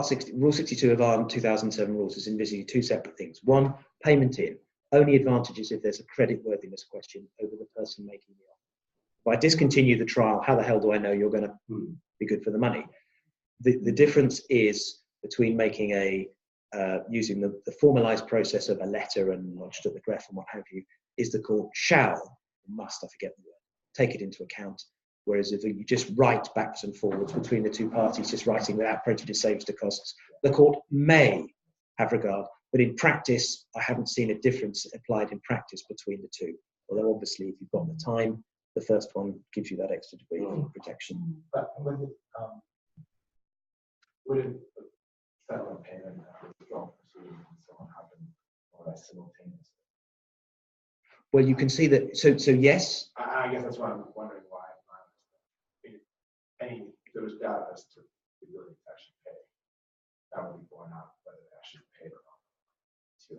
60, Rule 62 of our 2007 rules is envisaging two separate things. One, payment in. Only advantages if there's a creditworthiness question over the person making the offer. If I discontinue the trial, how the hell do I know you're going to be good for the money? The difference is between making using the formalised process of a letter and lodged at the Gref and what have you, is the court shall, must, I forget the word, take it into account. Whereas if you just write backwards and forwards between the two parties, just writing without prejudice saves the costs, the court may have regard. But in practice, I haven't seen a difference applied in practice between the two. Although obviously, if you've got the time, the first one gives you that extra degree of protection. But would it settlement payment after withdrawal proceedings and so on happen more or less simultaneously? Well, you can see that. So yes, I guess that's why I'm wondering why there was doubt as to the ability to actually pay. That would be borne out whether they actually paid or not. So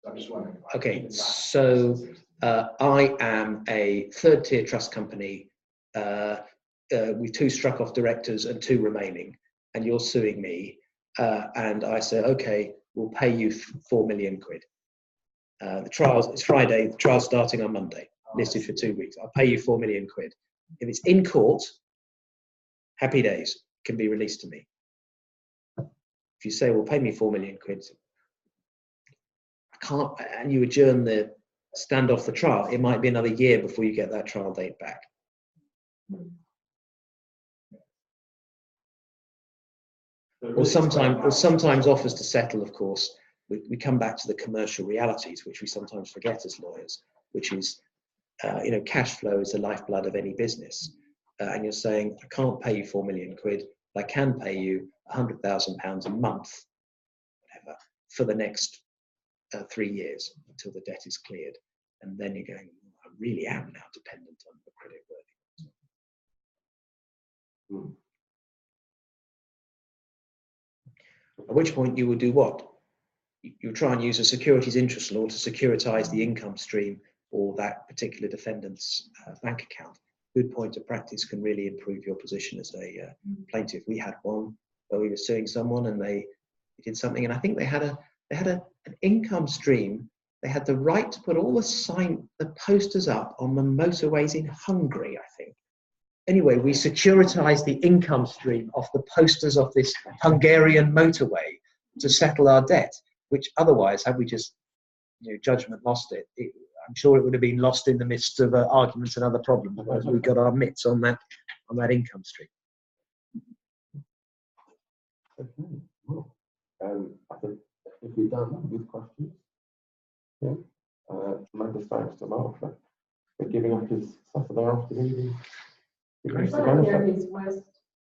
I'm just wondering. okay, so I am a third-tier trust company with 2 struck-off directors and 2 remaining, and you're suing me, and I say, okay, we'll pay you 4 million quid. The trials, it's Friday, the trial's starting on Monday, listed for 2 weeks. I'll pay you 4 million quid. If it's in court, happy days, can be released to me. If you say, well, pay me 4 million quid, I can't, and you adjourn the stand off the trial, it might be another year before you get that trial date back. Or sometimes offers to settle, of course, we come back to the commercial realities, which we sometimes forget as lawyers, which is, cash flow is the lifeblood of any business. And you're saying, I can't pay you 4 million quid, but I can pay you £100,000 a month, whatever, for the next 3 years until the debt is cleared. And then you're going, I really am now dependent on the credit worthiness. At which point you will do what? You try and use a securities interest law to securitize the income stream or that particular defendant's bank account. Good point of practice can really improve your position as a plaintiff. We had one where we were suing someone and they did something, and I think they had an income stream. They had the right to put all the posters up on the motorways in Hungary, I think. Anyway, we securitized the income stream off the posters of this Hungarian motorway to settle our debt, which otherwise, had we just, judgment lost it, I'm sure it would have been lost in the midst of arguments and other problems, as we got our mitts on that income stream. Okay. Well, I think if we're done with questions, tremendous thanks to Mark for giving up his Saturday afternoon.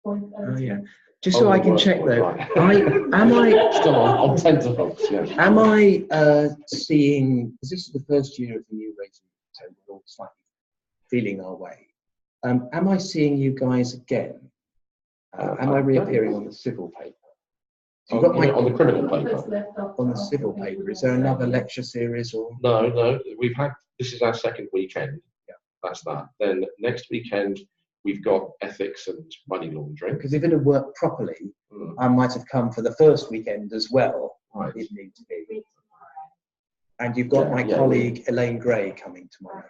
Oh yeah. Just so I can check though, Still on tenterhooks, yeah. Am I seeing? Because this is the first year of the new rating, so we're all slightly feeling our way. Am I seeing you guys again? Am I reappearing on the civil paper? So you've got on the criminal paper. On the civil paper, is there another lecture series or? No. This is our second weekend. Yeah. That's that. Then next weekend we've got ethics and money laundering. Because if it had worked properly, I might have come for the first weekend as well, right, if need to be. And you've got my colleague Elaine Gray coming tomorrow.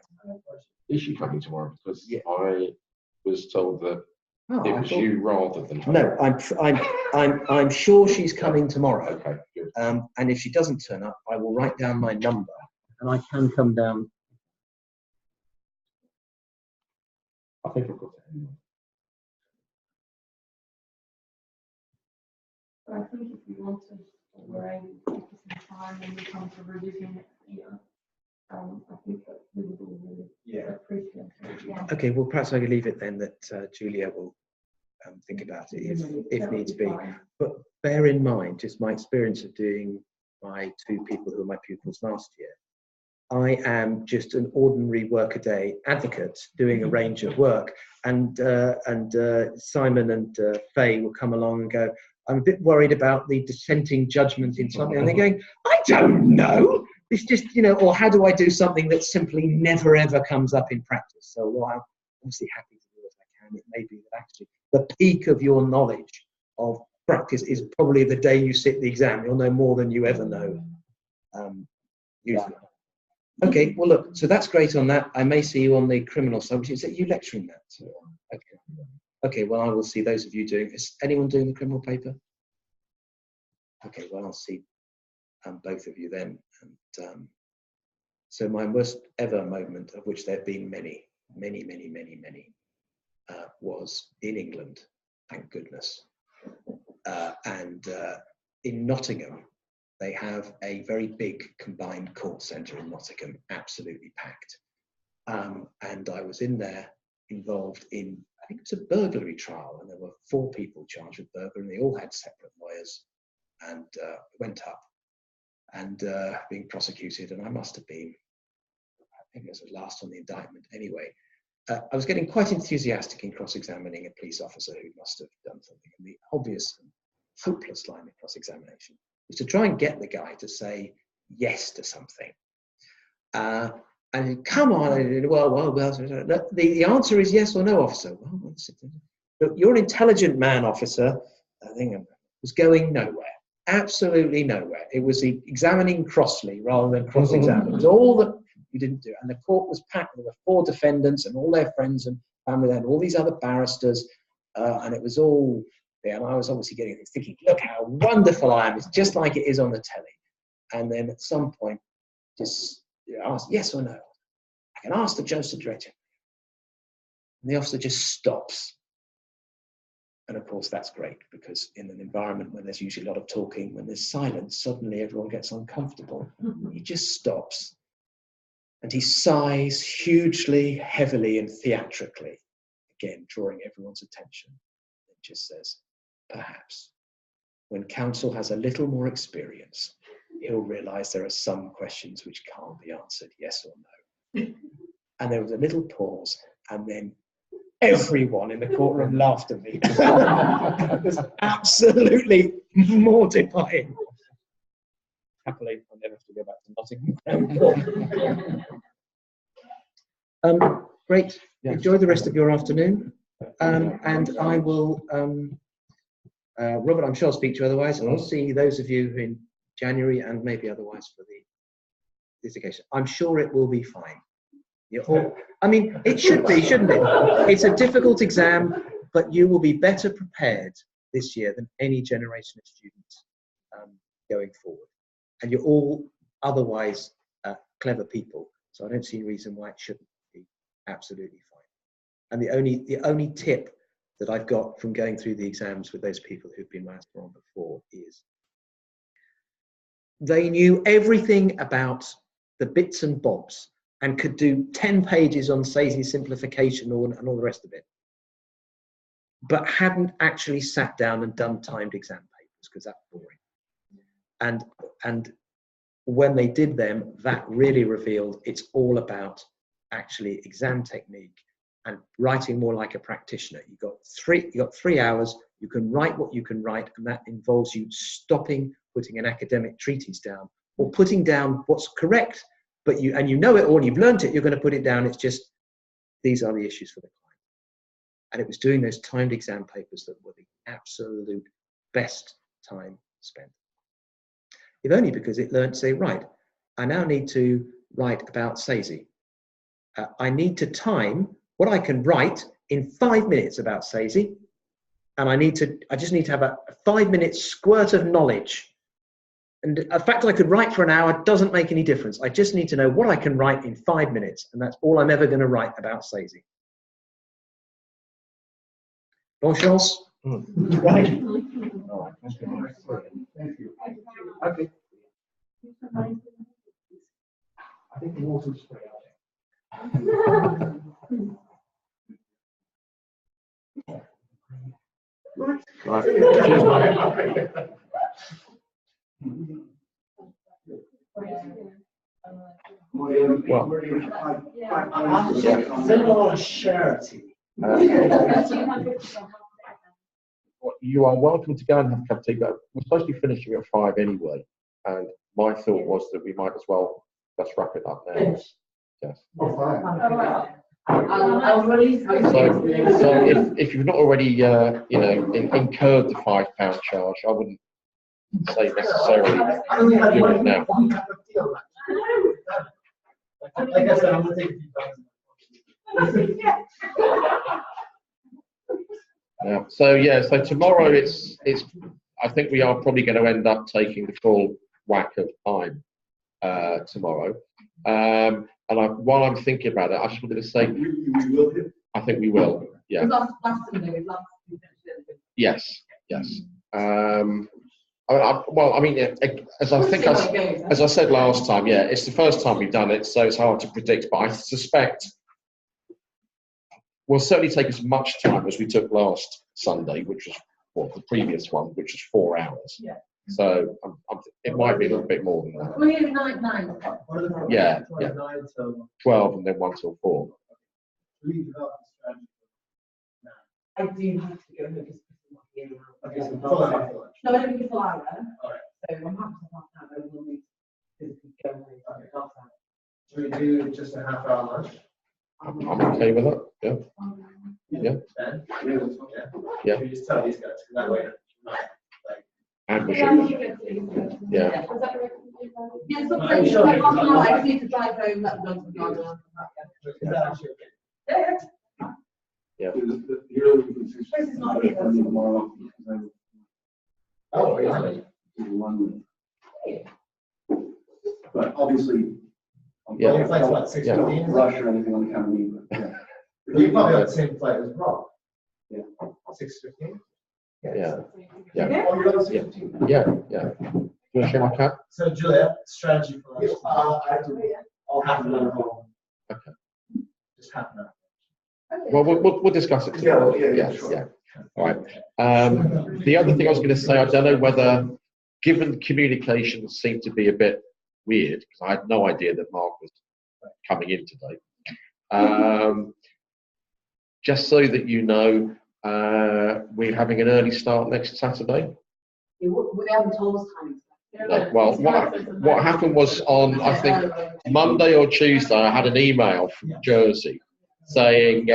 Is she coming tomorrow? Because I was told that it was you rather than her. No, I'm sure she's coming tomorrow. Okay, good. And if she doesn't turn up, I will write down my number and I can come down. I think I've got it anyway. But I think if you want to, we're able to take some time when we come to revision next year. I think that we would all really appreciate it. Yeah. Okay, well, perhaps I could leave it then that Julia will think about it if needs be. But bear in mind, just my experience of doing my 2 people who were my pupils last year, I am just an ordinary workaday advocate doing a range of work, and Simon and Faye will come along and go, I'm a bit worried about the dissenting judgment in something, and they're going, I don't know. It's just, or how do I do something that simply never ever comes up in practice? So I'm obviously happy to do what I can. It may be that actually the peak of your knowledge of practice is probably the day you sit the exam. You'll know more than you ever know. Usually. Okay, well look, so that's great on that. I may see you on the criminal side, which is that you lecturing that. Okay, well I will see those of you doing, is anyone doing the criminal paper? Okay, well I'll see both of you then. And so my worst ever moment, of which there have been many, many, was in England, thank goodness. And in Nottingham, they have a very big combined court centre in Nottingham, absolutely packed. And I was in there involved in, I think it was a burglary trial, and there were 4 people charged with burglary, and they all had separate lawyers, and went up and being prosecuted, and I must have been, I think it was last on the indictment anyway. I was getting quite enthusiastic in cross-examining a police officer who must have done something, and the obvious and hopeless line of cross-examination was to try and get the guy to say yes to something. And come on, well, the answer is yes or no, officer. Well, look, you're an intelligent man, officer. I think it was going nowhere, absolutely nowhere. It was examining crossly rather than cross-examining. It was all that you didn't do. And the court was packed. There were 4 defendants and all their friends and family, and all these other barristers. And it was all there. And I was obviously thinking, look how wonderful I am. It's just like it is on the telly. And then at some point, just ask yes or no. I can ask the judge to direct it. And the officer just stops. And of course, that's great, because in an environment where there's usually a lot of talking, when there's silence, suddenly everyone gets uncomfortable. He just stops. And he sighs hugely, heavily, and theatrically, again, drawing everyone's attention. It just says, perhaps, when counsel has a little more experience, he'll realise there are some questions which can't be answered yes or no. And there was a little pause, and then everyone in the courtroom laughed at me. It was absolutely mortifying. Happily, I'll never have to go back to Nottingham. Great. Enjoy the rest of your afternoon. And I will, Robert, I'm sure I'll speak to you otherwise. I'll see those of you in January and maybe otherwise for this occasion. I'm sure it will be fine. I mean, it should be, shouldn't it? It's a difficult exam, but you will be better prepared this year than any generation of students going forward. And you're all otherwise clever people, so I don't see a reason why it shouldn't be absolutely fine. And the only tip that I've got from going through the exams with those people who've been maths on before is they knew everything about the bits and bobs and could do 10 pages on Sayre simplification and all the rest of it, but hadn't actually sat down and done timed exam papers, because that's boring. And when they did them, that really revealed it's all about actually exam technique and writing more like a practitioner. You got 3 hours, you can write what you can write, and that involves you stopping, putting an academic treatise down, or putting down what's correct, but you know it all, you've learnt it, you're going to put it down. It's just, these are the issues for the client. And it was doing those timed exam papers that were the absolute best time spent. If only because it learned to say, right, I now need to write about Sayre. I need to time what I can write in 5 minutes about Sayre, and I just need to have a 5-minute squirt of knowledge. And the fact I could write for an hour doesn't make any difference. I just need to know what I can write in 5 minutes, and that's all I'm ever going to write about Sayre. Bonne chance. Right. All right. Thank you. Okay. I think the water's straight out. Right. Cheers, mate. Well, Similar charity. You are welcome to go and have a cup of tea, but we're supposed to be finishing at 5 anyway. And my thought was that we might as well just wrap it up now. Yes. I'll release. So if you've not already, incurred the £5 charge, I wouldn't say necessarily do it now. Like I said, I'm going to take a few times. Yeah. So tomorrow it's. I think we are probably going to end up taking the full whack of time tomorrow. And while I'm thinking about it, I just wanted to say, We will hit. I think we will. Yeah. Last Sunday, we've last. Yes. Yes. Well, I mean, as I think as I said last time, yeah, it's the first time we've done it, so it's hard to predict. But I suspect will certainly take as much time as we took last Sunday, which was the previous one, which was 4 hours. Yeah. So it might be a little bit more than that. We're here 9. Yeah, yeah. 9 till 12 and then 1 till 4. I do have to go home just because I'm Okay, so not full here. hour for lunch. No, I don't think it's a hour. Alright. So I'm happy to half an hour. I will need to go home. Okay. Should we do just a half-hour lunch? I'm okay with that. Yeah. Yeah. Ben? Yeah. Yeah. Should we just tell these guys, because that way, like, And we Yeah, should. I think it's- Yeah. Is that right? Yeah, it's not I'm saying sure like it's half an hour. not- I just need to drive home, let them go to the garden. and I'll come back, yeah. is that actually okay? Yeah. The early consistency. This is not here, that's- Tomorrow, because Oh, really? I'm in London. But obviously. Yeah. Your flight's what, 6:15? Don't rush or anything on account of me, but yeah. You probably have the same flight as Rob. Yeah. 6:15? Yeah. Yeah. Oh, you're on 6:15? Yeah. Yeah. Do you want to share my cat? So Julia, strategy for lunch. I have to, I'll have to let her go. Okay. Just half an hour. Well, we'll discuss it. Yeah, tomorrow. yeah, Yes, sure. yeah. All right. The other thing I was going to say, I don't know whether, given the communications seemed to be a bit weird, because I had no idea that Mark was coming in today. Just so that you know, we're having an early start next Saturday. We haven't told us timing. No, well, what happened was on, I think, Monday or Tuesday, I had an email from Jersey saying,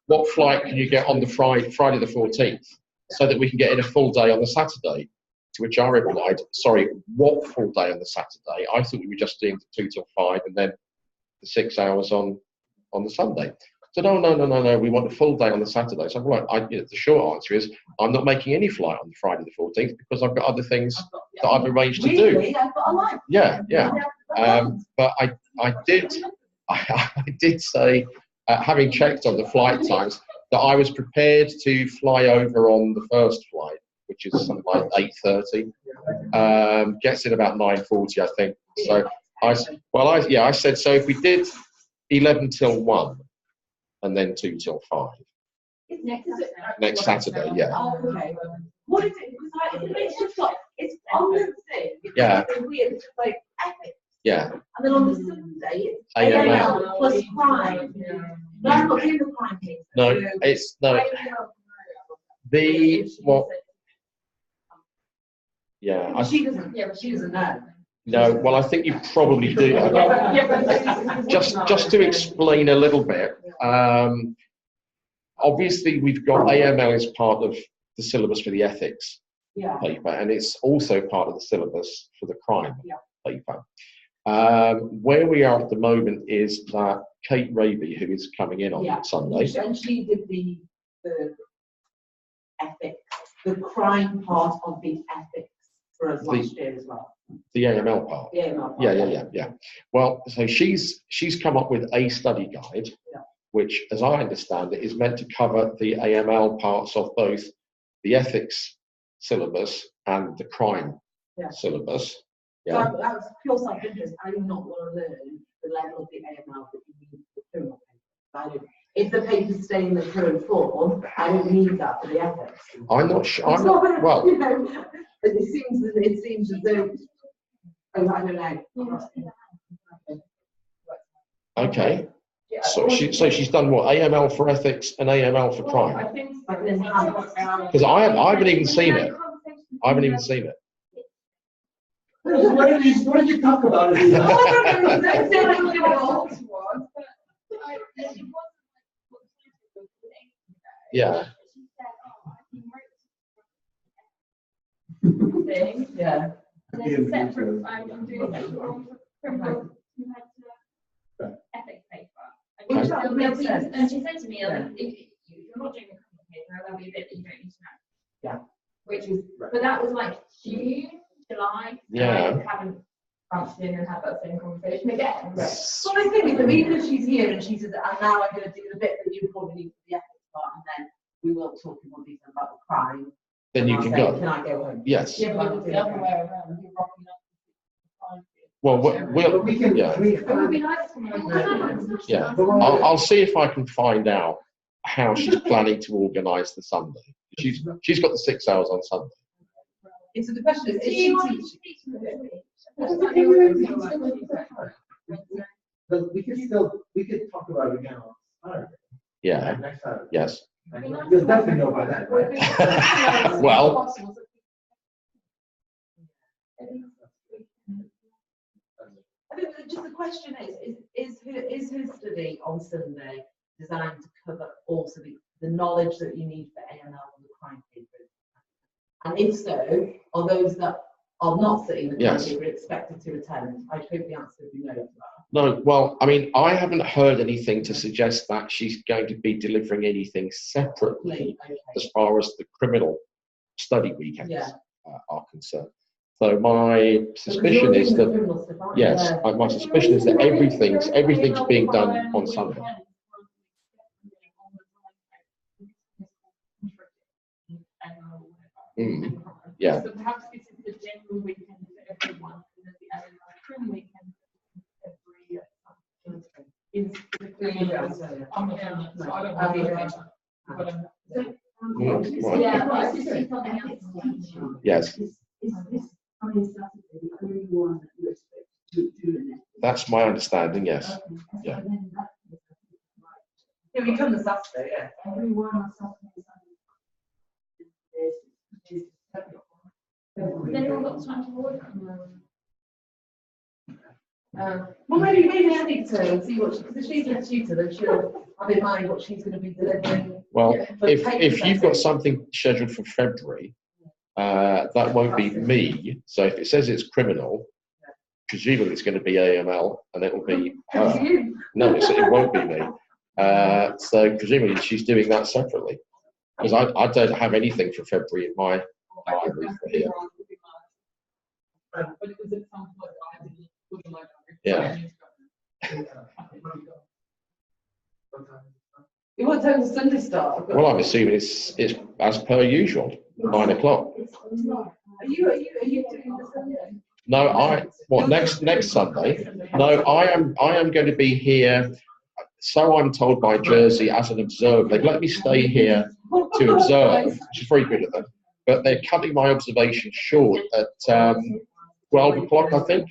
what flight can you get on the Friday the 14th, so that we can get in a full day on the Saturday? To which I replied, sorry, what full day on the Saturday? I thought we were just doing the 2 till 5 and then the 6 hours on the Sunday. So no, we want a full day on the Saturday. So the short answer is, I'm not making any flight on Friday the 14th because I've got other things that I've arranged to do. Really? I've got a life. Yeah. But I did say, having checked on the flight times, that I was prepared to fly over on the first flight, which is something like 8:30. Gets in about 9:40, I think. So I said, so if we did 11 till 1 and then 2 till 5 next Saturday, yeah. Oh, okay. What is it? It's just like, it's on the thing. Yeah. It's weird. It's like epic. Yeah. And then on the Sunday, it's AML. AML plus crime. No, I'm not doing the crime thing. No, it's no. Yeah. She doesn't. Yeah, but she doesn't know. No. Well, I think you probably do. Just to explain a little bit. Obviously, we've got AML as part of the syllabus for the ethics Yeah. paper, and it's also part of the syllabus for the crime Yeah. paper. Where we are at the moment is that Kate Raby, who is coming in on Sunday, And she did the ethics, the crime part of the ethics for us last year as well. the AML part. The AML part. Yeah. Well, so she's come up with a study guide, which, as I understand it, is meant to cover the AML parts of both the ethics syllabus and the crime syllabus. Yeah. So that was pure self-interest. I do not want to learn the level of the AML that you need for the criminal paper. I don't. If the papers stay in the current form, I don't need that for the ethics. I'm not sure. It's not, Well, you know, it seems as though. Oh, I don't know. okay. So she's done what? AML for ethics and AML for I crime. think Like an enhanced. Because I haven't even seen it. I haven't even seen it. What did you talk about? Yeah. Thing. Yeah. There's a separate, I'm doing it for criminals who had to ethics paper. And Which she said, makes sense. and she said to me, if you're not doing the criminal paper, there'll be a bit that you don't need to know. Yeah. Which was, but that was like June, July. Yeah. I haven't fancying and have that same conversation again. Well, I think that even if she's here and she says, and now I'm going to do the bit that you probably need for the ethics part, and then we will talk in more detail about the crime. Then and you I'll can say, go. Can I go home? Yes. Yeah, but it's the other way around, you're rocking up. Well, But we can, yeah. we It would be can, nice to know. Yeah. I'll see if I can find out how she's planning to organise the Sunday. She's got the 6 hours on Sunday. And so the question is Do she you want to teaching? teach them? but we could talk about it again on Saturday. Yeah. Next Saturday. Yes. You'll definitely know by then, right? Well. I think that just the question is her study on Sunday designed to cover also the knowledge that you need for AML and the crime papers? And if so, are those that are not sitting the crime Yes. paper expected to attend? I hope the answer would be no to that. No, well, I mean, I haven't heard anything to suggest that she's going to be delivering anything separately Okay. as far as the criminal study weekends Yeah. are concerned. So my suspicion is that, yes, my suspicion is that everything's being done on Sunday. Mm, yeah. So perhaps this is the general weekend for everyone, and then the AML weekend every is the criminal. So I don't want to Right. Yeah, but I just see something else. Yes, Is this coming Saturday the only one that you expect to do in it? that's my understanding, yes. Yeah. Yeah, we come this Saturday, yeah. Everyone on Saturday, Sunday. Then you've got time to work. Well, maybe I need to see what, because if she's a tutor, then she'll have in mind what she's going to be delivering. Well, for if papers, you've I got think. something scheduled for February, that won't be me. So if it says it's criminal, presumably it's going to be AML, and it will be her. No, it won't be me. So presumably she's doing that separately, because I don't have anything for February in my diary for here. But it was at some point I didn't put in my diary. Yeah. What time does Sunday start? Well, I'm assuming it's as per usual, 9 o'clock. Are you doing the Sunday? No, next Sunday? No, I am going to be here. So I'm told by Jersey as an observer. They've let me stay here to observe, which is very good of them. But they're cutting my observation short at 12 o'clock, I think.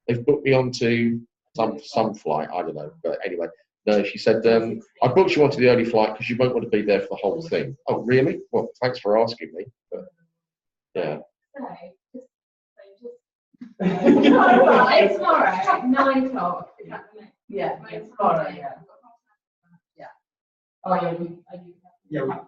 They've booked me onto some flight, I don't know. But anyway, no, she said, I booked you onto the early flight because you won't want to be there for the whole thing. Oh, really? Well, thanks for asking me. But, yeah. It's tomorrow, 9 o'clock. Yeah, it's tomorrow, yeah. Oh, yeah. Yeah,